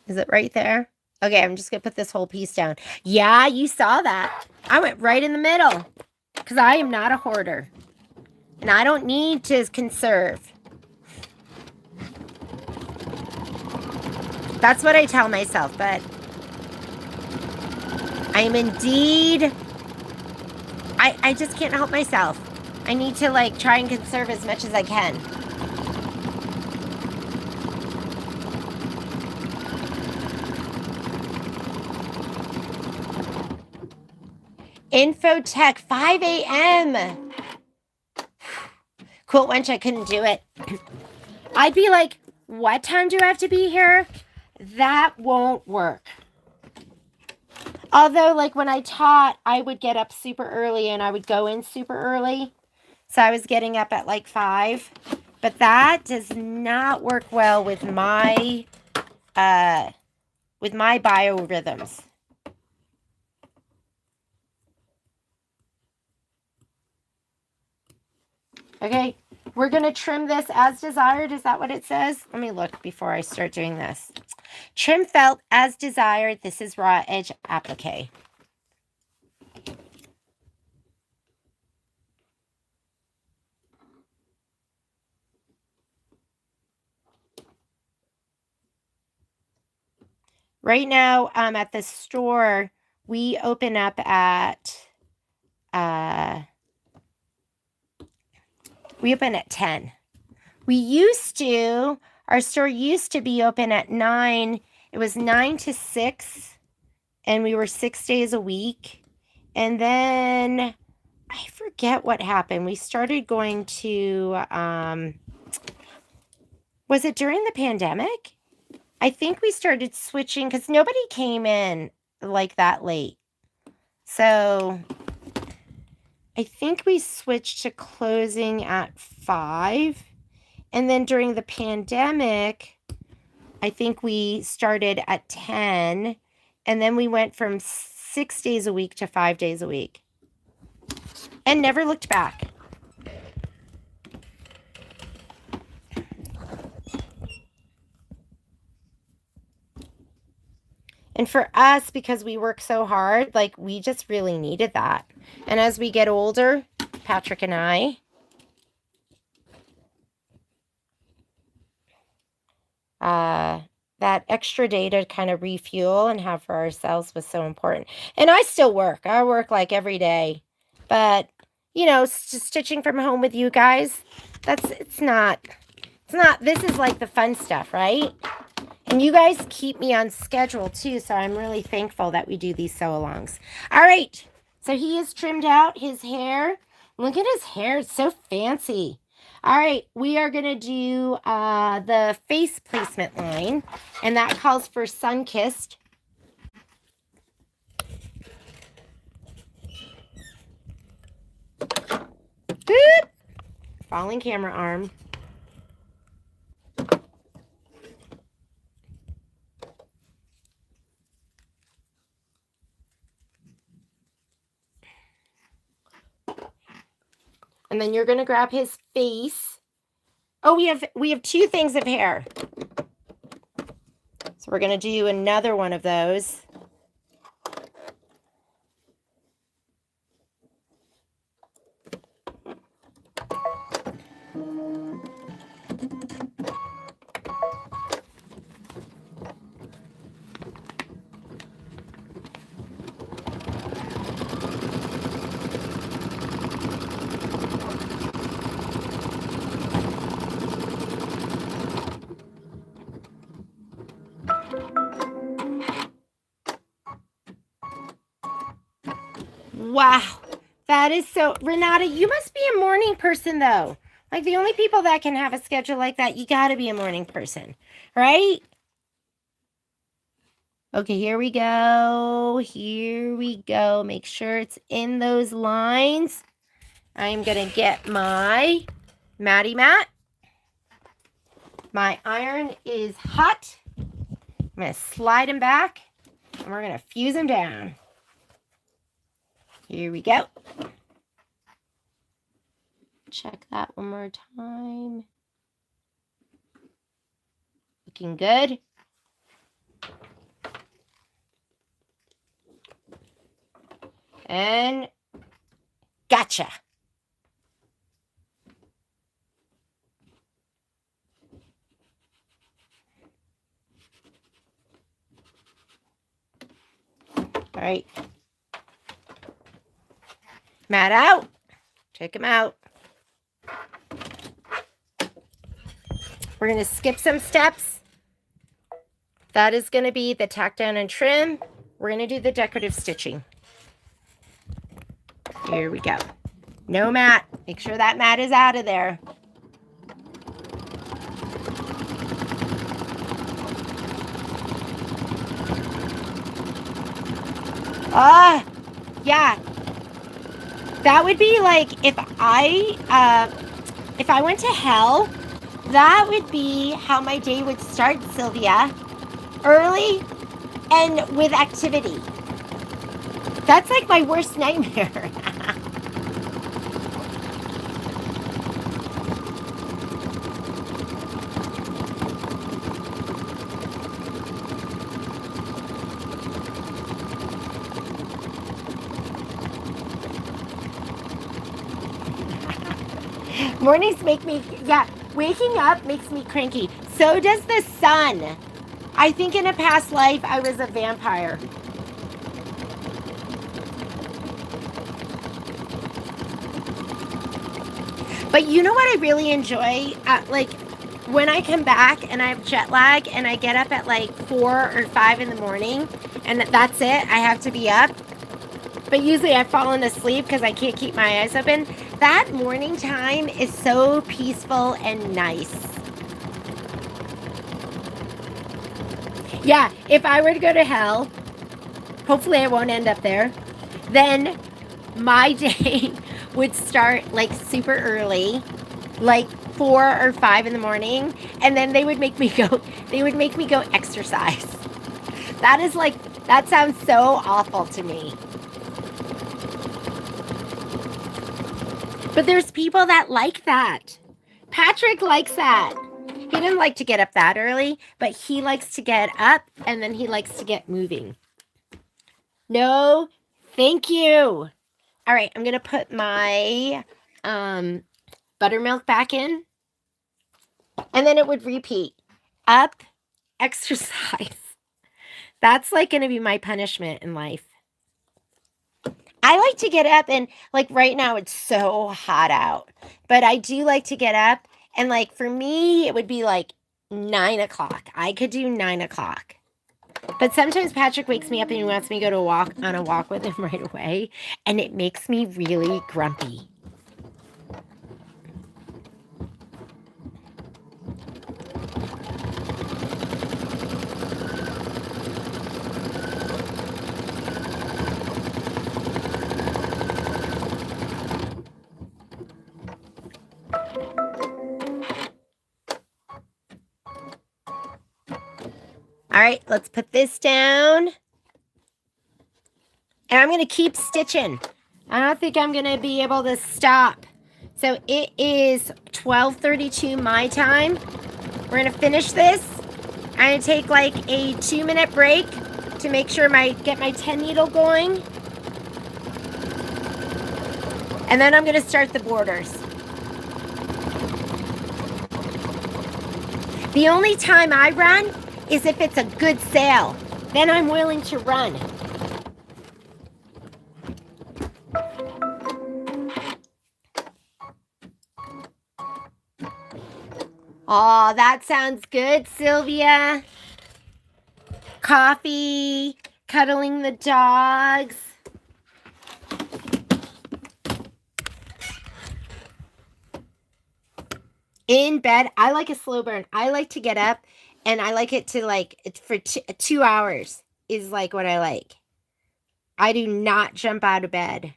Is it right there? Okay, I'm just going to put this whole piece down. Yeah, you saw that. I went right in the middle because I am not a hoarder. And I don't need to conserve. That's what I tell myself, but I am indeed... I just can't help myself. I need to like try and conserve as much as I can. Infotech, 5 a.m. Cool wench, I couldn't do it. I'd be like, what time do I have to be here? That won't work. Although, like, when I taught, I would get up super early and I would go in super early. So I was getting up at like 5. But that does not work well with my biorhythms. Okay, we're going to trim this as desired. Is that what it says? Let me look before I start doing this. Trim felt as desired. This is raw edge applique. Right now, at the store, we open up at, we open at 10. Our store used to be open at 9. It was 9 to 6, and we were 6 days a week. And then I forget what happened. We started going to, was it during the pandemic? I think we started switching because nobody came in like that late. So I think we switched to closing at 5. And then during the pandemic, I think we started at 10. And then we went from 6 days a week to 5 days a week. And never looked back. And for us, because we work so hard, like, we just really needed that. And as we get older, Patrick and I, that extra day to kind of refuel and have for ourselves was so important. And I still work. I work like every day. But, you know, stitching from home with you guys, it's not, this is like the fun stuff, right? And you guys keep me on schedule too, so I'm really thankful that we do these sew-alongs. All right, so he has trimmed out his hair. Look at his hair, it's so fancy. All right, we are going to do the face placement line, and that calls for sun-kissed. Boop! Falling camera arm. And then you're going to grab his face. Oh, we have 2 things of hair. So we're going to do another one of those. Wow, that is so... Renata, you must be a morning person, though. Like, the only people that can have a schedule like that, you got to be a morning person, right? Okay, here we go. Here we go. Make sure it's in those lines. I'm going to get my Matty Mat. My iron is hot. I'm going to slide him back, and we're going to fuse him down. Here we go. Check that one more time. Looking good. And gotcha. All right. Mat out. Check him out. We're going to skip some steps. That is going to be the tack down and trim. We're going to do the decorative stitching. Here we go. No mat. Make sure that mat is out of there. Yeah. That would be like if I went to hell, that would be how my day would start, Sylvia. Early and with activity. That's like my worst nightmare. Mornings make me, waking up makes me cranky. So does the sun. I think in a past life I was a vampire. But you know what I really enjoy? Like when I come back and I have jet lag and I get up at like 4 or 5 in the morning and that's it, I have to be up. But usually I've fallen asleep because I can't keep my eyes open. That morning time is so peaceful and nice. Yeah, if I were to go to hell, hopefully I won't end up there, then my day would start like super early, like 4 or 5 in the morning, and then they would make me go exercise. That sounds so awful to me. But there's people that like that. Patrick likes that. He didn't like to get up that early, but he likes to get up and then he likes to get moving. No, thank you. All right, I'm going to put my buttermilk back in. And then it would repeat. Up, exercise. That's like going to be my punishment in life. I like to get up and like right now it's so hot out. But I do like to get up and like for me it would be like 9 o'clock. I could do 9 o'clock. But sometimes Patrick wakes me up and he wants me to go on a walk with him right away. And it makes me really grumpy. All right, let's put this down. And I'm going to keep stitching. I don't think I'm going to be able to stop. So it is 12:32 my time. We're going to finish this. I'm going to take like a 2-minute break to make sure get my 10 needle going. And then I'm going to start the borders. The only time I run is if it's a good sale. Then I'm willing to run. Oh, that sounds good, Sylvia. Coffee, cuddling the dogs. In bed, I like a slow burn. I like to get up and I like it to like, for 2 hours is like what I like. I do not jump out of bed.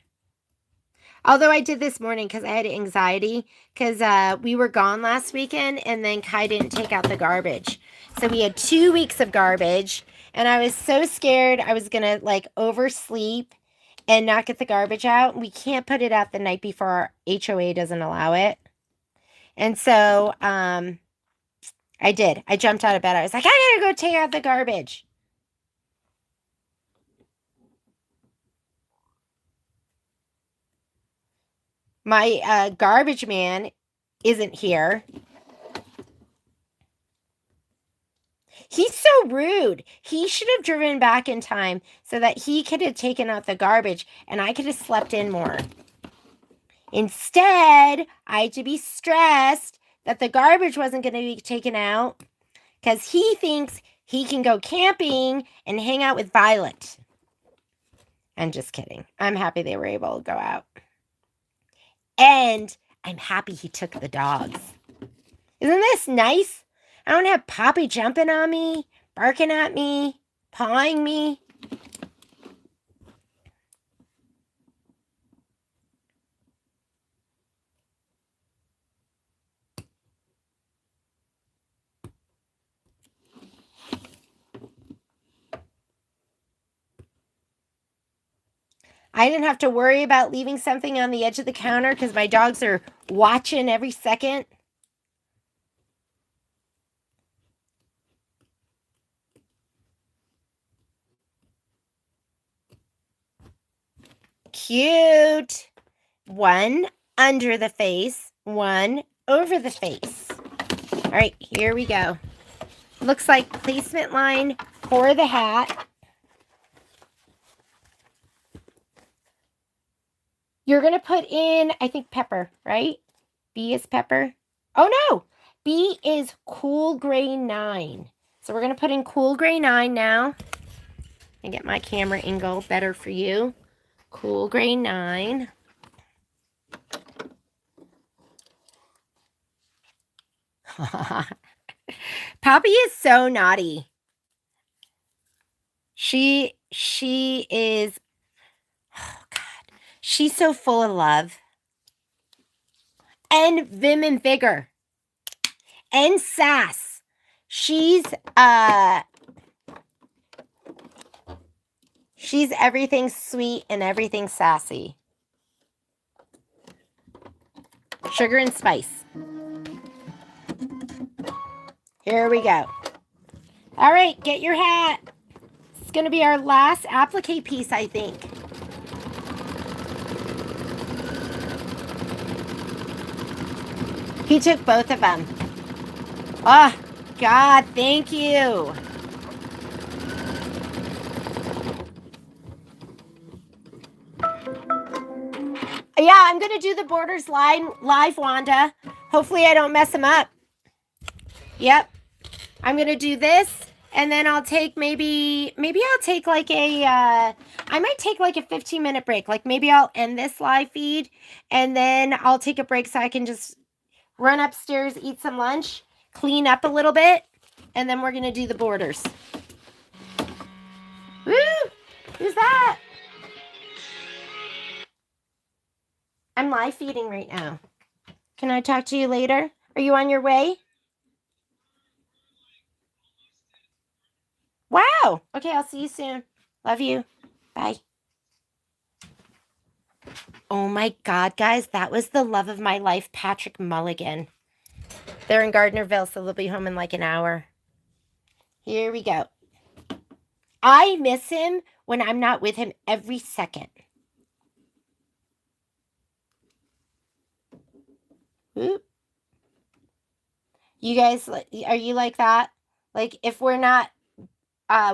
Although I did this morning because I had anxiety because we were gone last weekend and then Kai didn't take out the garbage. So we had 2 weeks of garbage and I was so scared I was going to like oversleep and not get the garbage out. We can't put it out the night before. Our HOA doesn't allow it. And so I did. I jumped out of bed. I was like, I gotta go take out the garbage. My garbage man isn't here. He's so rude. He should have driven back in time so that he could have taken out the garbage and I could have slept in more. Instead, I had to be stressed that the garbage wasn't going to be taken out because he thinks he can go camping and hang out with Violet. I'm just kidding. I'm happy they were able to go out. And I'm happy he took the dogs. Isn't this nice? I don't have Poppy jumping on me, barking at me, pawing me. I didn't have to worry about leaving something on the edge of the counter because my dogs are watching every second. Cute. One under the face, one over the face. All right, here we go. Looks like placement line for the hat. You're going to put in, I think, pepper, right? B is pepper. Oh, no. B is Cool Gray 9. So we're going to put in Cool Gray 9 now. And get my camera angle better for you. Cool Gray 9. Poppy is so naughty. She is, oh God, she's so full of love. And vim and vigor. And sass. She's everything sweet and everything sassy. Sugar and spice. Here we go. All right, get your hat. It's going to be our last applique piece, I think. He took both of them. Oh, God, thank you. Yeah, I'm going to do the borders live, Wanda. Hopefully I don't mess them up. Yep. I'm going to do this, and then I'll take maybe I'll take like I might take like a 15-minute break. Like maybe I'll end this live feed, and then I'll take a break so I can just run upstairs, eat some lunch, clean up a little bit, and then we're going to do the borders. Woo! Who's that? I'm live feeding right now. Can I talk to you later? Are you on your way? Wow. Okay, I'll see you soon. Love you. Bye. Oh my God, guys, that was the love of my life, Patrick Mulligan. They're in Gardnerville, so they'll be home in like an hour. Here we go. I miss him when I'm not with him every second. Whoop. You guys, are you like that? Like, if we're not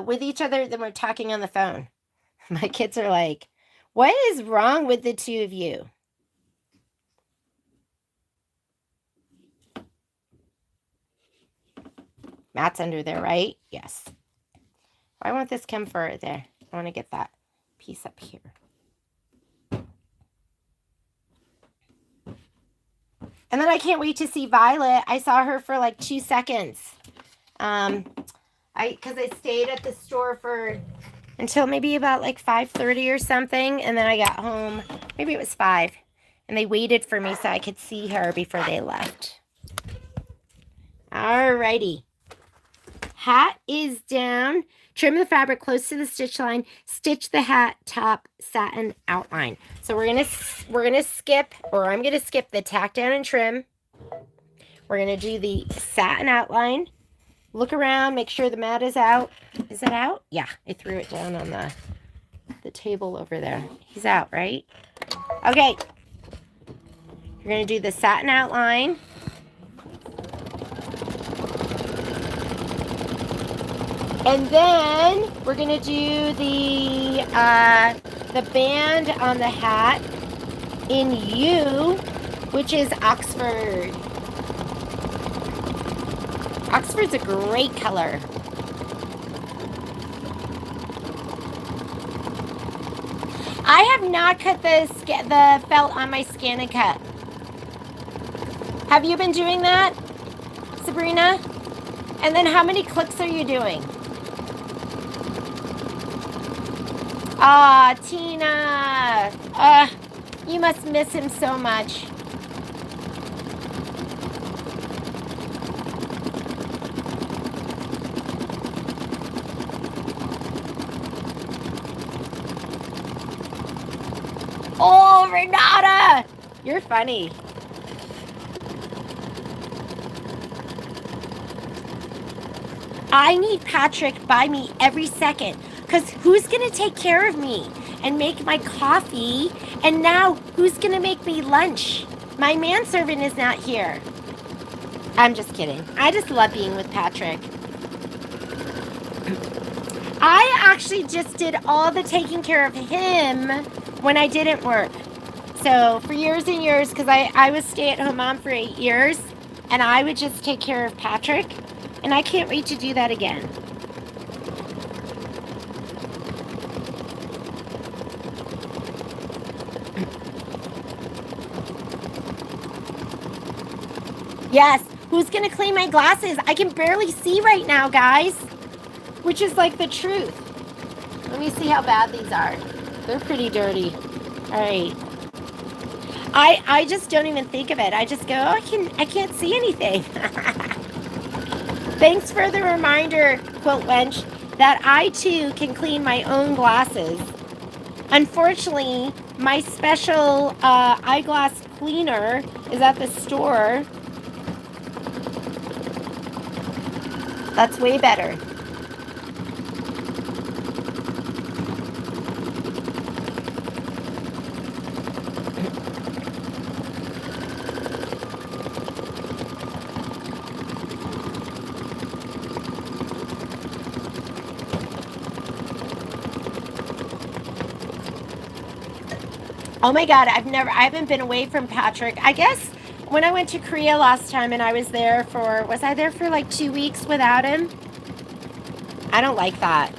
with each other, then we're talking on the phone. My kids are like, what is wrong with the two of you? Matt's under there, right? Yes. I want this camphor there. I want to get that piece up here. And then I can't wait to see Violet. I saw her for like 2 seconds. Because I stayed at the store for until maybe about like 5:30 or something, and then I got home. Maybe it was 5, and they waited for me so I could see her before they left. Alrighty. Hat is down. Trim the fabric close to the stitch line. Stitch the hat top satin outline. So we're gonna skip, or I'm gonna skip the tack down and trim. We're gonna do the satin outline. Look around, make sure the mat is out. Is it out? Yeah, I threw it down on the table over there. He's out, right? Okay. You're gonna do the satin outline. And then we're gonna do the band on the hat in U, which is Oxford. Oxford's a great color. I have not cut the felt on my Scan and Cut. Have you been doing that, Sabrina? And then how many clicks are you doing? Ah, Tina. You must miss him so much. Oh, Renata! You're funny. I need Patrick by me every second, because who's going to take care of me and make my coffee? And now, who's going to make me lunch? My manservant is not here. I'm just kidding. I just love being with Patrick. I actually just did all the taking care of him when I didn't work. So for years and years, because I was stay-at-home mom for 8 years, and I would just take care of Patrick, and I can't wait to do that again. Yes, who's gonna clean my glasses? I can barely see right now, guys, which is like the truth. Let me see how bad these are. They're pretty dirty. All right. I just don't even think of it. I just go, oh, I can't see anything. Thanks for the reminder, Quilt Wench, that I too can clean my own glasses. Unfortunately, my special eyeglass cleaner is at the store. That's way better. Oh my God, I haven't been away from Patrick. I guess when I went to Korea last time and I was I there for like 2 weeks without him? I don't like that.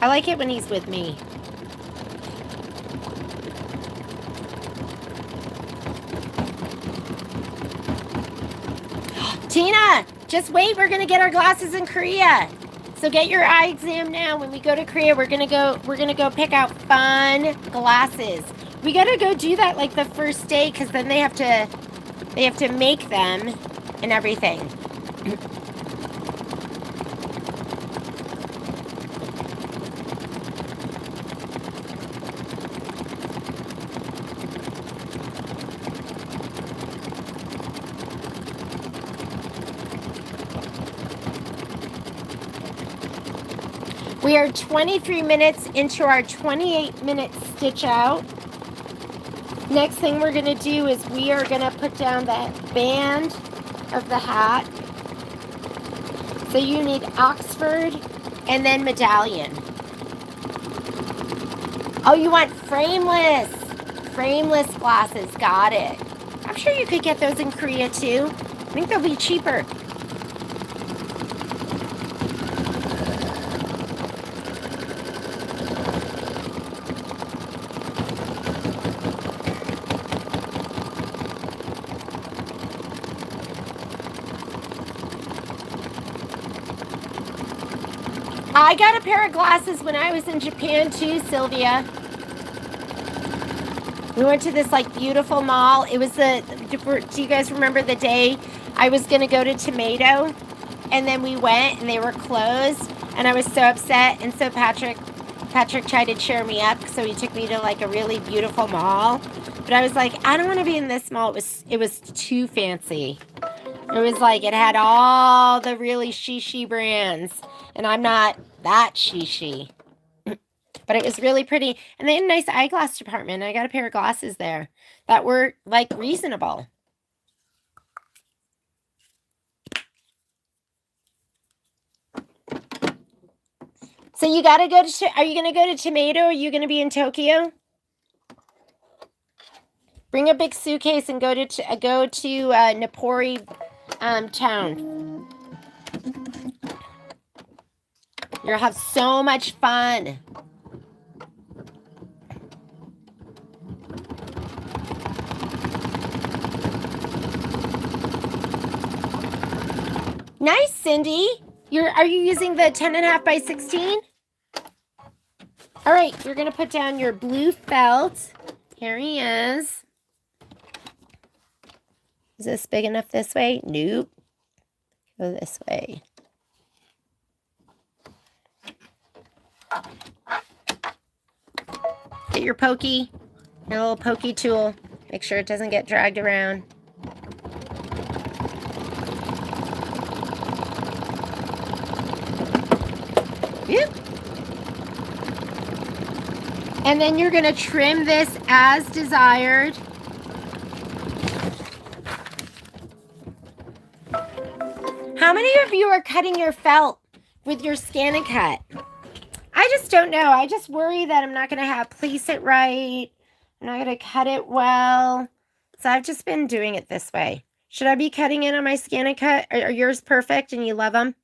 I like it when he's with me. Tina, just wait. We're gonna get our glasses in Korea. So get your eye exam now. When we go to Korea, we're gonna go pick out fun glasses. We gotta go do that like the first day, because then they have to make them and everything. We are 23 minutes into our 28-minute stitch out. Next thing we're going to do is we are going to put down that band of the hat. So you need Oxford and then medallion. Oh, you want frameless. Frameless glasses. Got it. I'm sure you could get those in Korea too. I think they'll be cheaper. I got a pair of glasses when I was in Japan too, Sylvia. We went to this like beautiful mall. It was do you guys remember the day I was going to go to Tomato? And then we went and they were closed. And I was so upset. And so Patrick tried to cheer me up. So he took me to like a really beautiful mall. But I was like, I don't want to be in this mall. It was too fancy. It was like, it had all the really shishi brands. And I'm not that shishi. But it was really pretty. And they had a nice eyeglass department. I got a pair of glasses there that were like reasonable. So you got to go to, are you going to go to Tomato? Or are you going to be in Tokyo? Bring a big suitcase and go to Napori town. You'll have so much fun. Nice, Cindy. Are you using the 10.5 by 16? All right, you're going to put down your blue felt. Here he is. Is this big enough this way? Nope. Go this way. Get your pokey, your little pokey tool. Make sure it doesn't get dragged around. Yep. And then you're going to trim this as desired. How many of you are cutting your felt with your Scan and Cut? I just don't know. I just worry that I'm not going to place it right. I'm not going to cut it well. So I've just been doing it this way. Should I be cutting it on my Scan and Cut? Are yours perfect and you love them?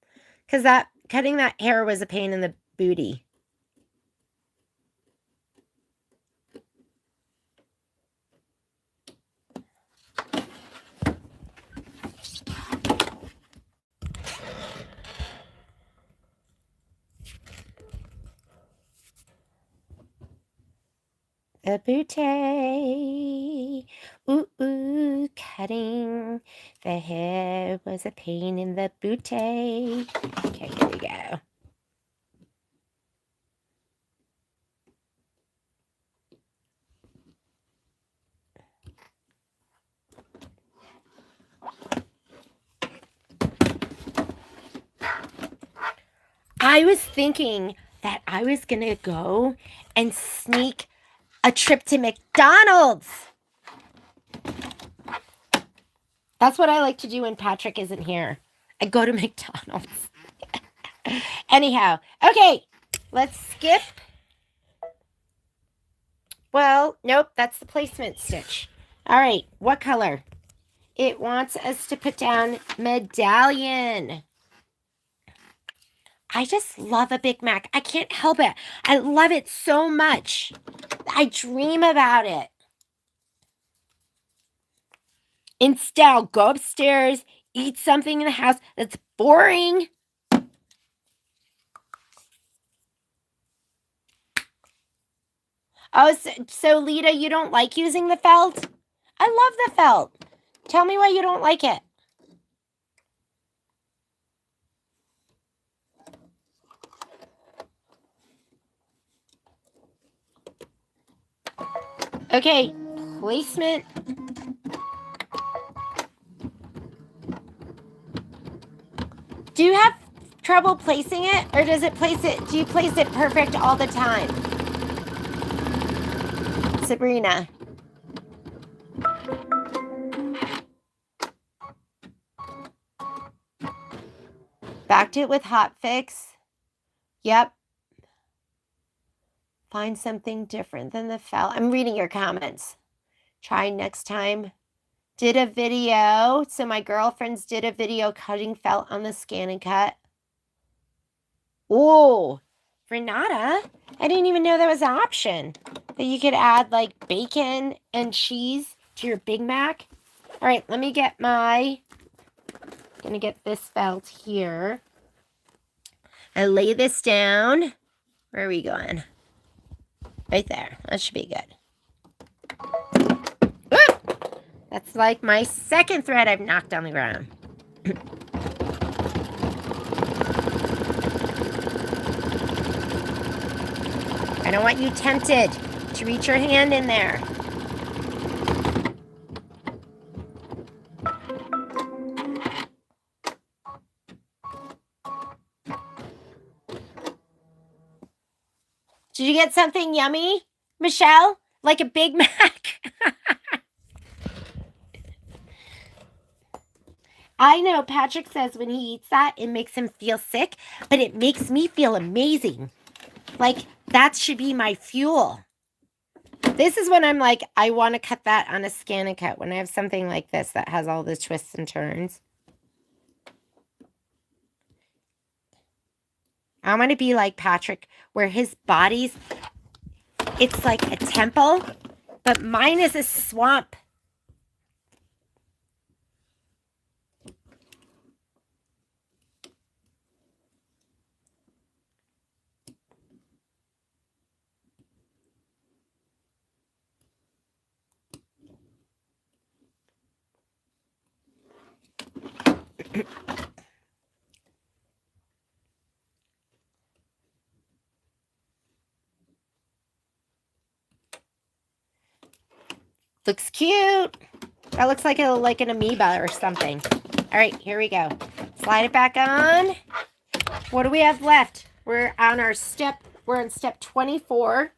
Because cutting that hair was a pain in the booty. The booty, ooh, ooh, cutting the hair was a pain in the booty. Okay, here we go. I was thinking that I was going to go and sneak a trip to McDonald's. That's what I like to do when Patrick isn't here. I go to McDonald's. Anyhow, okay, let's skip. Well, nope, that's the placement stitch. All right, what color? It wants us to put down medallion. I just love a Big Mac. I can't help it. I love it so much. I dream about it. Instead, I'll go upstairs, eat something in the house that's boring. Oh, so Lita, you don't like using the felt? I love the felt. Tell me why you don't like it. Okay, placement. Do you have trouble placing it, or do you place it perfect all the time? Sabrina. Backed it with Hot Fix. Yep. Find something different than the felt. I'm reading your comments. Try next time. Did a video. So my girlfriends did a video cutting felt on the Scan and Cut. Oh, Renata. I didn't even know that was an option. That you could add like bacon and cheese to your Big Mac. All right, let me get gonna get this felt here. I lay this down. Where are we going? Right there. That should be good. Whoop! That's like my second thread I've knocked on the ground. I don't want you tempted to reach your hand in there. Did you get something yummy, Michelle? Like a Big Mac? I know Patrick says when he eats that, it makes him feel sick, but it makes me feel amazing. Like, that should be my fuel. This is when I'm like, I want to cut that on a Scan and Cut, when I have something like this that has all the twists and turns. I want to be like Patrick, where his body's, it's like a temple, but mine is a swamp. Looks cute. That looks like an amoeba or something. All right, here we go. Slide it back on. What do we have left? We're on step 24.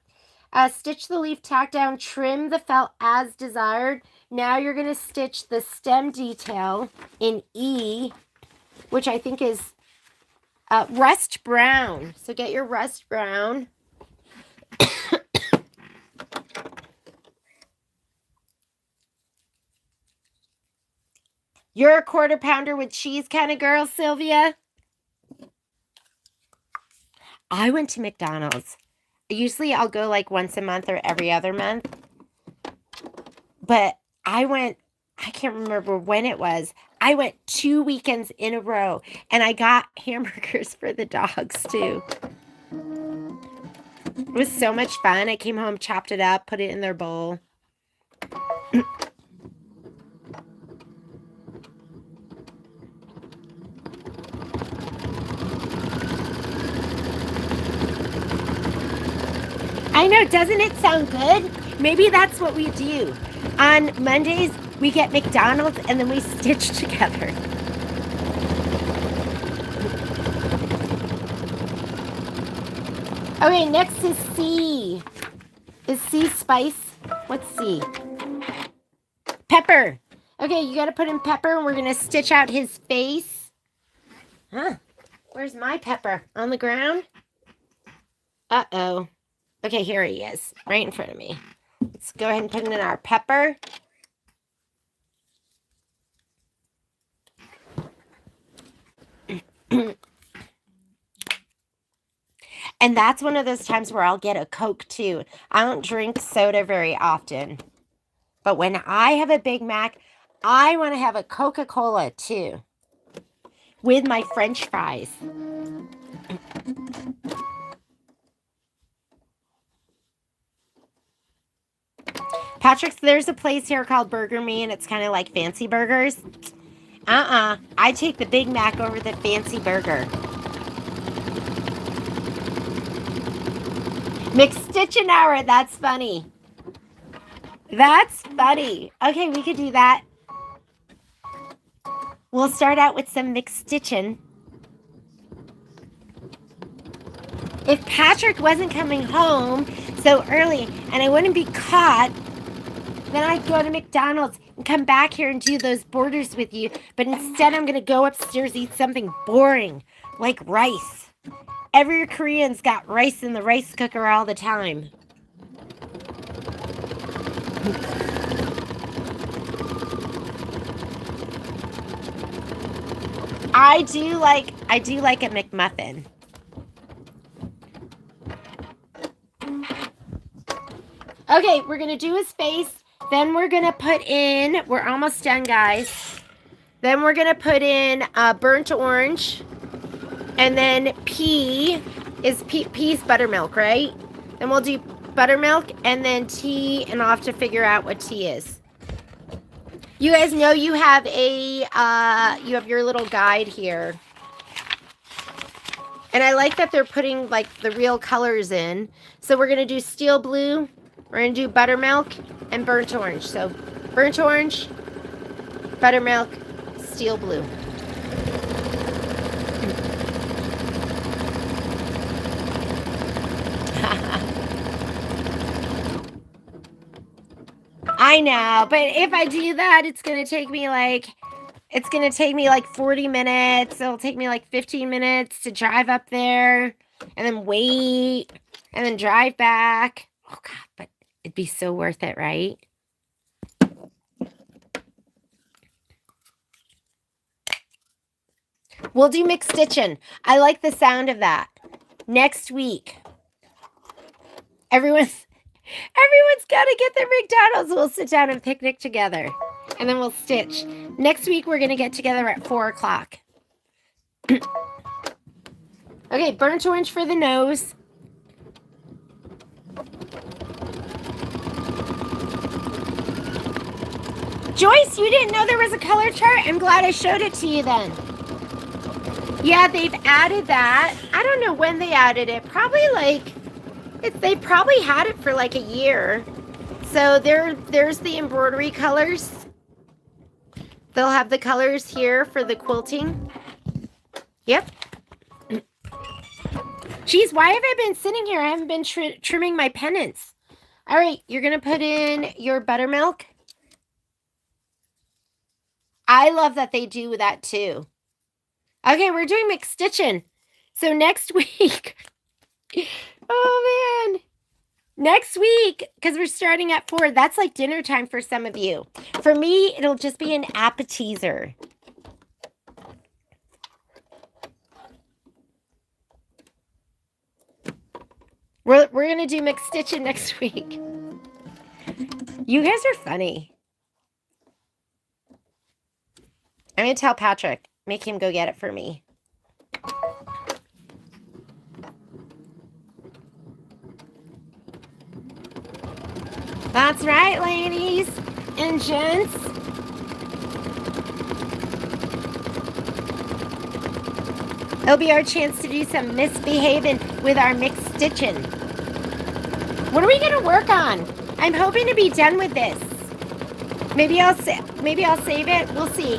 Stitch the leaf, tack down, trim the felt as desired. Now you're going to stitch the stem detail in E, which I think is rust brown. So get your rust brown. You're a quarter pounder with cheese kind of girl, Sylvia. I went to McDonald's. Usually I'll go like once a month or every other month. But I can't remember when it was. I went 2 weekends in a row and I got hamburgers for the dogs too. It was so much fun. I came home, chopped it up, put it in their bowl. I know, doesn't it sound good? Maybe that's what we do. On Mondays, we get McDonald's and then we stitch together. Okay, next is C. Is C spice? What's C? Pepper. Okay, you got to put in pepper and we're going to stitch out his face. Huh? Where's my pepper? On the ground? Uh-oh. Okay, here he is, right in front of me. Let's go ahead and put in our pepper. And that's one of those times where I'll get a Coke too. I don't drink soda very often. But when I have a Big Mac, I want to have a Coca-Cola too. With my French fries. Patrick's, there's a place here called Burger Me, and it's kind of like fancy burgers. I take the Big Mac over the fancy burger. McStitchin' hour, that's funny. That's funny. Okay, we could do that. We'll start out with some McStitchin'. If Patrick wasn't coming home so early and I wouldn't be caught, then I'd go to McDonald's and come back here and do those borders with you. But instead, I'm going to go upstairs, eat something boring, like rice. Every Korean's got rice in the rice cooker all the time. I do like a McMuffin. Okay, we're going to do his face. Then we're going to put in, we're almost done, guys. Then we're going to put in burnt orange. And then P is buttermilk, right? Then we'll do buttermilk and then T, and I'll have to figure out what T is. You guys know you have you have your little guide here. And I like that they're putting like the real colors in. So we're going to do steel blue. We're going to do buttermilk and burnt orange. So burnt orange, buttermilk, steel blue. I know, but if I do that, it's going to take me like 40 minutes. It'll take me like 15 minutes to drive up there and then wait and then drive back. Oh God, but it'd be so worth it, right? We'll do McStitchin'. I like the sound of that. next week, everyone's got to get their McDonald's. We'll sit down and picnic together, and then we'll stitch. Next week, we're going to get together at 4 o'clock. Okay, burnt orange for the nose. Joyce, you didn't know there was a color chart? I'm glad I showed it to you then. Yeah, they've added that. I don't know when they added it. Probably like, they probably had it for like a year. So there's the embroidery colors. They'll have the colors here for the quilting. Yep. Geez, why have I been sitting here? I haven't been trimming my pennants. All right, you're going to put in your buttermilk. I love that they do that too. Okay, we're doing mixed stitching. So next week, oh man, next week, because we're starting at 4, that's like dinner time for some of you. For me, it'll just be an appetizer. We're going to do mixed stitching next week. You guys are funny. I'm going to tell Patrick, make him go get it for me. That's right, ladies and gents. It'll be our chance to do some misbehaving with our mixed stitching. What are we going to work on? I'm hoping to be done with this. Maybe I'll save it. We'll see.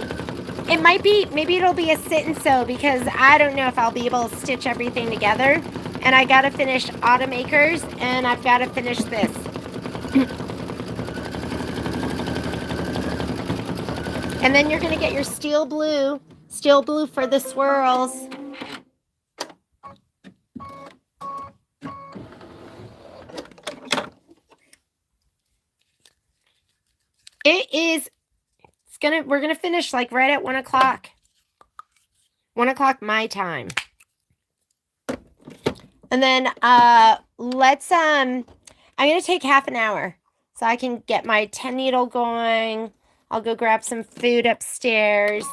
It might be, maybe it'll be a sit and sew because I don't know if I'll be able to stitch everything together. And I got to finish Automakers and I've got to finish this. And then you're going to get your steel blue for the swirls. We're going to finish like right at 1 o'clock. 1 o'clock my time. And then I'm going to take half an hour so I can get my 10 needle going. I'll go grab some food upstairs.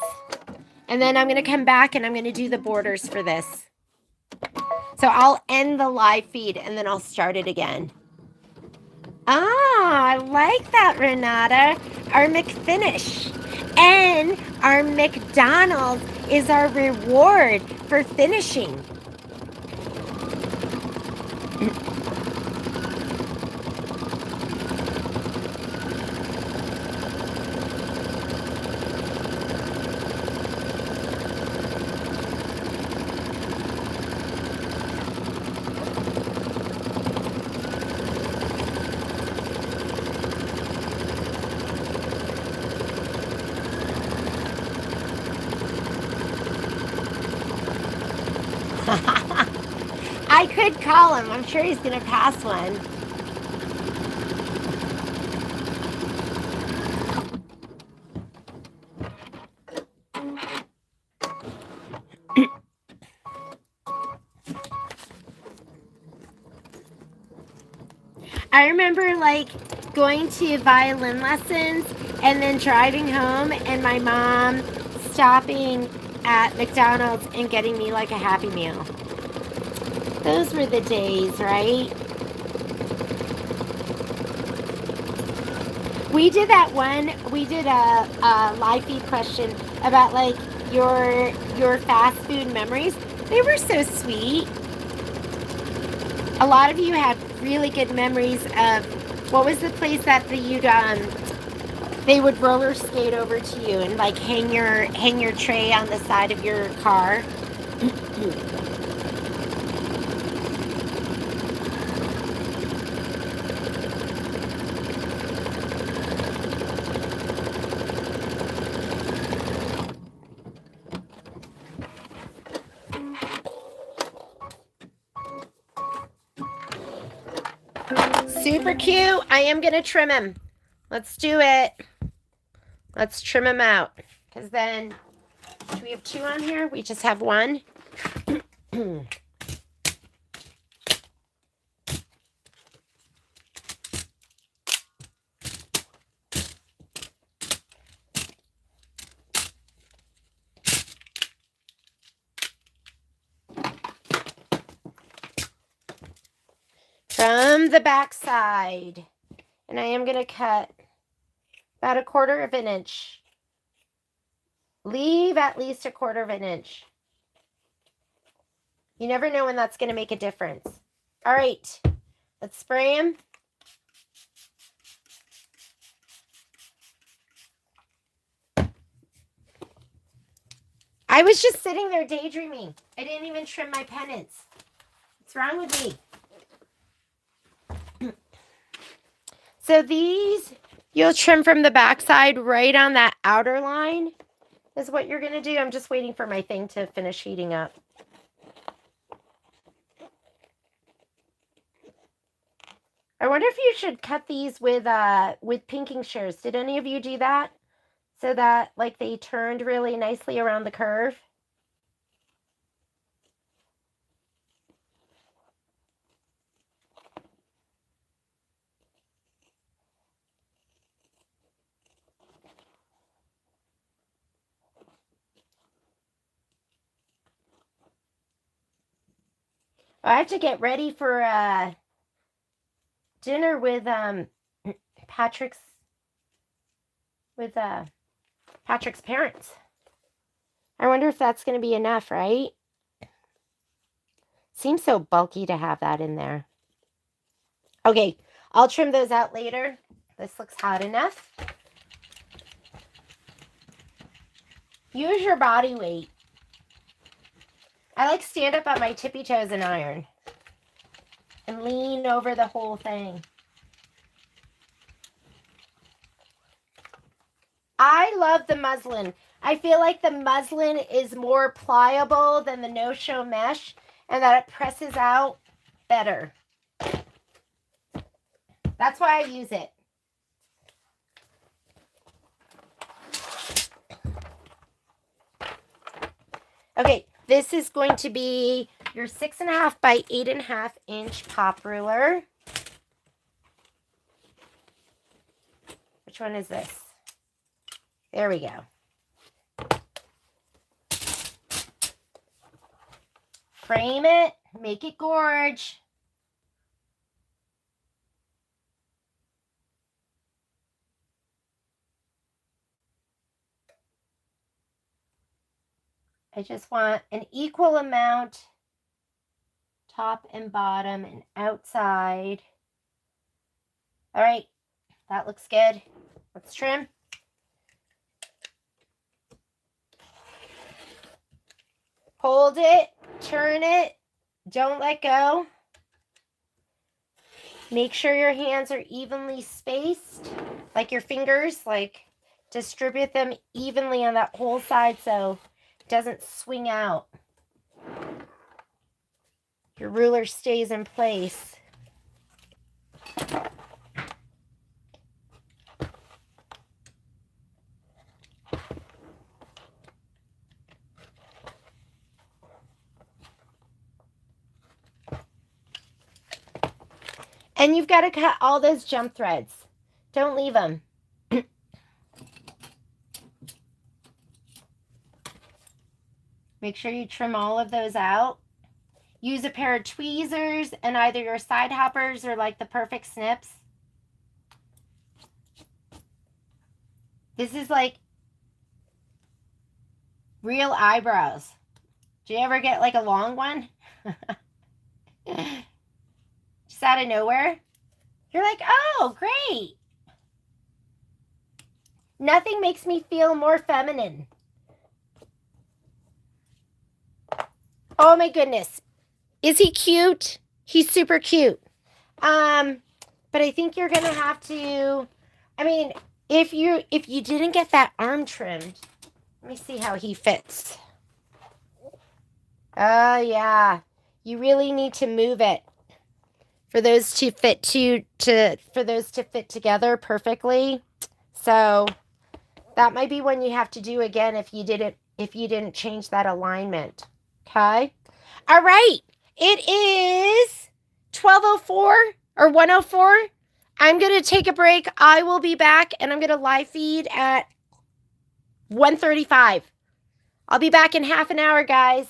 And then I'm going to come back and I'm going to do the borders for this. So I'll end the live feed and then I'll start it again. Ah, I like that, Renata. Our McFinish. And our McDonald's is our reward for finishing. I could call him. I'm sure he's going to pass one. I remember like going to violin lessons and then driving home and my mom stopping at McDonald's and getting me like a Happy Meal. Those were the days, right? We did that one. We did a live feed question about like your fast food memories. They were so sweet. A lot of you had really good memories of what was the place that they would roller skate over to you and like hang your tray on the side of your car. Super cute. I am going to trim him. Let's do it. Let's trim him out. Because then, do we have 2 on here? We just have 1. from the back side. And I am going to cut about 1/4 of an inch. Leave at least 1/4 of an inch. You never know when that's going to make a difference. All right, let's spray them. I was just sitting there daydreaming. I didn't even trim my pennants. What's wrong with me? So these, you'll trim from the backside right on that outer line is what you're going to do. I'm just waiting for my thing to finish heating up. I wonder if you should cut these with pinking shears. Did any of you do that? So that like they turned really nicely around the curve. I have to get ready for dinner with Patrick's parents. I wonder if that's going to be enough, right? Seems so bulky to have that in there. Okay, I'll trim those out later. This looks hot enough. Use your body weight. I like stand up on my tippy toes and iron. And lean over the whole thing. I love the muslin. I feel like the muslin is more pliable than the no-show mesh and that it presses out better. That's why I use it. Okay, this is going to be your 6.5 by 8.5 inch pop ruler. Which one is this? There we go. Frame it, make it gorge. I just want an equal amount, top and bottom and outside. All right, that looks good. Let's trim. Hold it, turn it, don't let go. Make sure your hands are evenly spaced, like your fingers, like distribute them evenly on that whole side so it doesn't swing out. Your ruler stays in place. And you've got to cut all those jump threads. Don't leave them. Make sure you trim all of those out. Use a pair of tweezers and either your side hoppers or like the perfect snips. This is like real eyebrows. Do you ever get like a long one? Just out of nowhere. You're like, oh, great. Nothing makes me feel more feminine. Oh my goodness. Is he cute? He's super cute. But I think you're gonna have to, I mean, if you didn't get that arm trimmed, let me see how he fits. Oh yeah. You really need to move it for those to fit together perfectly. So that might be one you have to do again if you didn't change that alignment. Okay? All right. It is 12:04 or 1:04. I'm going to take a break. I will be back and I'm going to live feed at 1:35. I'll be back in half an hour, guys.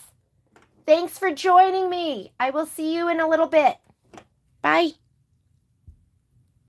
Thanks for joining me. I will see you in a little bit. Bye.